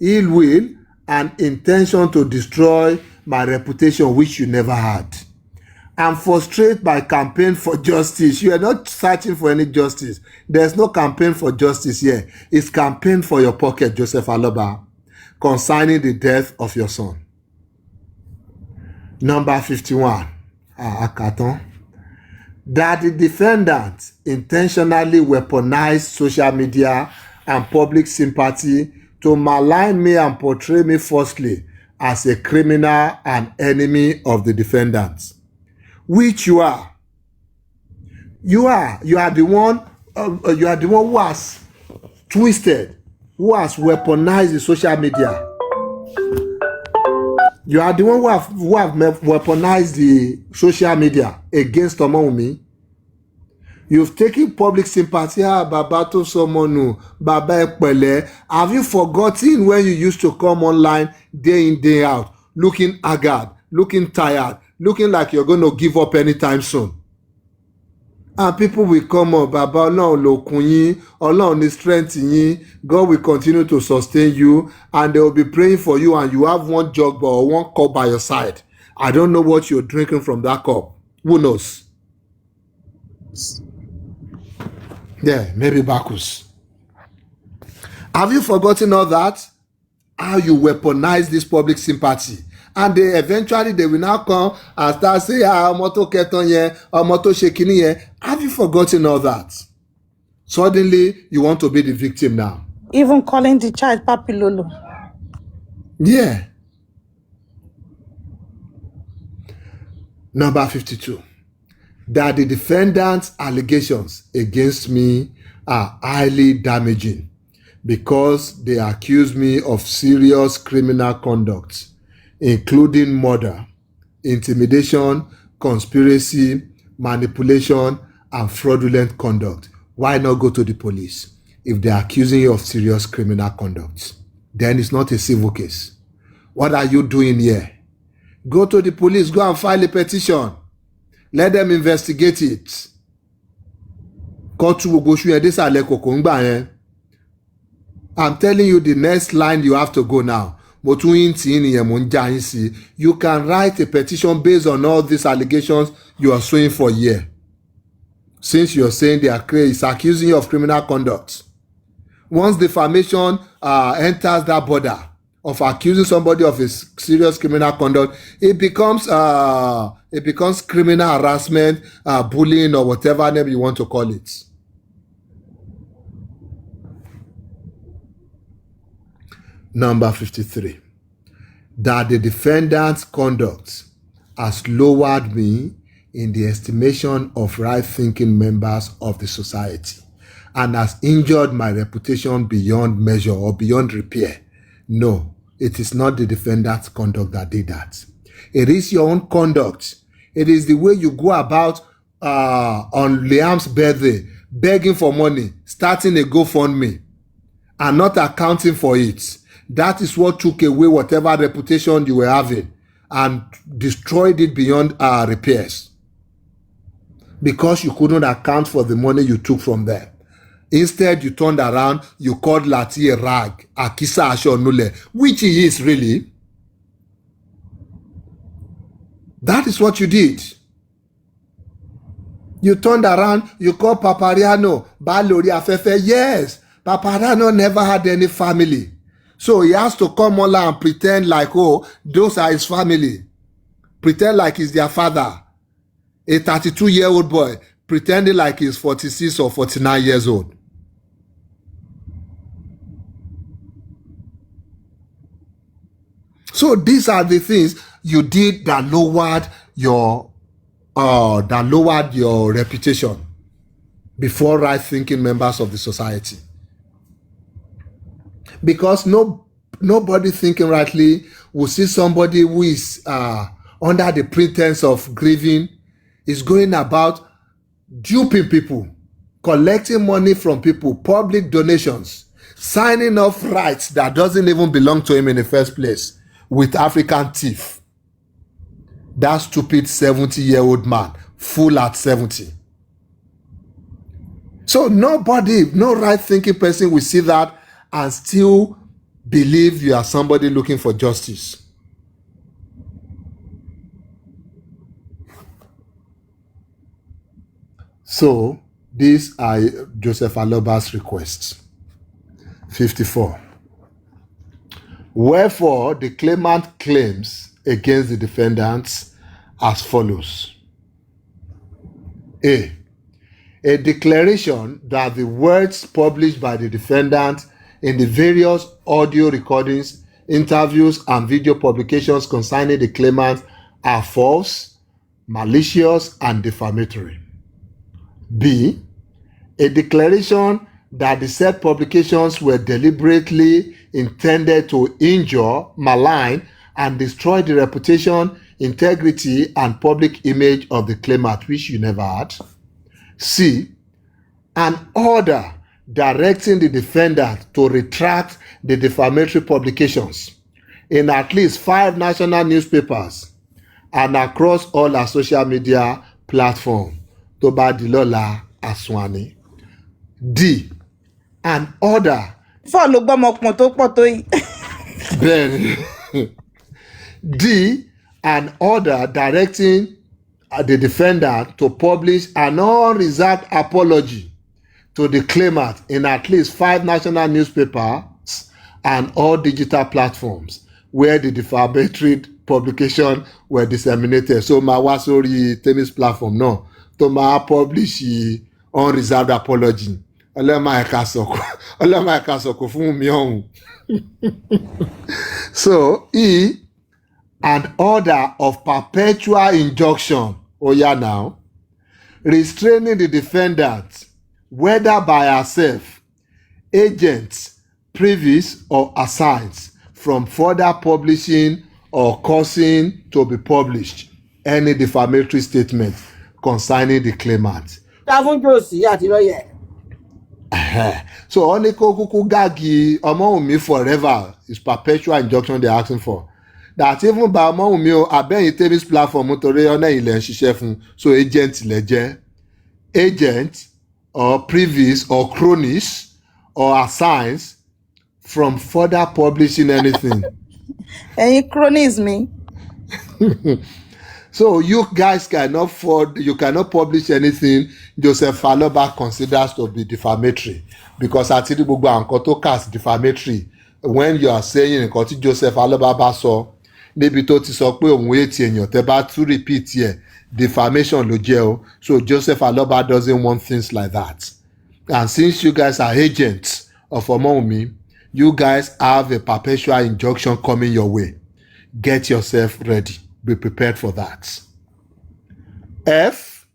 ill will, and intention to destroy my reputation, which you never had. And frustrated by campaign for justice. You are not searching for any justice. There's no campaign for justice here. It's campaign for your pocket, Joseph Aloba, concerning the death of your son. Number 51. Akaton. That the defendant intentionally weaponized social media and public sympathy to malign me and portray me falsely as a criminal and enemy of the defendant, which you are. You are the one who has twisted, who has weaponized the social media. You are the one who have weaponized the social media against Omowumi. You've taken public sympathy, Baba to someone, Baba Ekpele. Have you forgotten when you used to come online day in, day out, looking haggard, looking tired, looking like you're going to give up anytime soon? And people will come up, Baba, Ọlọ́run ló kún yín, Ọlọ́run ní strength yín, God will continue to sustain you, and they will be praying for you, and you have one jug or one cup by your side. I don't know what you're drinking from that cup. Who knows? Yeah, maybe Bacchus. Have you forgotten all that? How you weaponize this public sympathy? And eventually they will now come and start saying, ọmọ tó kẹtàn yẹn, ọmọ tó ṣe kíní yẹn. Have you forgotten all that? Suddenly, you want to be the victim now. Even calling the child Papi Lolo. Yeah. Number 52. That the defendant's allegations against me are highly damaging because they accuse me of serious criminal conduct, including murder, intimidation, conspiracy, manipulation, and fraudulent conduct. Why not go to the police if they're accusing you of serious criminal conduct? Then it's not a civil case. What are you doing here? Go to the police, go and file a petition. Let them investigate it. I'm telling you the next line you have to go now. You can write a petition based on all these allegations you are suing for here. Since you're saying it's accusing you of criminal conduct. Once defamation enters that border of accusing somebody of a serious criminal conduct, it becomes criminal harassment, bullying, or whatever name you want to call it. Number 53. That the defendant's conduct has lowered me in the estimation of right-thinking members of the society and has injured my reputation beyond measure or beyond repair. No, it is not the defendant's conduct that did that. It is your own conduct. It is the way you go about on Liam's birthday, begging for money, starting a GoFundMe, and not accounting for it. That is what took away whatever reputation you were having and destroyed it beyond repairs. Because you couldn't account for the money you took from them. Instead, you turned around, you called Lati a rag, Akisa Ashonule, which he is really. That is what you did. You turned around, you called Papariano, Balori Afefe. Yes, Papariano never had any family. So he has to come on and pretend like, those are his family. Pretend like he's their father. A 32-year-old boy pretending like he's 46 or 49 years old. So these are the things you did that lowered your reputation before right-thinking members of the society. Because nobody thinking rightly will see somebody who is under the pretense of grieving, is going about duping people, collecting money from people, public donations, signing off rights that doesn't even belong to him in the first place with African thief. That stupid 70-year-old man, full at 70. So nobody, no right-thinking person will see that and still believe you are somebody looking for justice. So, these are Joseph Aloba's requests. 54. Wherefore, the claimant claims against the defendants as follows. A declaration that the words published by the defendant in the various audio recordings, interviews, and video publications concerning the claimant are false, malicious, and defamatory. B, a declaration that the said publications were deliberately intended to injure, malign, and destroy the reputation, integrity, and public image of the claimant, which you never had. C, an order directing the defendant to retract the defamatory publications in at least 5 national newspapers and across all our social media platforms. Toba Dilola Aswani. D, an order. D, an order directing the defendant to publish an unreserved apology to the claimant in at least 5 national newspapers and all digital platforms where the defamatory publication were disseminated. So máa wá sórí tennis platform náà tó máa publish unreserved apology. Ọlọ́mọ ẹ̀ka sọ̀kò fún mi ọ̀hún. So an order of perpetual injunction, now, restraining the defendant, whether by herself, agents, privies, or assigns, from further publishing or causing to be published any defamatory statement concerning the claimant. So only kúkú gagi Ọmọ́wùnmí forever is perpetual injunction they're asking for. That even by Ọmọ́wùnmí o abẹ́yìn tennis platform torí ọ̀nà ilẹ̀ ń ṣiṣẹ́ fún, so agent lẹ jẹ́, agent or privies or cronies or assigns from further publishing anything. Any cronies me? So you guys cannot publish anything Joseph Aloba considers to be defamatory, because àti rí gbogbo nǹkan tó cast defamatory when you are saying nǹkan tí Joseph Aloba bá sọ níbi tó ti sọ pé òun ètì èèyàn tẹ́ bá tún repeat yẹ defamation ló jẹ́ o. So Joseph Aloba doesn't want things like that. And since you guys are agents of Ọmọ́wùnmí, you guys have a perpetual injunction coming your way. Get yourself ready. Be prepared for that. F.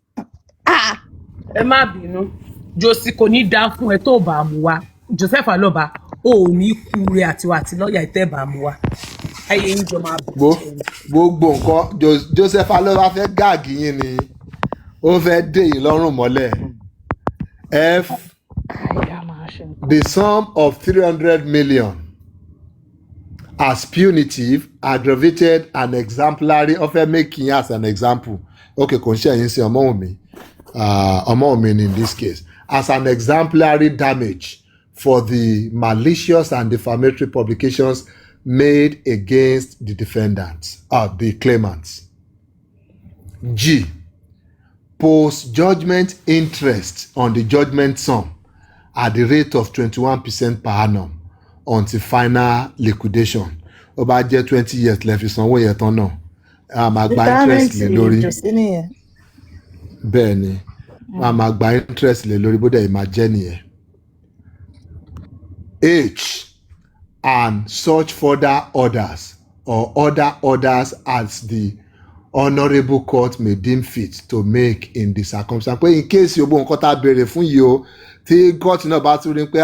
Ẹ má bínú. Josi kò ní dá fún ẹ tó bá mú wá. Joseph Aloba ò ní kúre àti lọ́ọ̀yà ìtẹ́ bá mú wá. Ayé ń jọ máa bọ̀. Gbogbo nǹkan Joseph Aloba fẹ́ gáàgì yín ni. Ó fẹ́ dé yín lọ́rùn mọ́lẹ̀. F. The sum of 300 million as punitive, aggravated, and exemplary of making as an example. Okay, kò ń ṣe ẹ̀yin sí Ọmọ́wùnmí in this case. As an exemplary damage for the malicious and defamatory publications made against the defendants, the claimants. G. Post-judgment interest on the judgment sum at the rate of 21% per annum until final liquidation. Ó bá jẹ́ 20 years lẹ fi sanwó yẹn tán náà. A máa gba interest lé lórí. Bẹ́ẹ̀ ni, a máa gba interest lé lórí bó dẹ̀ máa jẹ́ nìyẹn. H. And such further orders or other orders as the honourable court may deem fit to make in the circumstance. Pé in case yóò bó nǹkan tá a béèrè fún yìí o, tí court náà bá tún rí pé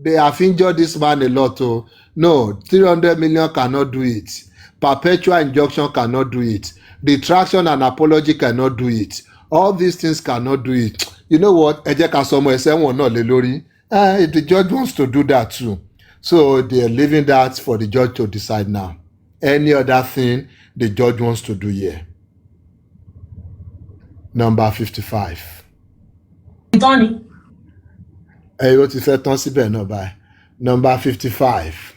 they have injured this man a lot o. No, 300 million cannot do it. Perpetual injunction cannot do it. Retraction and apology cannot do it. All these things cannot do it. You know what? Ẹ jẹ́ ká sọ ọmọ ẹsẹ̀ wọn náà lé lórí. If the judge wants to do that too. So they are leaving that for the judge to decide now. Any other thing the judge wants to do here. Number 55. Tony. Ó ti fẹ́ tán síbẹ̀ náà báyìí. Number 55.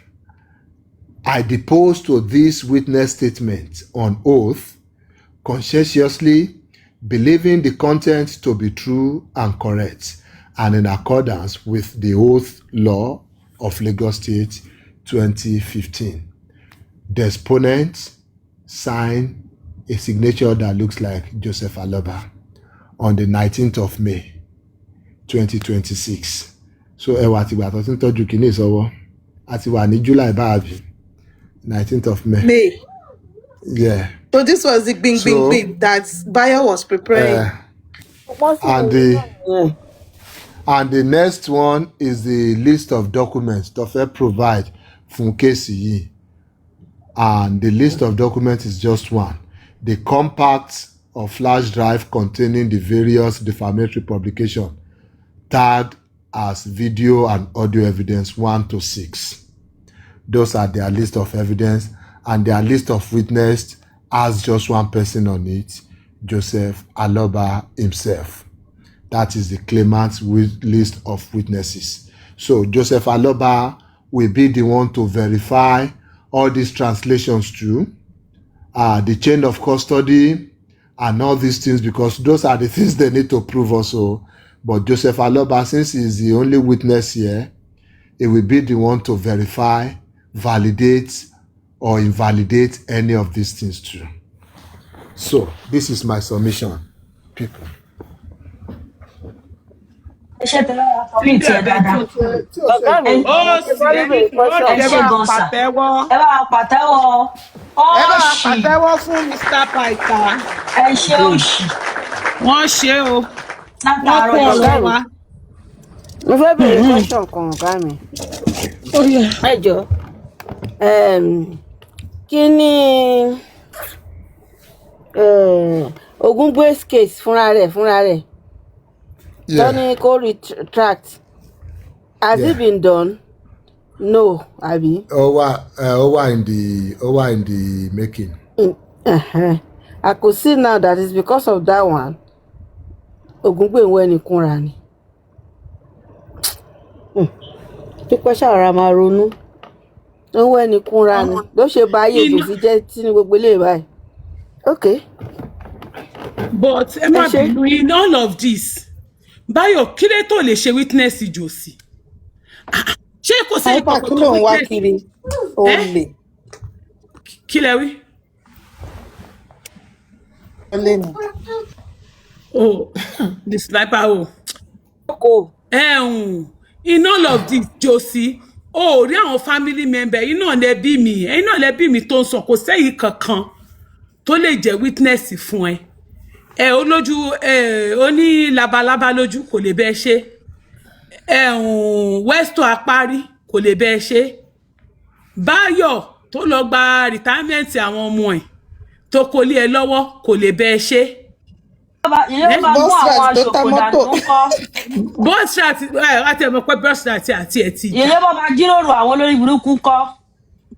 I depose to this witness statement on oath, conscientiously believing the content to be true and correct, and in accordance with the oath law of Lagos State 2015. The exponent sign a signature that looks like Joseph Aloba on the 19th of May 2026. So ẹ wà tìgbà tó ti ń tọ́jú kìíní ìsọwọ́ àti wà ní July báàbí 19th of May. Yeah. So this was the bing that Bayo was preparing. And the next one is the list of documents tó fẹ́ provide fún kéèsì yìí. And the list of documents is just one. The compact or flash drive containing the various defamatory publications tagged as video and audio evidence 1 to 6. Those are their list of evidence, and their list of witnesses has just one person on it, Joseph Aloba himself. That is the claimant's list of witnesses. So Joseph Aloba will be the one to verify all these translations true, the chain of custody, and all these things, because those are the things they need to prove also But Joseph Aloba, since he's the only witness here, he will be the one to verify, validate, or invalidate any of these things too. So, this is my submission, people. Pàtẹ́wọ́ fún Mr. Python. Wọ́n ṣe o. Wọ́n kó ọ̀rọ̀ wa. Mo fẹ́ bèèrè question kan ọ̀gá mi. Ẹ jọ̀ọ́, kí ni Ògúngbè's case fúnra rẹ̀ Tony kó retract. Has it been done? No, Abi. Over in the making. I could see now that it's because of that one. Ògúngbè ń wẹ́ ni kúnra ni. Pípẹ́ ṣàrà máa ronú. Ń wẹ́ ni kúnra ni. Ló ṣe bá ayé ìdòsí jẹ́ tí ní gbogbo ilé báyìí. Okay. But Emma, in all of this, Báyọ̀ kí lè tó lè ṣe witness Josie? Ṣé kò sí ìkọ̀kọ̀ tó witness? Kí lẹ wí? Oh, the sniper. In all of this, Josie, rí àwọn family member, iná lẹ́bí mi tó ń sọ kò sẹ́yìn kankan tó lè jẹ́ witness fún ẹ. Olójú ó ní labalábá lójú kò lè bẹ́ẹ̀ ṣe. Westo apárí kò lè bẹ́ẹ̀ ṣe. Báyọ̀ tó lọ gba retirement àwọn ọmọ ẹ̀ tó kò lé ẹ lọ́wọ́ kò lè bẹ́ẹ̀ ṣe. Bọ́srat àti ẹ̀mọ́ pẹ́ Bọ́srat àti ẹ̀tì. Ilé bọ́ba jíròrò àwọn olórí burúkú kọ́.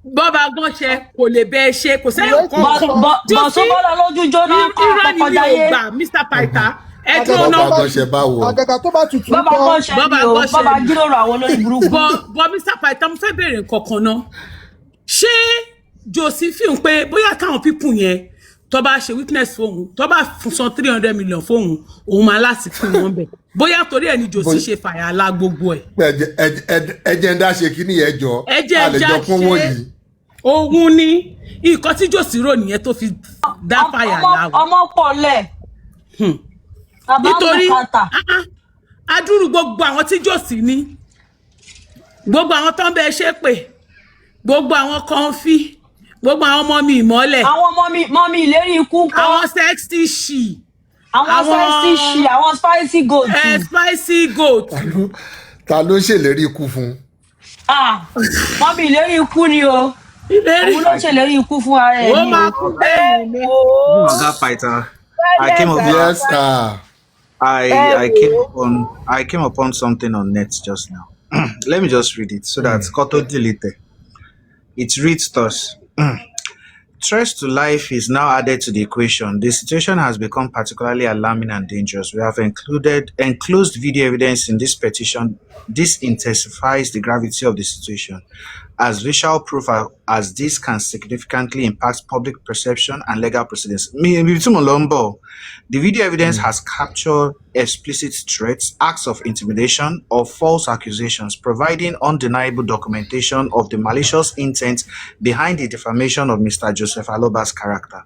Bọ́ba gánṣẹ́ kò lè bẹ́ẹ̀ ṣe kò sẹ́yìn kankan. Bọ̀sọ́bọ́lá lójú jóná kọ́kọ́já yé. Mr. Python ẹ̀dùn náà. Bọ́ba gánṣẹ́ báwo. Àgàgà tó bá tutù kọ́. Bọ́ba jíròrò àwọn olórí burúkú. Bọ́ Mr. Python mo fẹ́ béèrè kankan náà. Ṣé Josie fi hàn pé bóyá káwọn pípù yẹn tó bá ṣe witness fóun tó bá san 300 million fóun òun máa láti fún wọn bẹ̀ bóyá torí ẹni Josie ṣe fàyàlà gbogbo ẹ̀. ẹjẹ ń dá ṣe kí ni ẹjọ àlejò fún wọn yìí. òun ni nǹkan tí Josie rò nìyẹn tó fi dá fàyàlà. ọmọ pọ̀ lẹ̀. nítorí adúrú gbogbo àwọn tí Josie ní gbogbo àwọn tó ń bẹ ṣe pé gbogbo àwọn kan fi gbogbo àwọn ọmọ mi ìmọ́lẹ̀. Àwọn ọmọ mi ìlérí ikú kọ́. Àwọn sexy she. Àwọn spicy goat. Spicy goat. Ta ló ṣèlérí ikú fún? Wọ́n mi ìlérí ikú ni o. Òun ló ṣèlérí ikú fún ara ẹ̀ ni o. Ó máa kú bẹ́ẹ̀ ni. Ọ̀gá Python, I came upon something on net just now. Let me just read it so that Koto delete it. It reads thus. Threats to life is now added to the equation. The situation has become particularly alarming and dangerous. We have enclosed video evidence in this petition. This intensifies the gravity of the situation, as visual proof as this can significantly impact public perception and legal proceedings. The video evidence has captured explicit threats, acts of intimidation, or false accusations, providing undeniable documentation of the malicious intent behind the defamation of Mr. Joseph Aloba's character.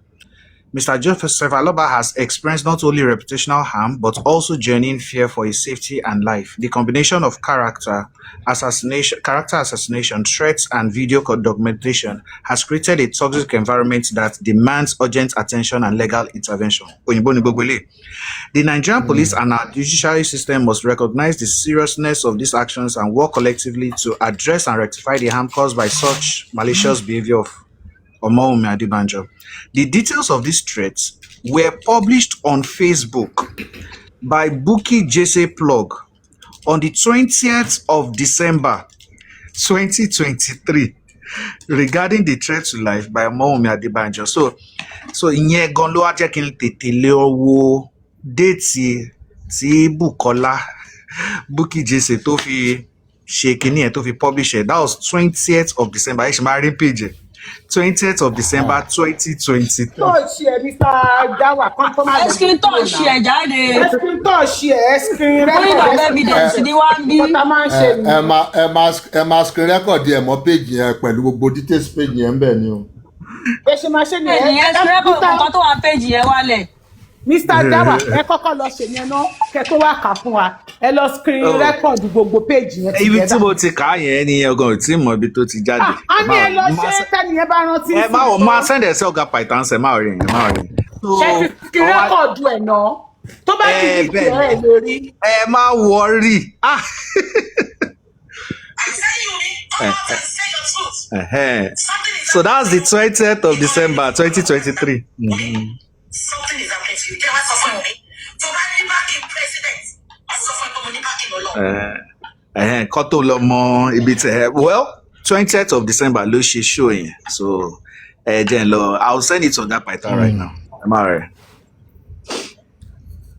Mr. Joseph Aloba has experienced not only reputational harm, but also genuine fear for his safety and life. The combination of character assassination, threats, and video documentation has created a toxic environment that demands urgent attention and legal intervention. The Nigerian police and our judiciary system must recognize the seriousness of these actions and work collectively to address and rectify the harm caused by such malicious behavior of Wunmialoba. The details of these threats were published on Facebook by Bukky Jesse Plug on the 20th of December 2023 regarding the threat to life by Wunmialoba. So ìyẹn gan ló wá jẹ́ kí n tètè lé owó déètì tí Bukky Jesse tó fi ṣe kíní ẹ̀ tó fi publish ẹ̀. That was 20th of December. Ẹ ṣe máa rí page ẹ̀. 20th of December 2023. Touch ẹ Mr. Dawa kan tó máa lọ. Escreen touch ẹ jáde. Escreen touch ẹ escreen Point of evidence ni wá ń bí. Kọ́tà máa ń ṣe nìyẹn. ẹ máa screen record ẹ mọ́ page yẹn pẹ̀lú gbogbo details page yẹn ń bẹ̀ ni o. Ẹ ṣe máa ṣe nìyẹn. Ẹ̀yìn escreen record nǹkan tó wà page yẹn wálẹ̀. Mr. Dawa ẹ kọ́kọ́ lọ ṣe yẹn náà kẹ́ tó wá kà fún wa ẹ lọ screen record gbogbo page yẹn. Ibi tí mo ti kà á yẹn ni ọgàn tí mo ibi tó ti jáde. A ní ẹ lọ ṣe tẹ́ni yẹn bá rántí. Ẹ máa send ẹ sí ọ̀gá Python ṣe máa rí yẹn máa rí. Ṣé ti screen record ẹ̀ náà tó bá ti di ìpè ẹ̀ lórí. Ẹ má worry. So that's the 20th of December 2023. Something is happening to you. Tell us something. To buy backing president. Kọ́ tó lọ mọ ibi tẹ̀ well 20th of December ló ṣe show yẹn so jẹ́ lọ I'll send it to that Python right now. Am I right?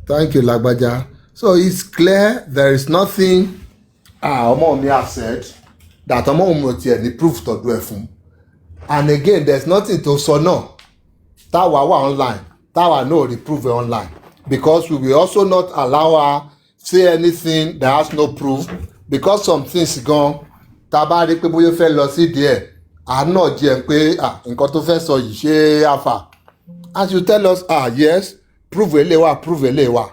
Thank you, Lagbaja. So it's clear there is nothing ọmọ mi has said that ọmọ mi ò tiẹ̀ ní proof to do ẹ̀ fún. And again, there's nothing to sọ náà táwa wà online táwa no reprove online because we will also not allow her say anything that has no proof because some things gan tá a bá rí pé bóyá fẹ́ lọ sí díẹ̀ àánú jẹ́ pé nǹkan tó fẹ́ sọ yìí ṣé àfà as you tell us yes prove eléwà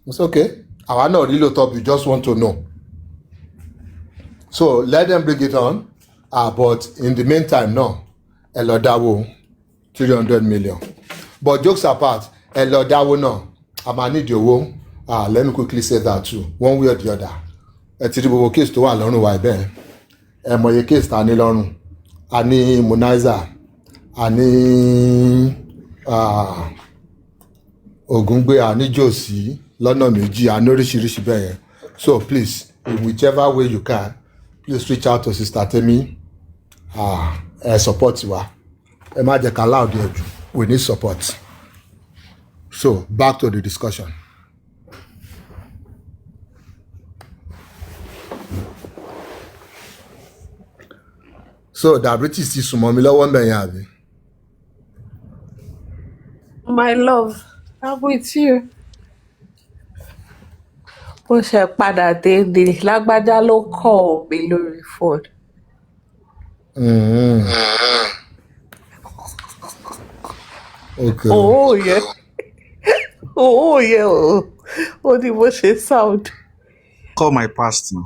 it's okay àwa náà rí lóòótọ́ we just want to know so let them bring it on but in the meantime no ẹ lọ dáwó 300 million but jokes apart ẹ lọ dáwó náà a máa nídìí owó let me quickly say that too one way or the other ẹ ti rí gbogbo case tó wà lọ́rùn wa bẹ́ẹ̀ ẹ mọye case ta ní lọ́rùn a ní Munizer a ní Ògúngbé a ní Jossy lọ́nà méjì a ní oríṣiríṣi bẹ́ẹ̀ yẹn so please in whichever way you can please reach out to Sister Temi support wa ẹ má jẹ́ ká loud yẹn jù we need support so back to the discussion. So diabetes ti sùnmọ́ mi lọ́wọ́ mẹ́yìn àbí. My love, I'm with you. Bó ṣe padà dé ni Lágbájá ló kọ́ mi lórí phone. Okay. Oh yeah. Oh yeah. Ó ní bó ṣe sound. Call my pastor.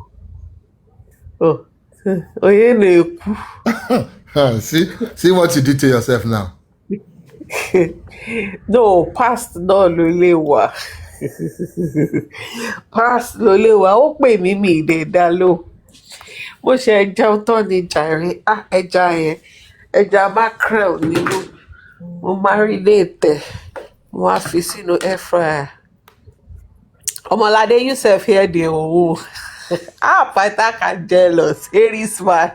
Oh. Oye lè kú. See what you did to yourself now. No, past náà ló lè wà. Past ló lè wà. Ó pè mí mi ìdèdà ló. Mo ṣe ẹja tán ní jàre. Ẹja yẹn. Ẹja mackerel nínú. Mo marinate. Mo wá fi sínú air fryer. Ọmọládé Yusuf here dey òun. Python can jealous, Aries man.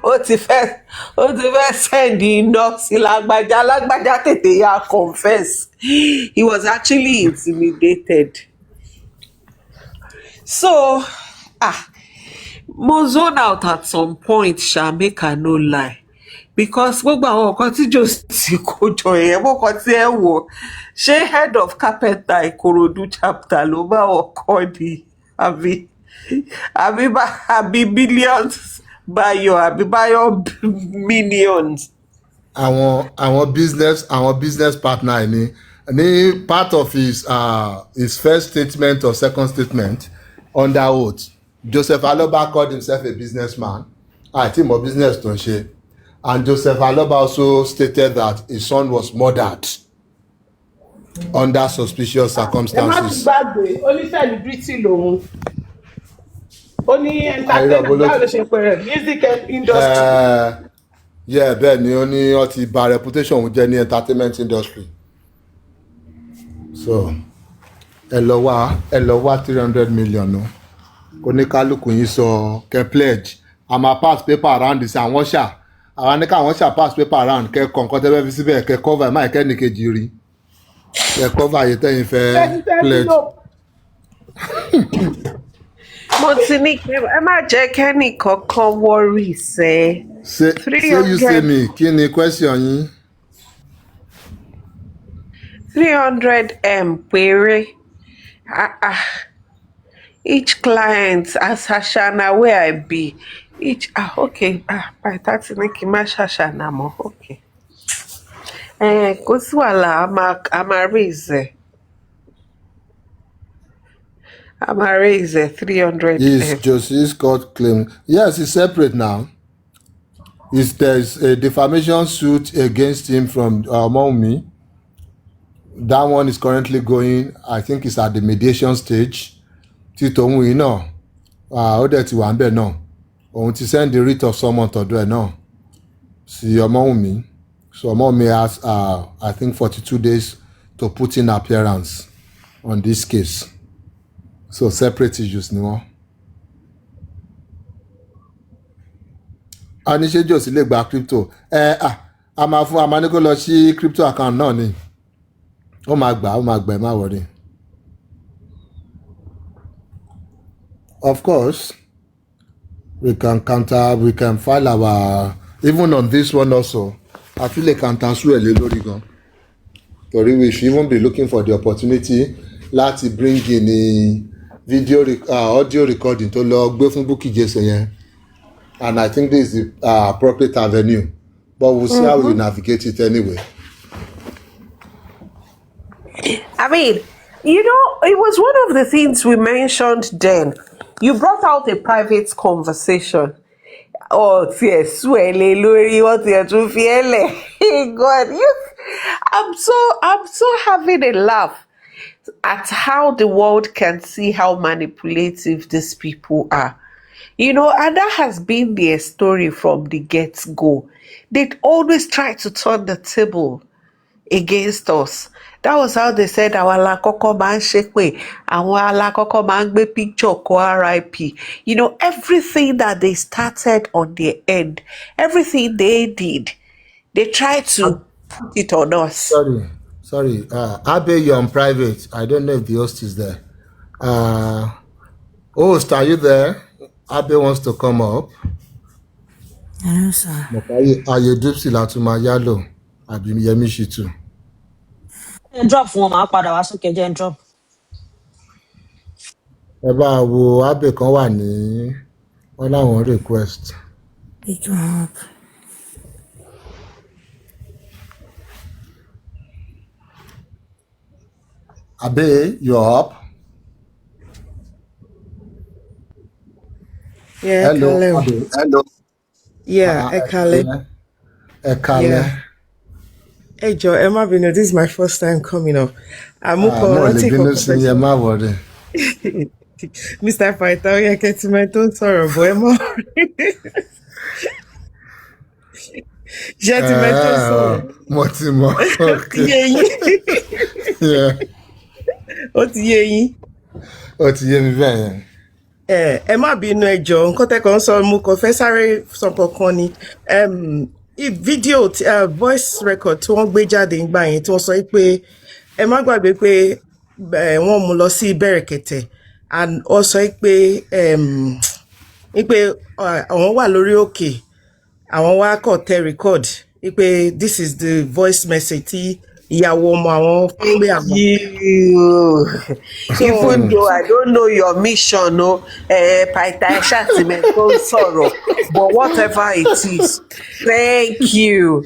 Ó ti fẹ́ send iná sí Lágbájá tètè yá confess. He was actually intimidated. So, mo zone out at some point, make I no lie. Because gbogbo àwọn nǹkan tí Jossy kó jọ yẹn, mo kàn tí ẹ wò, ṣé head of carpenter Ìkòròdú chapter ló bá ọkọ ni, àbí billions Bayo millions. Àwọn business partner ni part of his first statement or second statement under oath Joseph Aloba called himself a businessman àti mọ business tó ń ṣe and Joseph Aloba also stated that his son was murdered under suspicious circumstances. ẹ má ti gbàgbé onífẹ̀lìbírítì lòun. Ó ní entertainment báwo ló ṣe pè rẹ̀ music industry. Bẹ́ẹ̀ ni ó ní ó ti bà reputation òun jẹ́ ní entertainment industry. So ẹ lọ wá 300 million no kò ní kálukú yín sọ kẹ́ pledge a máa pass paper around this àwọn ṣá àwọn ní káwọn ṣá pass paper around kẹ́ kọ̀ọ̀kan tẹ́ fẹ́ fi síbẹ̀ kẹ́ cover máa kẹ́ nìkejì rí kẹ́ cover yìí tẹ́yìn fẹ́ pledge. Mo ti ní pé ẹ má jẹ́ kẹ́nì kankan worry ṣe. Say you say me, kí ni question yín? 300 péré. Each client as Ashana where I be. Each okay. By that make him Ashana more. Okay. Kò sí wàhálà, a máa raise. I'm a raise 300. Is Josie's court claim? Yes, it's separate now. There's a defamation suit against him from Mommy. That one is currently going. I think it's at the mediation stage. Tito òun náà, ó dẹ̀ ti wà ń bẹ̀ náà. Òun ti send the writ of summons tọ̀dọ̀ ẹ̀ náà sí Ọmọ́wùmí. So Ọmọ́wùmí has, I think, 42 days to put in appearance on this case. So separate issues ni wọ́n. A ní ṣé Jòsí lè gba crypto. A máa ní kó lọ sí crypto account náà ni. Ó máa gbà ẹ má worry. Of course, we can file our, even on this one also, I feel like counter sue ẹ̀ lé lórí gan. Torí we should even be looking for the opportunity láti bring in audio recording tó lọ gbé fún Bukky Jesse yẹn. And I think this is the appropriate avenue. But we'll see how we navigate it anyway. I mean, it was one of the things we mentioned then. You brought out a private conversation. Oh, yes, God, I'm so having a laugh at how the world can see how manipulative these people are. And that has been their story from the get-go. They'd always try to turn the table against us. That was how they said our alakoko máa ń ṣépè, àwọn alakoko máa ń gbé picture ko RIP. Everything that they started on their end, everything they did, they tried to put it on us. Sorry. Abe, you're on private. I don't know if the host is there. Host, are you there? Abe wants to come up. Yes, sir. Ayé Dupsy Latuma Yalo, àbí Yemi Shitu. Drop fún wọn, máa padà wá sókè jẹ́ drop. Ẹ bá wo Abe kan wà ní wọ́n láwọn request. Pick up. Abe, you're up. Yeah, Hello. Hello. Yeah, Ekale. Ekale. Yeah. Hey Joe, Emma Bino, this is my first time coming up. Mr. Pythagoras, I get to my own sorrow, boy. Yeah. What ye? Ẹ má bínú ẹ jọ̀ọ́, nǹkan tẹ́ kàn sọ mo kàn fẹ́ sáré sọ̀pọ̀ kan ni fídíò voice record tí wọ́n gbé jáde nígbà yẹn tí wọ́n sọ pé ẹ má gbàgbé pé wọ́n mú lọ sí Bẹ̀rẹ̀kẹ̀tẹ̀ and ó sọ pé àwọn wà lórí òkè àwọn wá kọ̀ tẹ record pé this is the voice message tí ìyàwó ọmọ àwọn fún pé àwọn. Even though I don't know your mission, no, but whatever it is, thank you.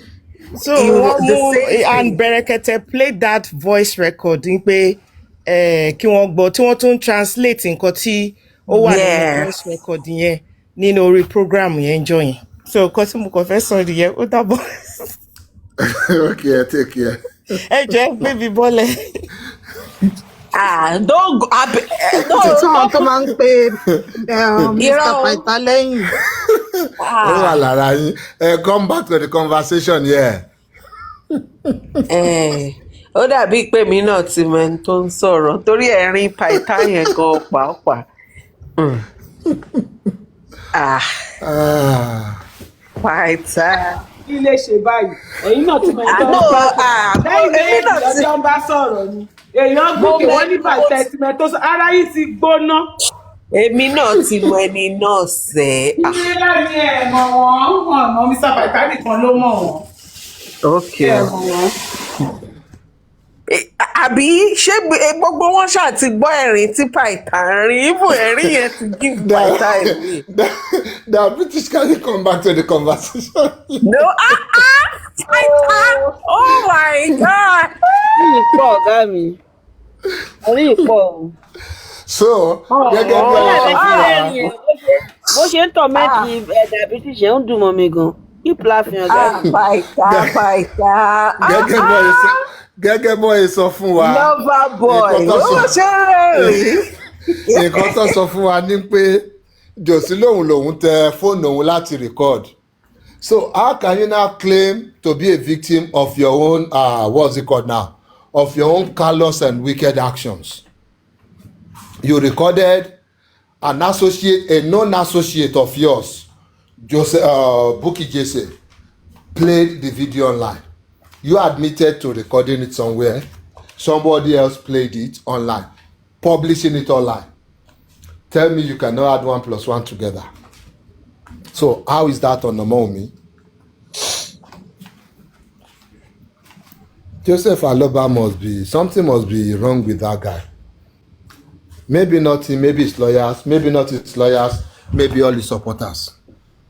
So and Bẹ̀rẹ̀kẹ̀tẹ̀ played that voice record pé kí wọ́n gbọ́ tí wọ́n tún translate nǹkan tí ó wà nínú voice record yẹn nínú orí program yẹn jọ yẹn. So nǹkan tí mo kàn fẹ́ sọ nìyẹn ó dàbọ̀. Okay, take care. Ẹ jẹ́ baby bọ́lẹ̀. Don't go. No, tó máa ń pe Mr. Paita lẹ́yìn. Ó wà lára yín. Come back to the conversation here. Ó dàbí pé mi náà ti mọ ẹni tó ń sọ̀rọ̀ torí ẹ̀rín Paita yẹn gan pàápàá. Paita. Kí lè ṣe báyìí? Ẹ̀yin náà ti mọ ẹni tó ń sọ̀rọ̀. Lẹ́yìn náà ti ń bá sọ̀rọ̀ ni. Èèyàn gbókè wọ́n ní Paita ẹ̀tìmẹ̀ tó sọ ara yìí ti gbóná. Èmi náà ti mọ ẹni náà sẹ́. Ilé láti ẹ̀ mọ̀ wọ́n mọ̀ Mr. Python nìkan ló mọ̀ wọ́n. Okay. Ẹ̀ mọ̀ wọ́n. Àbí ṣé gbogbo wọn ṣáà ti gbọ́ ẹ̀rín tí Python rí ibù ẹ̀rín yẹn ti give Python ẹ̀rín. The British can come back to the conversation. No, Python! Oh my God! Orí ìpọ̀ ọ̀gá mi. Orí ìpọ̀ o. So, gẹ́gẹ́ bí bó ṣe ń tọ̀ mẹ́tì ẹ̀dà British ẹ̀ ń dùn mọ́ mi gan. Keep laughing ọ̀gá mi. Gẹ́gẹ́ bọ́ ẹ sọ fún wa. Lover boy. Nǹkan tó sọ fún wa ní pé Josie lòun tẹ fóònù òun láti record. So how can you now claim to be a victim of your own what's it called now? Of your own callous and wicked actions? You recorded a known associate of yours, Bukky Jesse, played the video online. You admitted to recording it somewhere. Somebody else played it online, publishing it online. Tell me you cannot add 1 + 1 together. So how is that on the moment? Joseph Aloba something must be wrong with that guy. Maybe not him, maybe his lawyers, maybe not his lawyers, maybe all his supporters.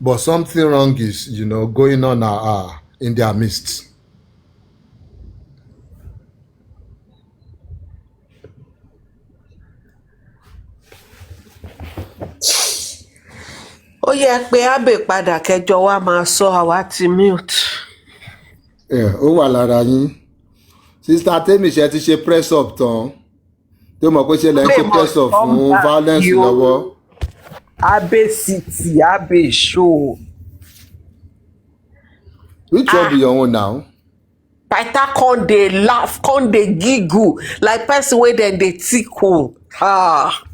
But something wrong is, going on in their midst. Ó yẹ pé Abe padà kẹjọ wa máa sọ àwa ti mute. Ó wà lára yín. Sister Temi ṣe ti ṣe press up tán. Tó mọ̀ pé ṣe lẹ́ ń ṣe press up fún violence lọ́wọ́. Abe City, Abe show. Which one be your own now? Python come dey laugh, come dey giggle like person wey dem dey tickle.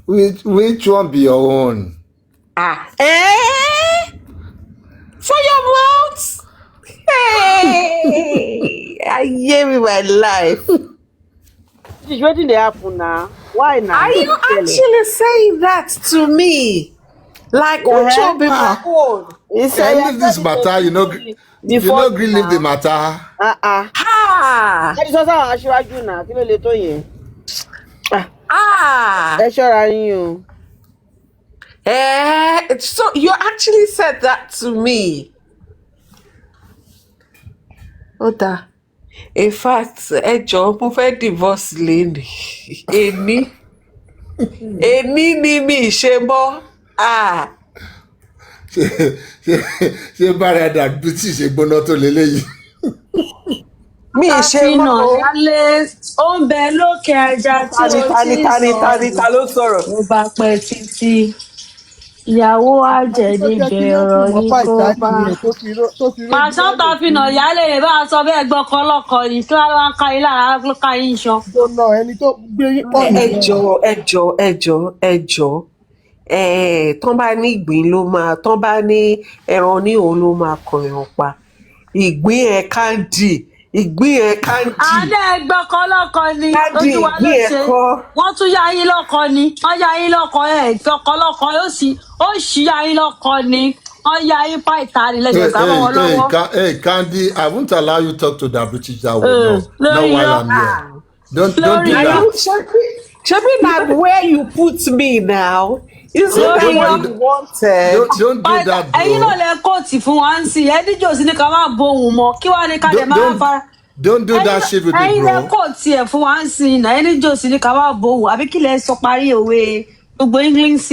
Which one be your own? For your mouth? Hey, I hear me my life. Wetin dey happen now? Why now? Are you actually saying that to me? Like, which one be my own? Leave this matter, you no gree leave the matter. Ẹ ti sọ sáwọn aṣíwájú náà, kí ló lè tó yẹn? Ẹ ṣọ́ra yín o. So you actually said that to me. Oda. In fact, ẹjọ́ mo fẹ́ divorce lẹ́nu. Èmi ni mi ṣe mọ́. Ṣé bára dà British ṣe gbóná tó lélẹ́yìí? Mi ṣe mọ́. Àfihàn ó ń bẹ lókè ajá tí ó ti sọ̀rọ̀. Ta ló sọ̀rọ̀? Ó bá pẹ́ títí. Ìyàwó àjẹ̀dí bẹ̀rọ̀ ní kó bá. Màṣá ta fi nà ìyáálé rẹ̀ bá a sọ bẹ́ẹ̀ gbọ́kọ́ lọ́kọ ni kí wọ́n wá ká yín lára ló ká yín ṣan. Ẹni tó gbé ẹjọ́ tán bá ní ìgbín ló máa tán bá ní ẹran ní òun ló máa kọ ẹran pa ìgbín ẹ̀ káńdì. Adé gbọ́kọ́ lọ́kọ ni ojú wa ló ṣe wọ́n tún yá yín lọ́kọ ni wọ́n yá yín lọ́kọ gbọ́kọ́ lọ́kọ ó sì yá yín lọ́kọ ni wọ́n yá yín Python lẹ́sẹ̀ sábà wọn lọ́wọ́. Hey, Candy, I won't allow you to talk to the British that way. No, while I'm here. Don't do that. Shebi na where you put me now. Isn't that what you wanted? Don't do that, bro. Ẹ̀yin náà lẹ kóòtù fún wa ń sìn ẹ́ díjò sí ni ká máa bohùn mọ́ kí wàá ní ká lè máa fa. Don't do that shit with me, bro. Ẹ̀yin lẹ kóòtù ẹ̀ fún wa ń sìn náà ẹ́ díjò sí ni ká máa bohùn àbí kí lẹ sọ parí òwe gbogbo English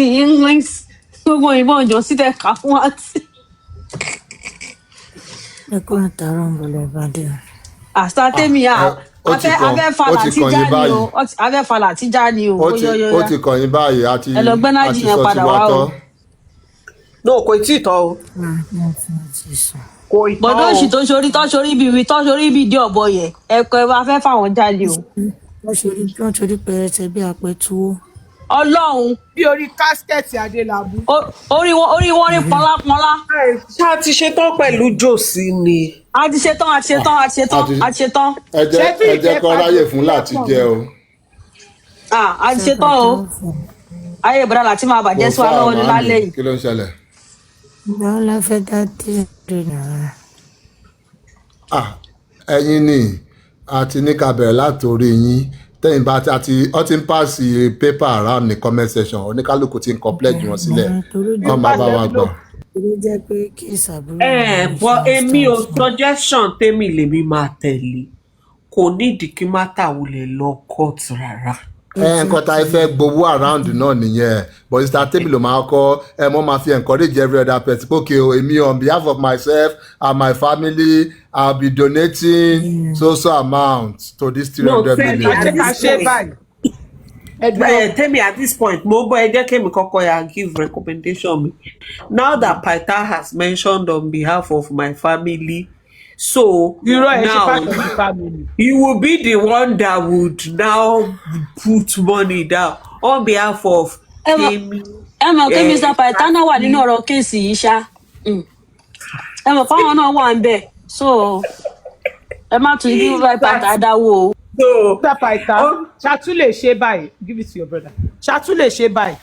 gbogbo ìbọn ìjọ sí tẹ ká fún wa sí. Ẹ kó àtàrọ̀ ń bọ̀lẹ̀ ìbàdàn. Àsátẹ́mi abẹ́ falà tíjà ni o. Ó ti kàn yín báyìí àti ẹlọgbẹ́nájì yẹn padà wá o. No, kò tí ì tọ́ o. Kò ì tọ́ o. Bọ̀dọ̀ òṣì tó ṣorí ibi ìdí ọ̀bọ yẹn ẹ̀kọ́ ẹ̀ bá fẹ́ fáwọn jáde o. Wọ́n ṣorí pẹrẹsẹ bí apẹ̀túwó. Ọlọ́run. Bí orí kásikẹ́ẹ̀tì Adélabú. Orí wọn rí pọnlápọnlá. Ṣé a ti ṣetán pẹ̀lú Josie ni? A ti ṣetán. Ẹ jẹ́ kó ráyè fún láti jẹ o. A ti ṣetán o. A ayé bọ́dà láti máa bàjẹ́ sí wa lọ́wọ́ ní lálẹ́ yìí. Kí ló ń ṣẹlẹ̀? Báwo la fẹ́ dá 300 naira? Ẹ̀yin ni àti ní ká bẹ̀rẹ̀ látòrí yín tẹ́yìn bá ti ọ ti ń pàṣẹ paper around ní comment section oníkálukú ti ń complete wọn sílẹ̀ wọ́n máa bá wa gbọ́. Ló jẹ́ pé kí ìsàbúrò. But èmi ò suggestion tèmi lèmi máa tẹ̀lé kò nídìí kí má tàwulẹ̀ lọ court rárá. Nǹkan tá a fẹ́ gbowó around náà nìyẹn but Mr. Temi ló máa kọ́ mo máa fi encourage every other person pé okay èmi on behalf of myself and my family I'll be donating so amount to this 300 million. Temi at this point mo bọ ẹ jẹ́ kémi kọ́kọ́ ya give recommendation mi now that Pytha has mentioned on behalf of my family. So now you will be the one that would now put money down on behalf of Kemi. Ẹ mọ̀ pé Mr. Pytha náà wà nínú ọ̀rọ̀ kéèsì yìí ṣá. Ẹ mọ̀ fáwọn náà wà ń bẹ̀. So ẹ má tún bí Pytha dáwó o. So Mr. Pytha ṣàtú lè ṣe báyìí give it to your brother. Ṣàtú lè ṣe báyìí.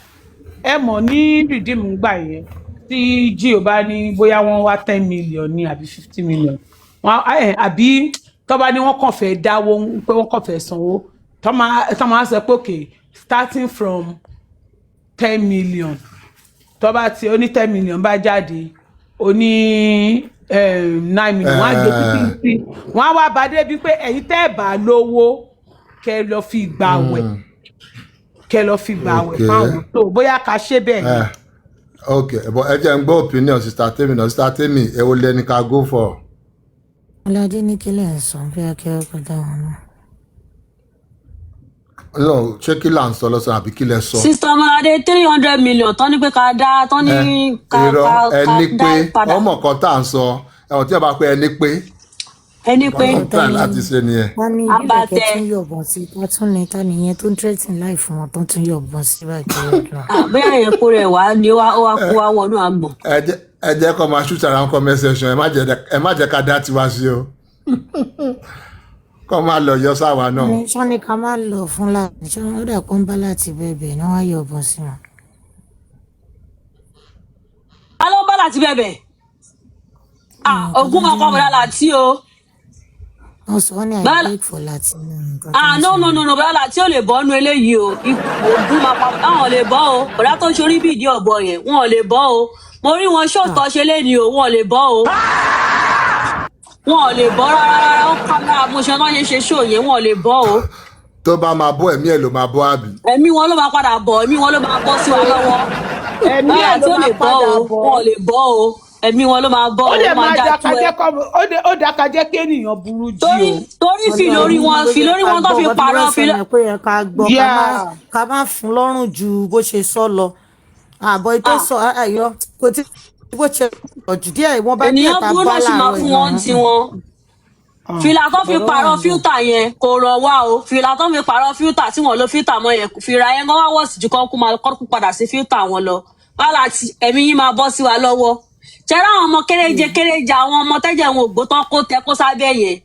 Ẹ mọ̀ ní redeem gbà yẹn tí Gio bá ní bóyá wọ́n wá 10 million ní àbí 50 million. Àbí tó bá ní wọ́n kàn fẹ́ dáwó pé wọ́n kàn fẹ́ sanwó tó máa sọ pé okay starting from 10 million tó bá ti ó ní 10 million bá jáde ó ní 9 million wọ́n á gbé títí wọ́n á wá bá débi pé ẹ̀yin tẹ́ ẹ̀ bá lówó kẹ́ lọ fi gbàwẹ̀ fáwọn tó bóyá ká ṣe bẹ́ẹ̀ ni. Okay but ẹ jẹ́ n gbọ́ opinion Sister Temi náà Sister Temi èwo lẹni ká go for. Ọlọ́dé ní kílẹ̀ ń sọ bí akẹ́rọ̀ kọjá wọn náà. No, ṣé kí là ń sọ lọ́sàn àbí kí lẹ sọ. Sister Ọmọládé 300 million tán ní pé ká dá tán ní ká dá padà. Ọmọ kan tá à ń sọ ẹ̀wọ̀n tí a bá pẹ́ ẹni pé. Láti ṣe nìyẹn. Wọ́n ní ìbílẹ̀kẹ́ tún yọ̀bọ̀n sí i tún ní ta nìyẹn tó ń threaten life fún wọn tó tún yọ̀bọ̀n sí báyìí. Bẹ́ẹ̀ yẹn kó rẹ̀ wá ni ó wá kó wá wọnú àgbọ̀n. Ẹ jẹ́ kó máa shoot around comment section ẹ má jẹ́ ká dá tiwa sí o. Kọ́ máa lọ yọ sáwa náà. Ṣọ́ ni ká máa lọ fún láti ṣọ́ ó dà kó ń bá láti bẹ̀bẹ̀ ní wọ́n á yọ̀bọ̀n sí wọn. A ló ń bá láti bẹ̀bẹ̀. Ogún ọkọ̀ bọ̀dá láti o. Wọ́n sọ wọ́n ní àìbẹ́ẹ̀k fọ́ láti ní nǹkan. No, bọ̀dá láti ò lè bọ́ nú eléyìí o. Ogún máa pa àwọn ò lè bọ́ o. Bọ̀dá tó ṣorí bí ìdí ọ̀bọ yẹn, wọn ò lè bọ́ o. Mo rí wọn ṣòótọ́ ṣe léni o, wọn ò lè bọ́ o. Wọn ò lè bọ́ rárá ó kọ́ lára mo ṣe náà ṣe ṣó yẹn wọn ò lè bọ́ o. Tó bá máa bọ́ ẹ̀mí ẹ̀ ló máa bọ́ àbí. Ẹ̀mí wọn ló máa padà bọ̀ ẹ̀mí wọn ló máa bọ́ sí wa lọ́wọ́. Ẹ̀mí ẹ̀ ló máa padà bọ̀ wọn ò lè bọ́ o. Ẹ̀mí wọn ló máa bọ́ o. Ó máa dáka jẹ́ kí ènìyàn burú jí o. Torí fi lórí wọn tó fi parọ́ fi lọ. Pé ẹ ká gbọ́ ká má fún lọ́rùn ju bó ṣe sọ lọ. Àbọ̀ ètò sọ ayọ̀ kò tí bó ṣe ọ̀jù díẹ̀ wọ́n bá díẹ̀ tá bá láàárọ̀ ìyẹn. Fìlà tó fi pààrọ̀ fíltà yẹn kò rọ̀ wá o. Fìlà tó fi pààrọ̀ fíltà tí wọ́n lo fíltà mọ́ yẹn fìlà yẹn gan wá wọ̀ sí ju kọ́kú padà sí fíltà wọn lọ. Wàhálà tí ẹ̀mí yín máa bọ́ sí wa lọ́wọ́. Ṣẹ́rá àwọn ọmọ kéréje àwọn ọmọ tẹ́jẹ̀ wọn ògbó tán kó tẹ kó sábẹ́ yẹn.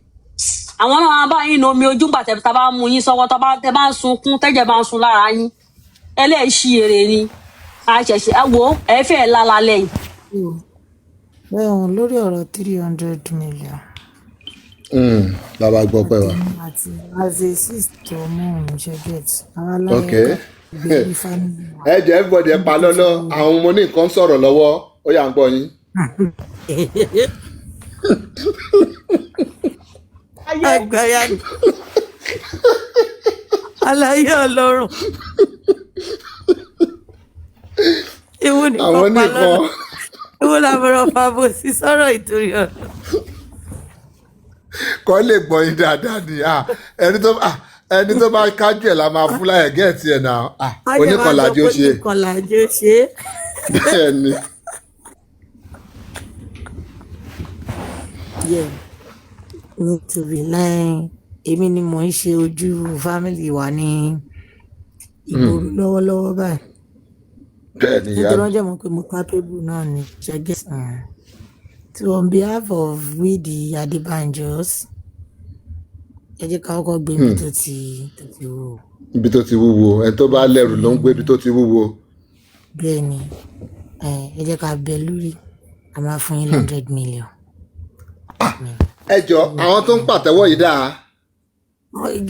Àwọn náà máa bá yín nu omi ojú gbà tẹ́ bá mú yín sọ́wọ́ tẹ́ bá ń sunkún tẹ́jẹ̀ bá ń sun lára yín. Ẹlẹ́ẹ̀ṣì èrè ni. Àṣẹ̀ṣẹ̀ wo ẹ fẹ́ lálálẹ́ yìí. Bẹ́ẹ̀ lórí ọ̀rọ̀ 300 million. Bàbá gbọ́ pẹ́ wa. Àti as a sister ọmọ òun ṣe get. Ok. Ẹ jẹ́ everybody ẹ pa lọ́lọ́ àwọn ọmọ ní nǹkan sọ̀rọ̀ lọ́wọ́ ó yà ń gbọ́ yín. Àgbáyà aláyé ọlọ́run. Ìwọ nìkan pa lọ́nà. Ìwọ làbọ̀rọ̀ fàbọ̀ sí sọ̀rọ̀ ìtorí ọ̀nà. Kọ́ lè gbọ́ yín dáadáa ni ẹni tó bá kájú ẹ̀ la máa fún láyẹ̀ gẹ́ẹ̀tì ẹ̀ náà oníkànlájú ó ṣe. Oníkànlájú ó ṣe. Bẹ́ẹ̀ ni. Nítorí náà èmi ni mò ń ṣe ojú fámìlì wa ní ìgboro lọ́wọ́lọ́wọ́ báyìí. Bẹ́ẹ̀ni ìyá mi. Nítorí wọ́n jẹ́ mọ̀ pé mo capable náà ni ṣẹ́gẹ́. So on behalf of we the Adebanjos, ẹ jẹ́ ká kọ́kọ́ gbé ibi tó ti wúwo. Ibi tó ti wúwo ẹni tó bá lẹ́rù ló ń gbé ibi tó ti wúwo. bẹ́ẹ̀ ni ẹ jẹ́ ká bẹ lórí a máa fún yín 100 million. ẹ jọ àwọn tó ń pàtẹ́wọ́ yìí dáa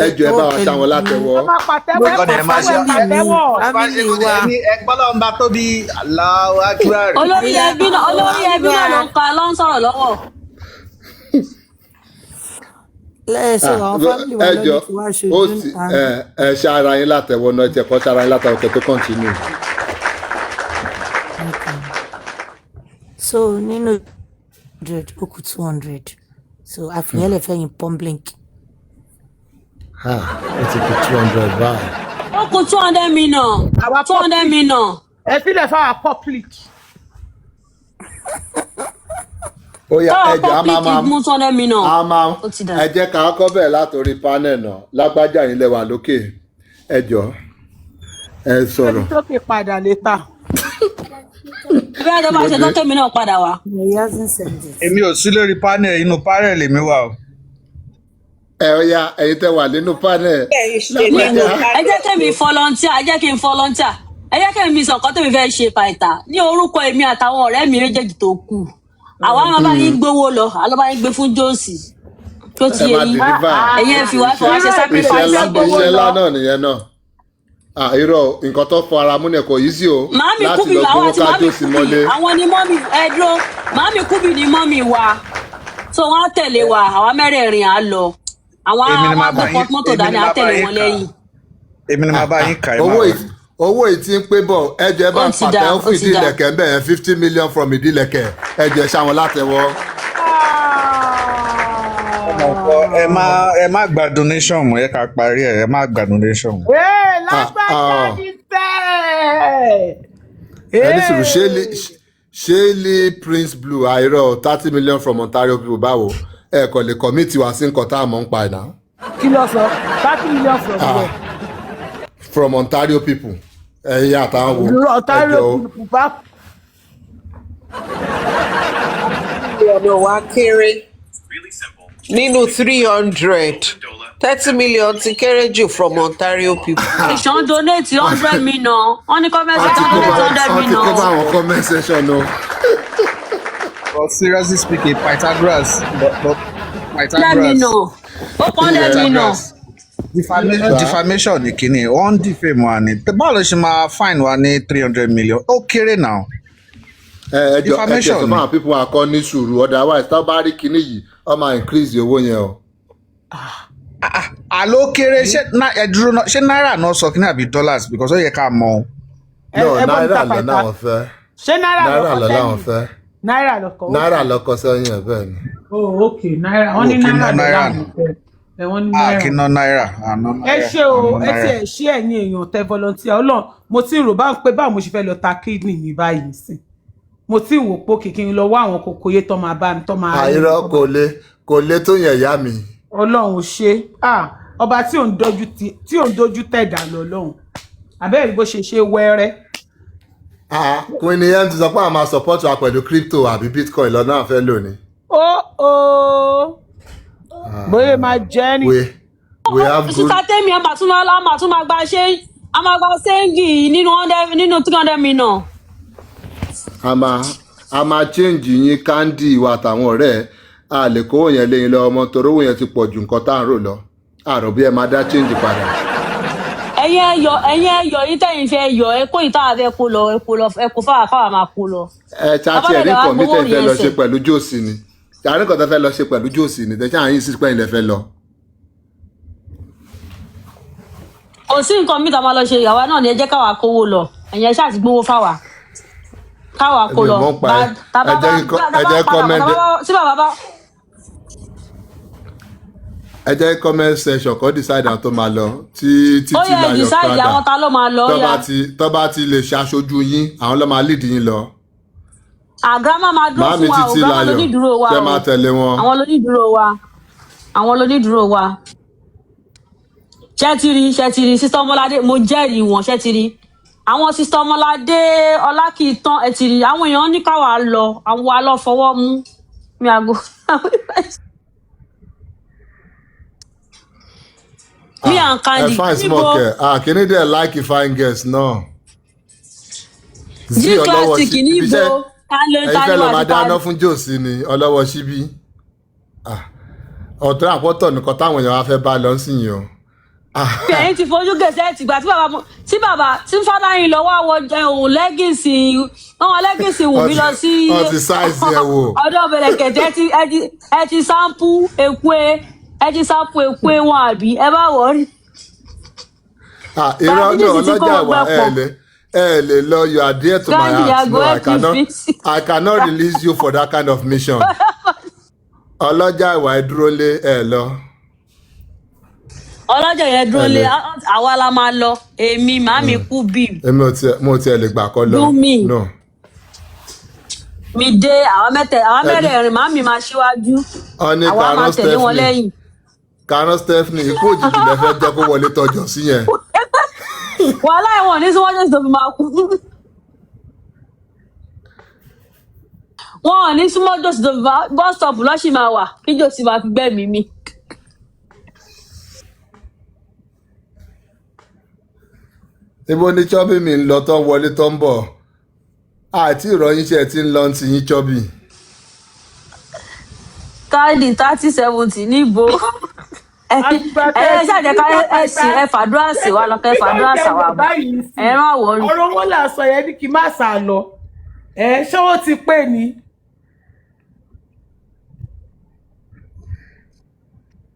ẹ jọ ẹ bá wa ṣàwọn látẹ́wọ́. ẹ máa pàtẹ́wọ́ ẹ máa pàtẹ́wọ́. ẹgbọ́n lọ́wọ́ bá tóbi Allahu Akbar. olórí ẹbí náà ló ń sọ̀rọ̀ lọ́wọ́. lẹ́ẹ̀sọ̀ àwọn fámìlì wa lọ́dún tí wàá ṣojú níta. ẹ ṣe ara yín látẹ́wọ́ náà ẹ tiẹ̀ kọ́ ṣe ara yín látẹ́wọ́ kẹ́ tó kọ́ntínú. so nínú 100 ó kù 200 so àfihàn lè fẹ́yìn pọ́ńblink. ó ti kù 200 báyìí. ó kù 200 million 200 million. ẹ sílẹ̀ fáwọn public. ó yá ẹjọ a máa ẹ jẹ́ ká kọ́ bẹ̀rẹ̀ látòrí panel náà lágbájá yín lẹ́wà lókè ẹjọ ẹ sọ̀rọ̀. ẹni tó fi padà létà. bí a jọ bá ṣe tó kémi náà padà wá. èmi ò sí lórí panel inú panel lèmi wà o. ẹ ó yá ẹ̀yin tẹ́ wà nínú panel. ẹ jẹ́ kí mi volunteer ẹ jẹ́ kí n volunteer ẹ jẹ́ kí mi sọ̀kọ́ tó mi fẹ́ ṣe Python ní orúkọ èmi àtàwọn ọ̀rẹ́ mi méjèèjì tó kù àwa máa bá yín gbowó lọ àlọ́ bá yín gbé fún Josie tó ti yẹ yín ẹ̀yin fi wá ṣe sacrifice gbowó iṣẹ́ lọ. ńlá náà nìyẹn náà irọ́ nǹkan tó fọ ara mú ni kò yí sí o láti lọ gbowó ká Josie mọ́lé. àwọn ni mọ́mì ẹ̀dúró màmí kúbì ni mọ́mì wa tó wọ́n á tẹ̀lé wa àwa mẹ́rẹ̀ẹ̀rin á lọ àwọn agbókọ̀ mọ́tò dání á tẹ̀lé wọn lẹ́yìn. èmi ni màá bá yín kà owó yìí ti ń pé bọ̀ ẹjọ́ ẹ bá ń pàtẹ́wọ́ fún ìdílẹ̀kẹ̀ bẹ́ẹ̀ 50 million from ìdílẹ̀kẹ̀ ẹjọ́ ẹ ṣàwọn látẹ̀wọ́. ẹ má gba donation mọ́ ẹ ká parí ẹ má gba donation mọ́. lágbàjá ní bẹ́ẹ̀. ẹni sùúrù ṣéèlì Prince Blue àìrọ̀ 30 million from Ontario people báwo ẹ kò lè commit wá sí nǹkan tá a mọ̀ ń pa ẹ̀ náà. kí ló sọ 30 million from where. From Ontario people ẹ̀yin àtàwọn wo Ontario people bá. ọ̀nà wa kéré nínú 300 30 million ti kéré jù from Ontario people. ìṣàn donate 100 million wọ́n ní comment section donate 100 million. wọ́n ti kọ́ bá àwọn comment section o. But seriously speaking Pythagoras defamation ni kini wọ́n defame wa ni báwo ló ṣe máa fine wa ní 300 million ó kéré náà. defamation ni ẹjọ people akọ ní sùúrù otherwise tó bá rí kinní yìí ó máa increase owó yẹn o. àló kéré ṣé náírà náà sọ kí ní àbí dollars because ó yẹ ká mọ̀. no náírà lọ náà fẹ́. ṣé náírà lọ láwọn fẹ́. náírà lọkọ sẹ́yìn ẹ bẹ́ẹ̀ ni. oh ok náírà wọ́n ní náírà lọ láwọn fẹ́. àkínná náírà. ẹ ṣe o ẹ ti ẹ ṣe ẹ̀yin èèyàn tẹ volunteer Ọlọ́run mo ti ń rò bá ń pé báwo mo ṣe fẹ́ lọ ta kidney mi báyìí sí mo ti ń wò pé kìkì ń lọ wá àwọn kòkòyé tó máa bá mi tó máa. àìrọ kò lè tó yẹn ìyá mi. Ọlọ́run ò ṣe ọba tí ò ń dojú tẹ̀dá lọ lọ́hùn àbẹ́rẹ́ bó ṣe ṣe wẹ́rẹ́. Queen yẹn ti sọ pé àwọn máa support wa pẹ̀lú crypto àbí bitcoin lọ́nà àfẹ́ lónìí. bóyá máa jẹ́ ni. we have good. sísá tẹ́mi ẹ̀ màtún máa gba ṣéǹgì nínú 300 million. a máa change yín candy ìwà àtàwọn ọ̀rẹ́ a lè kówó yẹn lẹ́yìn lọ ọmọ torí owó yẹn ti pọ̀ ju nǹkan tá à ń rò lọ àrò bí ẹ máa dá change padà. ẹ̀yin ẹ̀yọ̀ yìí tẹ̀yìn fẹ́ yọ ẹ̀kọ́ ìta àfẹ́ kó lọ ẹ̀kọ́ fáwọn máa kó lọ. ṣáàtì ẹ̀rí kan mi tẹ̀ fẹ́ lọ ṣe pẹ̀lú Josie ni ṣáàrí kan tẹ̀ fẹ́ lọ ṣe pẹ̀lú Josie ni tẹ̀ ṣáà yín sí pẹ́yìn lẹ fẹ́ lọ. kò sí nǹkan mi tá máa lọ ṣe ìyàwó náà ni ẹ jẹ́ káwa kówó lọ ẹ̀yin ṣáà ti gbówó fáwa káwa kó lọ. ẹ jẹ́ kọ́mẹ́ndì. ẹ jẹ́ comment section kó decide àwọn tó máa lọ títí láyọ̀ padà tó bá ti lè ṣaṣojú yín àwọn ló máa lead yín lọ. àgrámà máa dúró fún wa ògbámà lónídùúró wa o máa tẹ̀lé wọn. àwọn lónídùúró wa ṣẹ́tìrì sísá ọmọládé mo jẹ́rìí wọn ṣẹ́tìrì àwọn sísá ọmọládé ọlákìtàn ẹ̀tìrì àwọn èèyàn ní káwa lọ àwọn wa lọ fọwọ́ mú mi àgbo. Me and Candy. Fine smoke. Can you like fine girls? No. G classic níbo ẹ̀yin fẹ́ lọ máa dáná fún jòsí ni ọlọ́wọ́ síbí ọ̀tọ́ àpọ́tọ̀ nìkan táwọn èèyàn wá fẹ́ bá lọ sí yìí o. ẹ̀yin ti fojú gẹ̀ẹ́sẹ̀ tìgbà tí fádà yín lọ wá wọ ohun lẹ́gìsì wù mí lọ sí ọ̀dọ̀ bẹ̀rẹ̀kẹ̀tẹ̀ ẹ ti sáǹpù èkúé wọn àbí ẹ bá wọ̀ rí. irọ́ náà ọlọ́jà wà ẹ lè lọ you are dear to my heart no I cannot release you for that kind of mission. ọlọ́jà ìwà ìdúró lé ẹ lọ. ọlọ́jà yẹn dúró lé àwa la máa lọ èmi màmí kú bí. èmi ò tiẹ̀ lè gbà kọ́ lọ. no. mi dé àwọn mẹ́rẹ̀ẹ̀rin màmí máa ṣíwájú àwa máa tẹ̀lé wọn lẹ́yìn. Karen Stephanie ikú òjijì lẹ fẹ́ jẹ́ kó wọlé tọjọ́ sí yẹn. wàhálà ìwọ̀n ní síwájú tó fi máa kú. wọn ò ní súnmọ́ jòsì tó fi bus stop lọ́sì máa wà kí jòsì máa fi gbẹ́mí mi. ibo ni chọ́bì mi ń lọ tó ń wọlé tó ń bọ̀ àti ìròyìn iṣẹ́ tí ń lọ ti yín chọ́bì. káàdì 3070 níbo ẹ ṣàjẹ́ ká ẹ̀sìn ẹ fàdúrà sí wa lọ́kẹ́ fàdúrà sàwà bọ̀ ẹ rán àwọ̀ rí. ọ̀rọ̀ wọn là sọ yẹn ní kí n má sà lọ ṣé ó ti pé ni.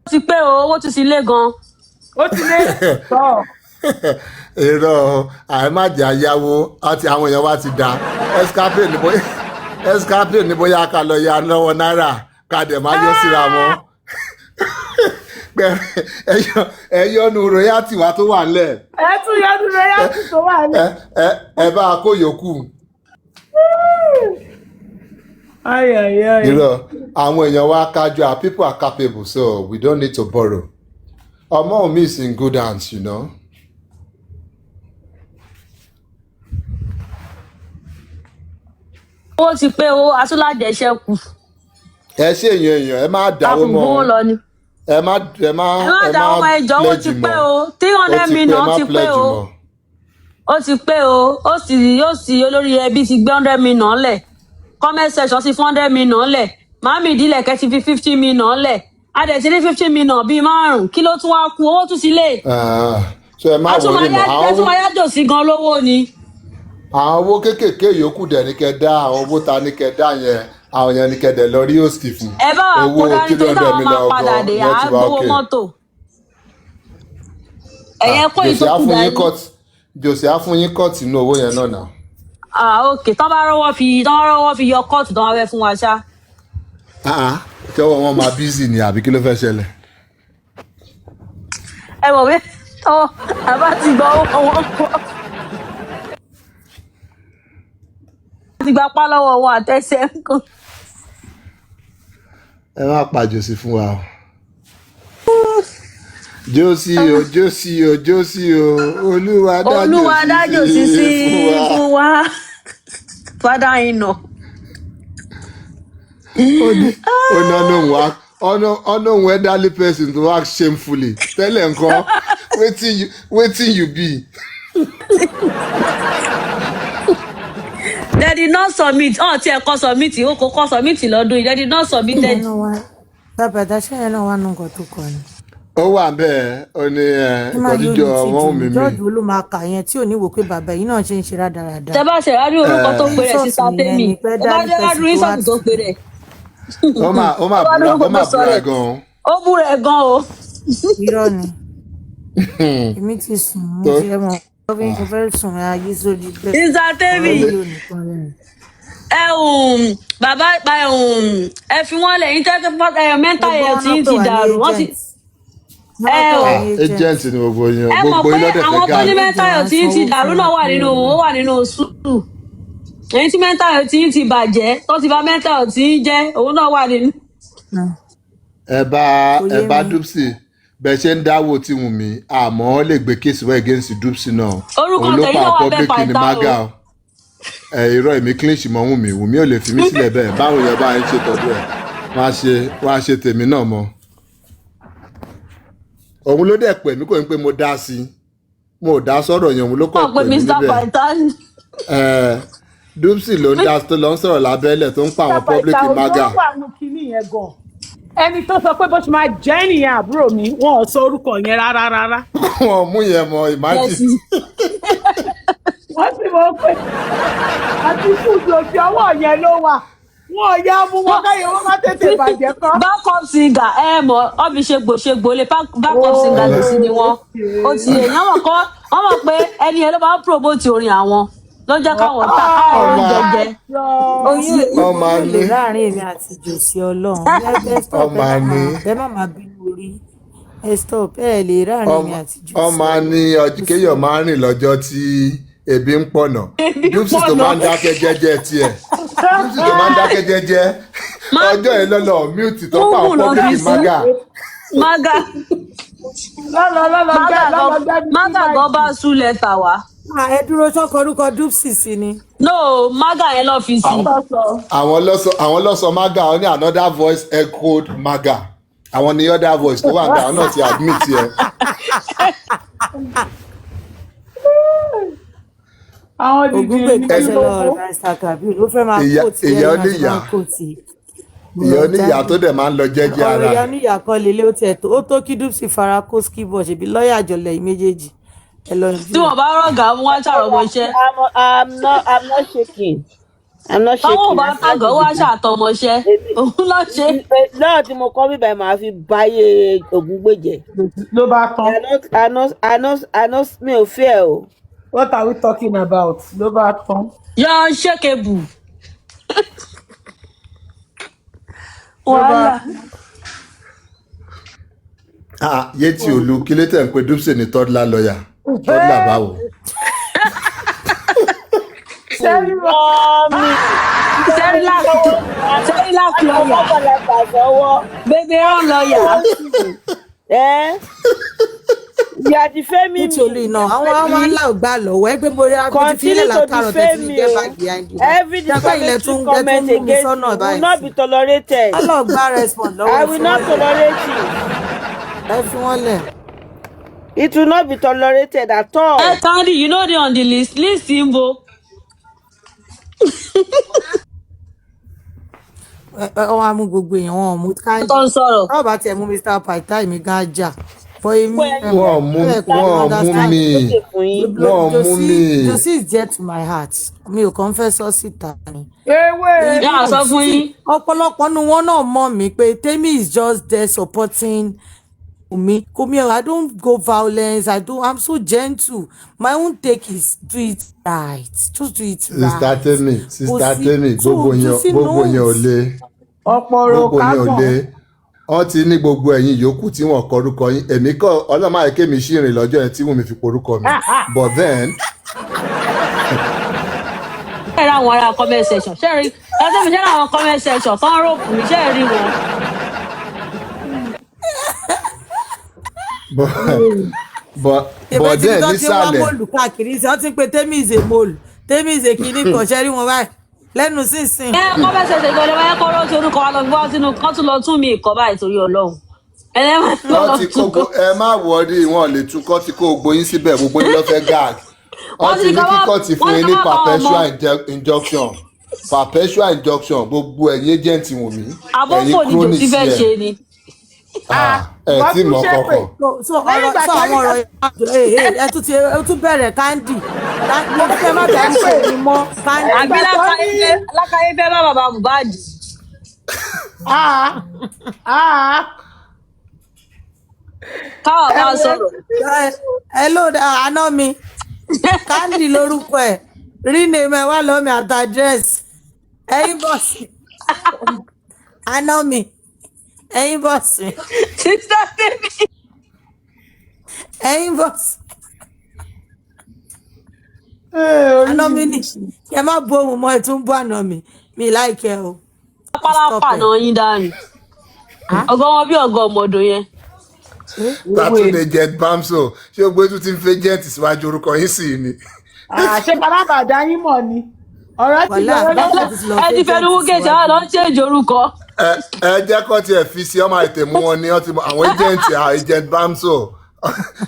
ó ti pé o owó tún ti lé gan. ó ti lé tọ́. èrò àìmájà yáwó àti àwọn èèyàn wa ti dá escape ní bóyá ká lọ ya lọ́wọ́ náírà ká dẹ̀ máa yọ síra wọn ẹyọnu royalty wa tó wà nílẹ̀. ẹ tún yọnu royalty tó wà nílẹ̀. ẹ bá a kó yòókù. ayayay. irọ́ àwọn èèyàn wa kájọ our people are capable so we don't need to borrow. ọmọ mi is in good hands, you know. ó ti pé o asúlájẹsẹkù. ẹ ṣe èèyàn ẹ má dáwọ́ mọ́ ẹ má dáwọ́ mọ́ ẹjọ́ ó ti pé o 300 million ti pé o ó ti pé o ó sì olórí ẹbí ti gbé 100 million lẹ̀ comment section sí 100 million lẹ̀ màmí ìdílé kẹ́ ti fi 50 million lẹ̀ adẹ̀ ti ní 50 million bíi márùn-ún kí ló tún wá kú owó tún sí lé. so ẹ má wọlé mọ́ àwọn owó máa yájò sí gan lówó ni. àwọn owó kéékèèké yòókù dẹ̀ ní kẹ́ dá àwọn owó ta ní kẹ́ dá yẹn àwọn yẹn ní kẹ́ dẹ̀ lọ rí òsì fún. ẹ bá wa kó dání tó táwọn máa padà dé àgbówó mọ́tò. ẹ̀yẹ kó ìtókù dání. jòsì á fún yín kọ́ọ̀tì inú owó yẹn náà nà. ok tán bá rọ́wọ́ fi yọ kọ́ọ̀tù tán wá fẹ́ fún wa ṣá. tẹ́wọ́ wọn máa bízì ni àbí kí ló fẹ́ ṣẹlẹ̀. ẹ mọ̀ pé tọ́wọ́ àbá ti gbọ́ owó pọ̀. ti gba pa lọ́wọ́ wọn àtẹ́sẹ̀ nǹkan. ẹ má pa jòsì fún wa o. jòsì o olúwa dá jòsì sí fún wa. fada iná. ọ̀nà òun elderly person to act shamefully tẹ́lẹ̀ nǹkan wetin you be. They did not submit tí ẹ kọ submit o kò kọ submit lọ́dún yìí they did not submit. bàbá àdáṣe yẹn náà wà nù nǹkan tó kọ ni. ó wà bẹ́ẹ̀ ó ní ìkọ́jíjọ wọn ò mímí. jọ́ọ̀dù ló máa kà yẹn tí ò ní wò pé bàbá yìí náà ṣe ń ṣe rádaràda. tẹ bá ṣe rádìó orúkọ tó ń pè rẹ sí sátẹ́mì ó bá jẹ́ rádìó ìsọ̀tù tó ń pè rẹ. ó máa búra ẹ̀ gan-an. ó búra ẹ̀ gan-an o. irọ́ ni èmi ti sùn mo ti ẹ̀ mọ̀ mo fẹ́ sùn ayé sórí bẹ́ẹ̀. ìsátẹ́mì bàbá ẹ fi wọ́n lẹ̀ yín tẹ́tẹ́ mental health yín ti dàrú wọ́n ti. agent ni gbogbo yẹn ẹ mọ̀ pé àwọn tó ní mental health yín ti dàrú náà wà nínú sùúrù èyí tí mental health yín ti bàjẹ́ tó ti bà mental health yín jẹ́ òun náà wà nínú. ẹ bá dupsi bẹ́ẹ̀ ṣe ń dáwọ́ tí Wunmi àmọ́ lè gbé kéèsì wá against dupsi náà orúkọ tẹ̀yìn náà wà bẹ́ẹ̀ pàtà o. irọ́ èmi clinch mọ́ Wunmi ò lè fi mí sílẹ̀ bẹ́ẹ̀ báwo yẹn bá ń ṣe tọ́jú ẹ̀ wá ṣe tèmi náà mọ́. òun ló dẹ̀ pè mí kò ní pé mo dá sí i mo dá sọ̀rọ̀ yẹn òun ló kọ̀ pè mí níbẹ̀ Dupsy ló ń dá tó lọ ń sọ̀rọ̀ lábẹ́lẹ̀ tó ń pa àwọn public maga. Ìta wà nù kínní yẹn gan. Ẹni tó sọ pé bó ṣe máa jẹ́ nìyẹn àbúrò mi, wọn ò sọ orúkọ yẹn rárá. Wọ́n mú yẹn mọ imagine. Wọ́n sì mọ̀ pé àti fúdù òsì ọwọ́ yẹn ló wà. Wọn ò yá mú wọn káyọ̀ wọn má tètè bàjẹ́ kọ́. Backup singer mọ̀ ọ́ fi ṣègbò lè backup singer lè sí ni wọ́n. Ó ti èèyàn mọ̀ kọ́ wọ́n mọ̀ pé ẹni yẹn ló máa ń promote orin àwọn ló jẹ́ káwọn ta káwọn jẹjẹ. Ọmọ lè láàrin èmi àti jòsí Ọlọ́run. Ọmọ àní. Ẹ má máa bínú orí. Ẹ stop ẹ lè láàrin èmi àti jòsí. Ọmọ àní kéèyàn máa ń rìn lọ́jọ́ tí ebi ń pọ̀nà. Dupsy tó máa ń dákẹ́ jẹ́jẹ́ tiẹ̀. Dupsy tó máa ń dákẹ́ jẹ́jẹ́. Ọjọ́ yẹn lọ́lọ́ mute tó pa àwọn public maga. Maga gan bá sùn lẹ́tà wá. Ẹ dúró sọ́kọ orúkọ Dupsy sí ni. No, maga yẹn lọ fi sí. Àwọn lọ́sọ maga ọ ní another voice echoed maga. Àwọn ní other voice tó wà ní àwọn náà ti admit yẹ. Ògúngbè kẹsẹ̀ lọ Mr. Kabir ló fẹ́ máa kó tí ẹ̀ máa kó tí. Ìyá oníyà tó dẹ̀ máa ń lọ jẹ́jẹ́ ara. Ọ̀rọ̀ ìyá oníyà kan lélẹ̀ ó tiẹ̀ ó tó kí Dupsy fara kó skibọ̀ ṣèbí lọ́ọ̀yà àjọlẹ̀ yìí méjèèjì. Tí wọ́n bá rọ̀gà mú wá ṣàrọ̀mọṣẹ́. I'm not shaking. Táwọn bá tàgọ̀ wá ṣàtọmọṣẹ́. Òun lọ ṣe. Lọ́ọ̀ tí mo kọ́ bíbá ẹ̀ máa fi báyé Ògúngbè jẹ́. Ló bá tán. Mi ò fẹ́ o. What are we talking about? Ló bá tán. You're unshakable. Wàhálà. Yétí Olú kí ló tẹ̀ ń pe Dupsy ní toddler lawyer. Toddler báwo. Serious lawyer. Baby run lawyer. You are defaming me. Nítorí náà, àwọn aláàgbà lọ́wọ́ ẹgbẹ́ mo rí agbójú fílẹ̀ látàrọ̀ tẹ̀sí ní get back behind you. Every defamatory comment against you will not be tolerated. Aláàgbà respond lọ́wọ́. I will not tolerate you. Ẹ fi wọ́n lẹ̀. It will not be tolerated at all. Hey, Candy, you know they on the list. List Simbo. Wọ́n á mú gbogbo èèyàn wọn mú Candy. Tó ń sọ̀rọ̀. Báwo bá tiẹ̀ mú Mr. Paita èmi gan ajá. Wọ́n mú mi. Josie is dear to my heart. Mi ò kàn fẹ́ sọ síta ni. Yà sọ fún yín. Ọ̀pọ̀lọpọ̀ nu wọn náà mọ̀ mí pé Temi is just there supporting me. I don't go violence. I'm so gentle. My own take is do it right. Just do it right. Sister Temi, gbogbo yẹn ò le. Ọ̀pọ̀rọ̀ kágbọ̀n. Wọ́n ti ní gbogbo ẹ̀yin yòókù tí wọ́n kọrúkọ yín. Èmi kọ́ ọlọ́mọ àyíké mi ṣì rìn lọ́jọ́ yẹn tí Wùnmí fi porúkọ mi. But then. Ṣé ra àwọn ará comment section? Ṣé rí? Ṣé mi ṣe ra àwọn comment section tán rògbò mi? Ṣé rí wọn? But then nísàlẹ̀. Wọ́n káàkiri ṣe wọ́n ti pe Temi is a mole. Temi is a kìíní kan ṣe rí wọn báyìí. Lẹ́nu sísìn. Comment section ìgbọ́dọ̀ wáyé kọ́ ló ti orúkọ wa lọ gbọ́ sínú kán tún lọ tún mi ìkọ́ báyìí torí Ọlọ́run. Ẹ má wọrí wọn lè tún kọ́ tí kò gbóyún síbẹ̀ gbogbo yín ló fẹ́ gag. Wọ́n ti ní kíkọ́ ti fún yín ní perpetual injunction gbogbo ẹ̀yin agent Wùnmí. Àbọ̀fò ni Jòsí fẹ́ ṣe ni. Ẹ tí mọ̀ kọ̀kọ̀. So àwọn ọ̀rọ̀ ẹ tún bẹ̀rẹ̀ Candy. Mo fẹ́ má bẹ̀rẹ̀ pé mi mọ́ Candy. Àbí lákàáyé fẹ́ bá bàbá Mohbad. Káwọ̀ bá sọ̀rọ̀. Hello, àná mi. Candy lórúkọ ẹ̀. Rename ẹ wá lọ́mí àti address. Ẹyin bọ́ọ̀sì. Àná mi. Ẹyin bọ́ọ̀sì. Sister Temi. Ẹyin bọ́ọ̀sì. Àná mi ni. Ẹ má bu ohun mọ́ ẹ tún bú àná mi. Mi láìkẹ́ o. Pálápà náà yín dànù. Ọgọ́ wọn bí ọgọ́ ọmọdé yẹn. Tátúndé jet bamso ṣé o gbé tún ti ń fẹ́ jet síwájú orúkọ yín sì ni. Ṣé pálábà dá yín mọ̀ ni? Ọ̀rọ̀ ti lọ. Ẹ ti fẹnu wúkẹ́ ṣe àwọn lọ́n ṣèjì orúkọ. Ẹ jẹ́ kó tiẹ̀ fi sí ọmọ ètè mú wọn ní àwọn agent bamso.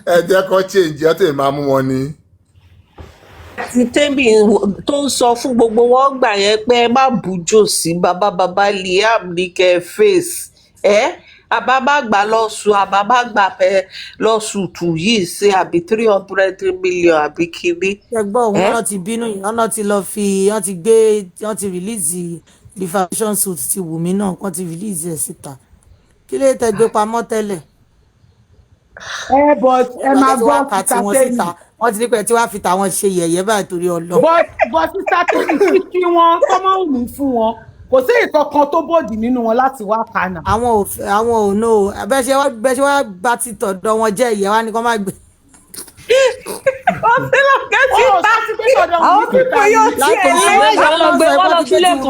Ẹ jẹ́ kó change ọtí máa mú wọn ní. ti tẹ́mi tó ń sọ fún gbogbo wọn gbà yẹn pé ẹ má bùjò sí bàbá Liam ní kẹ́ face àbábá gbà lọ́sùn àbábá gbà lọ́sùn tù yìí ṣe àbí 300 million àbí kíní. ẹgbọ́n òun náà ti bínú yìí wọ́n ti lọ fi wọ́n ti release defamation suit ti Wùmí náà wọ́n ti release ẹ̀ síta kí lè tẹ gbé pamọ́ tẹ́lẹ̀. But ẹ máa gbọ́ sísá tẹ́lẹ̀. Wọ́n ti ní pé tí wàá fi tàwọn ṣe yẹ̀yẹ́ báyìí torí Ọlọ́run. But sísá tẹ́lẹ̀ kí wọ́n kọ́ máa wù mí fún wọn kò sí ìkankan tó bòdì nínú wọn láti wá kànà. àwọn ò no bẹ́ẹ̀ ṣe wá bá ti tọ̀dọ̀ wọn jẹ́ ìyẹn wá ní kó má gbé. wọ́n ti lọ gẹ́ síta àwọn pípọ̀ yóò tiẹ̀ lé wọ́n lọ gbé wọ́n lọ sílẹ̀ kan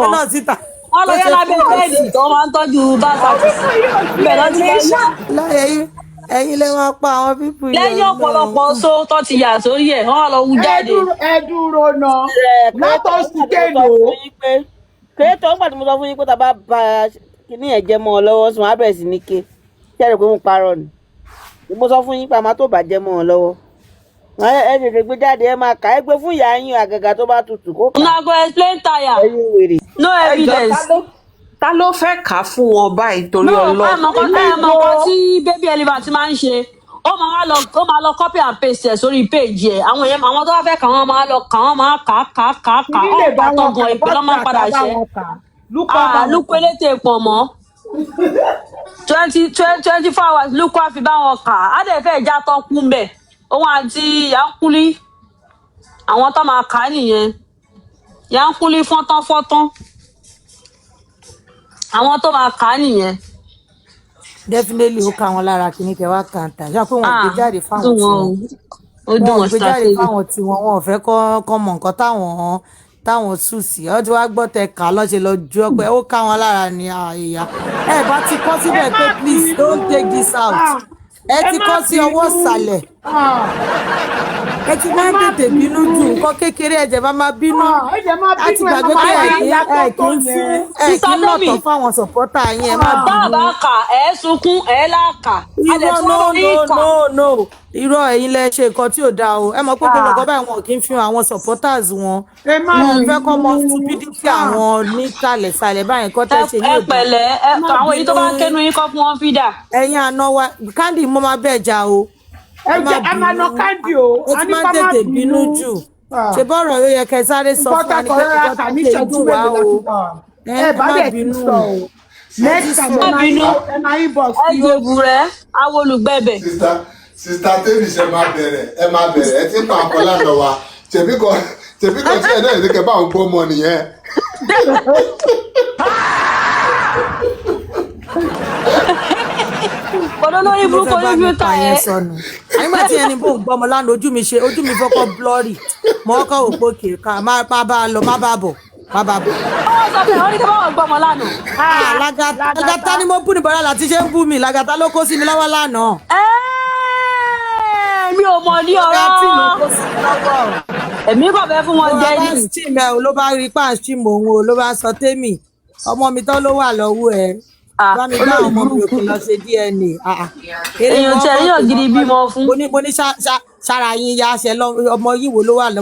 wọ́n lọ yẹ lábẹ́ bẹ́ẹ̀dì tó máa ń tọ́jú bàtà bẹ́ẹ̀ lọ ti lọ yá. ẹ̀yin lè máa pa àwọn pípọ̀ yìí. lẹ́yìn ọ̀pọ̀lọpọ̀ so tó ti yà sórí ẹ̀ wọ́n lọ wú jáde. ẹ dúró náà látọ̀ sí kéèlò. kéètò ń gbàdúrà mo sọ fún yín pé tá a bá ba kíní ẹ̀ jẹ́ mọ́ ọ lọ́wọ́ sùn á bẹ̀rẹ̀ sí ní ké ṣẹ́rẹ̀ pé mo parọ́ ni mo sọ fún yín pé a máa tó bàjẹ́ mọ́ ọ lọ́wọ́ ẹ tètè gbé jáde ẹ máa kà ẹ gbé fún ìyá yín àgàgà tó bá tutù kó kà. una go explain tire no evidence. ta ló fẹ́ kà á fún wọn báyìí torí Ọlọ́run. ẹ̀mọ̀kan tí baby elephant máa ń ṣe ó máa lọ copy and paste ẹ̀ sórí page ẹ̀ àwọn tó bá fẹ́ kà wọ́n máa lọ kà wọ́n máa kà ọ̀ pàtọ́gàn ìpè lọ́ máa ń padà ṣe lúkú elétè pọ̀ mọ́ 24 hours lúkú àfi bá wọn kà á dẹ̀ fẹ́ ìjà tó kú mbẹ̀ òun àti Yankuli àwọn tó máa kà á nìyẹn Yankuli fọ́tán àwọn tó máa kà á nìyẹn. definitely ó ká wọn lára kí ní kẹwàá kan tà ṣáà pé wọn gbé jáde fáwọn tiwọn wọn ò fẹ́ kọ́ mọ̀ nǹkan táwọn sùn sí ọ tí wàá gbọ́ tẹ kà lọ́sẹ̀ lọ ju ọ pé ó ká wọn lára ní ìyá ẹ bá ti kọ́ síbẹ̀ pé please don't take this out ẹ ti kọ́ sí ọwọ́ ìsàlẹ̀ ẹ ti máa ń tètè bínú ju nǹkan kékeré ẹ̀jẹ̀ bá máa bínú láti gbàgbé pé ẹ kì í lọ́tọ̀ fáwọn sọ̀pọ́tà yín ẹ má bínú. tá a bá kà ẹ sunkún ẹ láàkà. no irọ́ ẹ̀yin lẹ ṣe nǹkan tí ò dáa o ẹ mọ̀ pé gbogbo nǹkan báyìí wọn kì í fi àwọn supporters wọn wọn fẹ́ kọ́ mọ stupidity àwọn nísàlẹ̀sàlẹ̀ báyìí nǹkan tẹ́ ṣe yóò dáa. ẹ pẹ̀lẹ́ àwọn èyí tó bá kẹnu yín kọ́ fún wọn fídà. ẹ̀yin àná wa Candy mo máa bẹ́ẹ̀ jà o. ẹ máa ná Candy o ó ti máa ń tètè bínú jù ṣe bọ́ọ̀rọ̀ yóò yẹ kẹ́ sáré sọ fún wa ní kẹ́kọ̀ọ́ tó ṣe dùn wá o ẹ má bínú o. next time ẹ máa inbox ẹ jẹ̀bù rẹ̀ àwọn olùgbẹ̀bẹ̀. sista tẹ́lẹ̀ ṣe máa bẹ̀rẹ̀ ẹ ti ń pa àkọlá lọ wa ṣèbí kan tí ẹ náà ní kẹ́ bá ń gbọ́ ọmọ nìyẹn. Bọ́dọ̀ lórí burúkú orí bí ó ta ẹ. Àyìnbá tí ẹni bò ń gbọ́ ọmọ lánàá ojú mi fọ́kọ́ blọ́ọ̀rì mọ́ ọkọ̀ òpó kìí ká má bá a lọ má bá a bọ̀. Ọwọ́ sọ pé orí kí wọ́n gbọ́ ọmọ lánàá. Lagata ni mo bú ní bọ́lá láti ṣe ń bú mi Lagata ló kó sí mi lọ́wọ́ lánàá. Mi ò mọ̀ ní ọ̀rọ̀. Èmi kò fẹ́ fún wọn jẹ́ ní. Ló bá rí pàṣẹ mò ń wo ló bá sọ tèmi ọmọ mi tán ló wà lọ́wọ́ ẹ̀. Bá mi bá ọmọ mi òkè lọ ṣe DNA. Èèyàn tí ẹ̀yìn ògiri bímọ fún. Mo ní ṣára yín ya ṣe ọmọ yìí wo ló wà lọ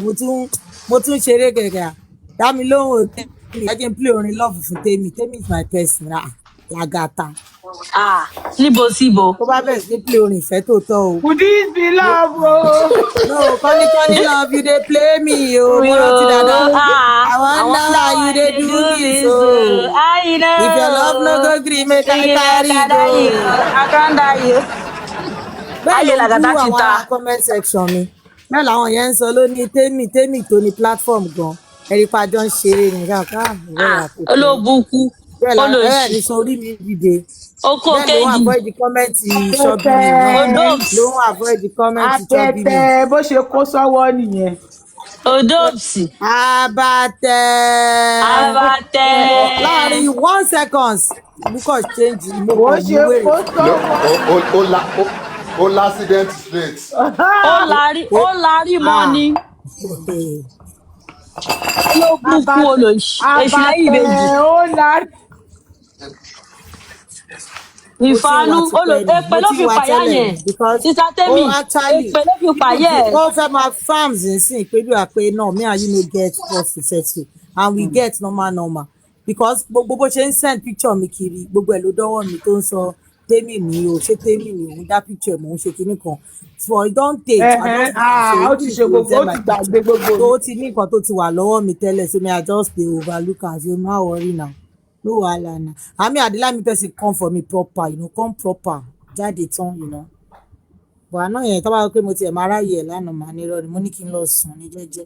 mo tún ṣeré gẹ̀gẹ̀ dá mi lóhùn tèmi ẹ jẹ́ n play orin love fún tèmi is my person Lagata. Síbo. Tó bá bẹ̀rẹ̀ sí play orin ìfẹ́ tó tọ́ o. Could this be love o? No, kọ́ni love you dey play me o. Mo rántí dáadáa. I wonder how you dey do this o. If your love no go gree make I carry go. I can't die you. Bẹ́ẹ̀ ló ń bú àwọn comment section mi. Bẹ́ẹ̀ làwọn yẹn ń sọ lóní tèmi tó ní platform gan. Ẹ̀rí pa jọ ń ṣeré nìkan ká. Olóbùkú. Bẹ́ẹ̀ ni sọ orí mi dìde. Oko keji. Bẹ́ẹ̀ ló ń avoid the comment ṣọ́bí mi. Ló ń avoid the comment ṣọ́bí mi. Àtẹ̀tẹ̀ bó ṣe kó sọ́wọ́ nìyẹn. Odopsi. Abatẹ. Láàrin 1 second. Because change mo kàn mú wèrè. Ó l'accident straight. Ó lárí mọ́ ni. Ló búkú olóṣì. Èṣù lẹ́yìn méjì. ìfanú èpè ló fi pàyà yẹn sísá tèmi èpè ló fi pàyà ẹ. ó fẹ́ máa farms nsìn pé bí wàá pé náà me and you no get profit settle and we get normal because gbogbo bó ṣe ń send picture mi kiri gbogbo ẹ̀ ló dọ́wọ́ mi tó ń sọ tèmi ni o ṣé tèmi ni òun dá picture mò ń ṣe kinní kan for it don take ó ti ṣe gbogbo ó ti gbàgbé gbogbo tó ti ní nǹkan tó ti wà lọ́wọ́ mi tẹ́lẹ̀ so me I just dey overlook am so no worry now no wahala na I mean I dey like me person come for me proper come proper jáde tán but àná yẹn tó bá wọ pé mo tiẹ̀ máa ráyè ẹ̀ lánàá màá nírọ́ ni mo ní kí n lọ sùn ní jẹ́jẹ́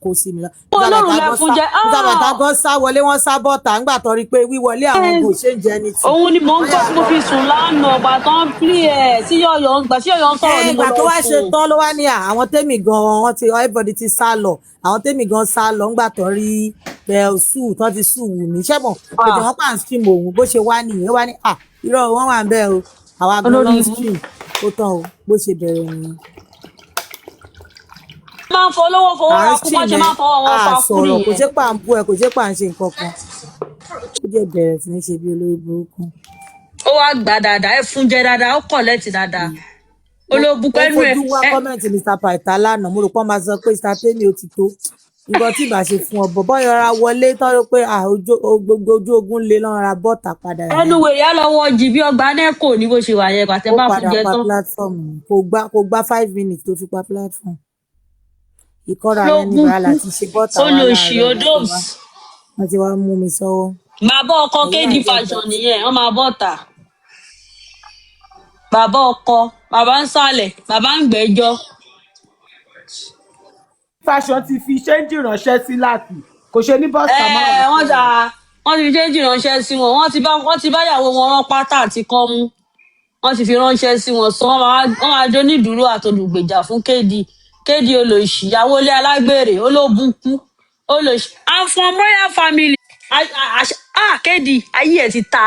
kó sí mi lọ. Ọlọ́run lẹ́kùn jẹ́ bàtà gan sá wọlé wọ́n sá bọ́ta ńgbà tó rí i pé wíwọlé àwọn kò ṣe ń jẹ ní ti. òun ni mò ń gbọ́ tí mo fi sùn lánàá ọgbà tó ń pín ẹ̀ tí yọ̀yọ̀ ń gbà tí yọ̀yọ̀ ń sọ̀rọ̀ ní mo lọ sùn. ìgbà tó wá ṣe tán ló wá ní àwọn tèmi gan wọn ti everybody ti sá lọ àwọn tèmi gan sá lọ ńgbà tó rí sùn tó ti sùn wù mí ṣẹ́bọ̀n kò jẹ́ wọ́n pa ń stream òun bó ṣe wá nìyẹn wá ní irọ́ wọn wà ń bẹ́ẹ̀ o àwa gan ló ń stream ó tán o bó ṣe bẹ̀rẹ̀ nìyẹn. máa ń fọwọ́ ra kú má ṣe máa ń fọwọ́ wọn fa kú nìyẹn. kò ṣe pà ń bú ẹ kò ṣe pà ń ṣe nǹkan kan ó jẹ́ bẹ̀rẹ̀ sí ní ṣe bí olórí burúkú. ó wá gbà dáadáa ẹ fún jẹ dáadáa ó kọ̀lẹ́tì dáadáa olóògùn pẹ̀lú ẹ. ó fojú wá kọ́mẹ̀ntì Mr. Python lánàá mo rò pé wọ́n máa sọ pé Mr. Temi ó ti tó nǹkan tí ìbá ṣe fún ọ bọ̀bọ́ yọra wọlé tọ́jú pé gbogbo ojú ogun lé lọ́n ra bọ́ọ̀tà padà. ẹnu wèrè á lọ́wọ́ jì bí ọgbà nẹ́kò ní bó ṣe wà yẹn pàtẹ́ bá fún jẹ tán. ó padà pa platform kò gba 5 minutes tó fi pa platform. ìkọ́ra rẹ ní bàálà ti ṣe bọ́ọ̀tà wà láàárọ̀ wọ́n ti wá mú mi sọ́wọ́. bàbá ọkọ kéde fashion nìyẹn wọ́n máa bọ́ọ̀tà. bàbá ọkọ bàbá ń sálẹ̀ bàbá ń gbẹ́jọ́. fashion ti fi ṣéǹjì ránṣẹ́ sí láti kò ṣe ní bọ́ọ̀sì àmọ́ wọ́n ti fi ṣéǹjì ránṣẹ́ sí wọn wọ́n ti báyàwó wọn rán pátá àti kọ́mú wọ́n ti fi ránṣẹ́ sí wọn sọ wọ́n máa jó nídùúró àtolùgbèjà fún kéde olóṣì ìyàwó ilé alágbèrè olóbùkú olóṣì and from royal family kéde ayé ẹ̀ ti ta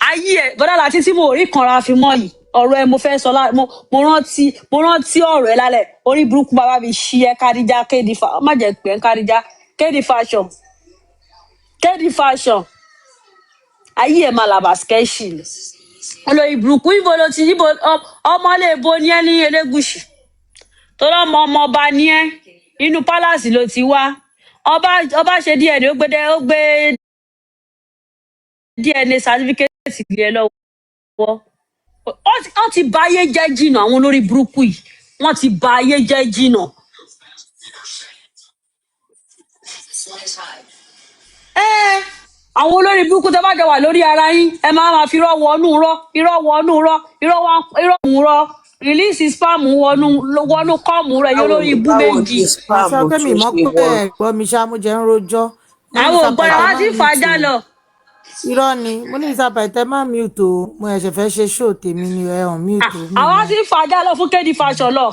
ayé ẹ̀ bọ́dá láti tí mo rí kanra fi mọ́ yìí ọ̀rọ̀ ẹ mo fẹ́ sọ mo rántí ọ̀rọ̀ ẹ lálẹ́ orí burúkú bàbá mi ṣí ẹ kádíjà kéde má jẹ́ pé ń kádíjà kéde fashion ayé ẹ máa làbà skẹ́ṣì olórí burúkú ibo ló ti ibo ọmọlé ibo ní ẹ ní Elégùṣì tó lọ́mọ ọba ní ẹ inú pálásì ló ti wá ọba ṣe DNA ó gbé DNA certificate lé ẹ lọ́wọ́ wọ́n ti bà ayé jẹ́ jìnnà àwọn olórí burúkú yìí wọ́n ti bà ayé jẹ́ jìnnà. àwọn olórí burúkú tẹ́ bá jọ wà lórí ara yín ẹ máa fi irọ́ wọnú rọ́ release spam wọnú kọ́ọ̀mù rẹ̀ yóò lórí ibú méjì. aṣọ kẹ́mi mọ́ pé ẹ̀gbọ́n mi ṣàmújẹ ń rojọ́. àwọn ògbọ́n wa ti fàájà lọ. irọ́ ni mo ní Mr. Python má mute o mo ẹ̀ṣẹ̀ fẹ́ ṣe show tèmi ni ẹ̀ hàn mute o. àwa ti fàájà lọ fún kéde fashion lọ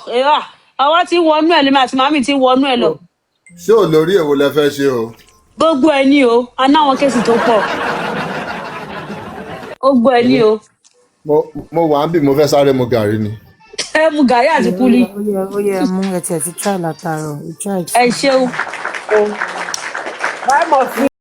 àwa ti wọnú ẹ̀ lẹ́mí àti màmí ti wọnú ẹ̀ lọ. ṣé ò lórí èwo lẹ fẹ́ ṣe o. gbogbo ẹ ní o a ná àwọn kéèsì tó pọ̀ gbogbo ẹ ní o. mo wà ń bì mo fẹ́ sáré mu gàrí ni. ẹ mu gàrí àti kúlí. ó yẹ mú ẹ tiẹ̀ ti try látàárọ̀ ẹ ṣeun.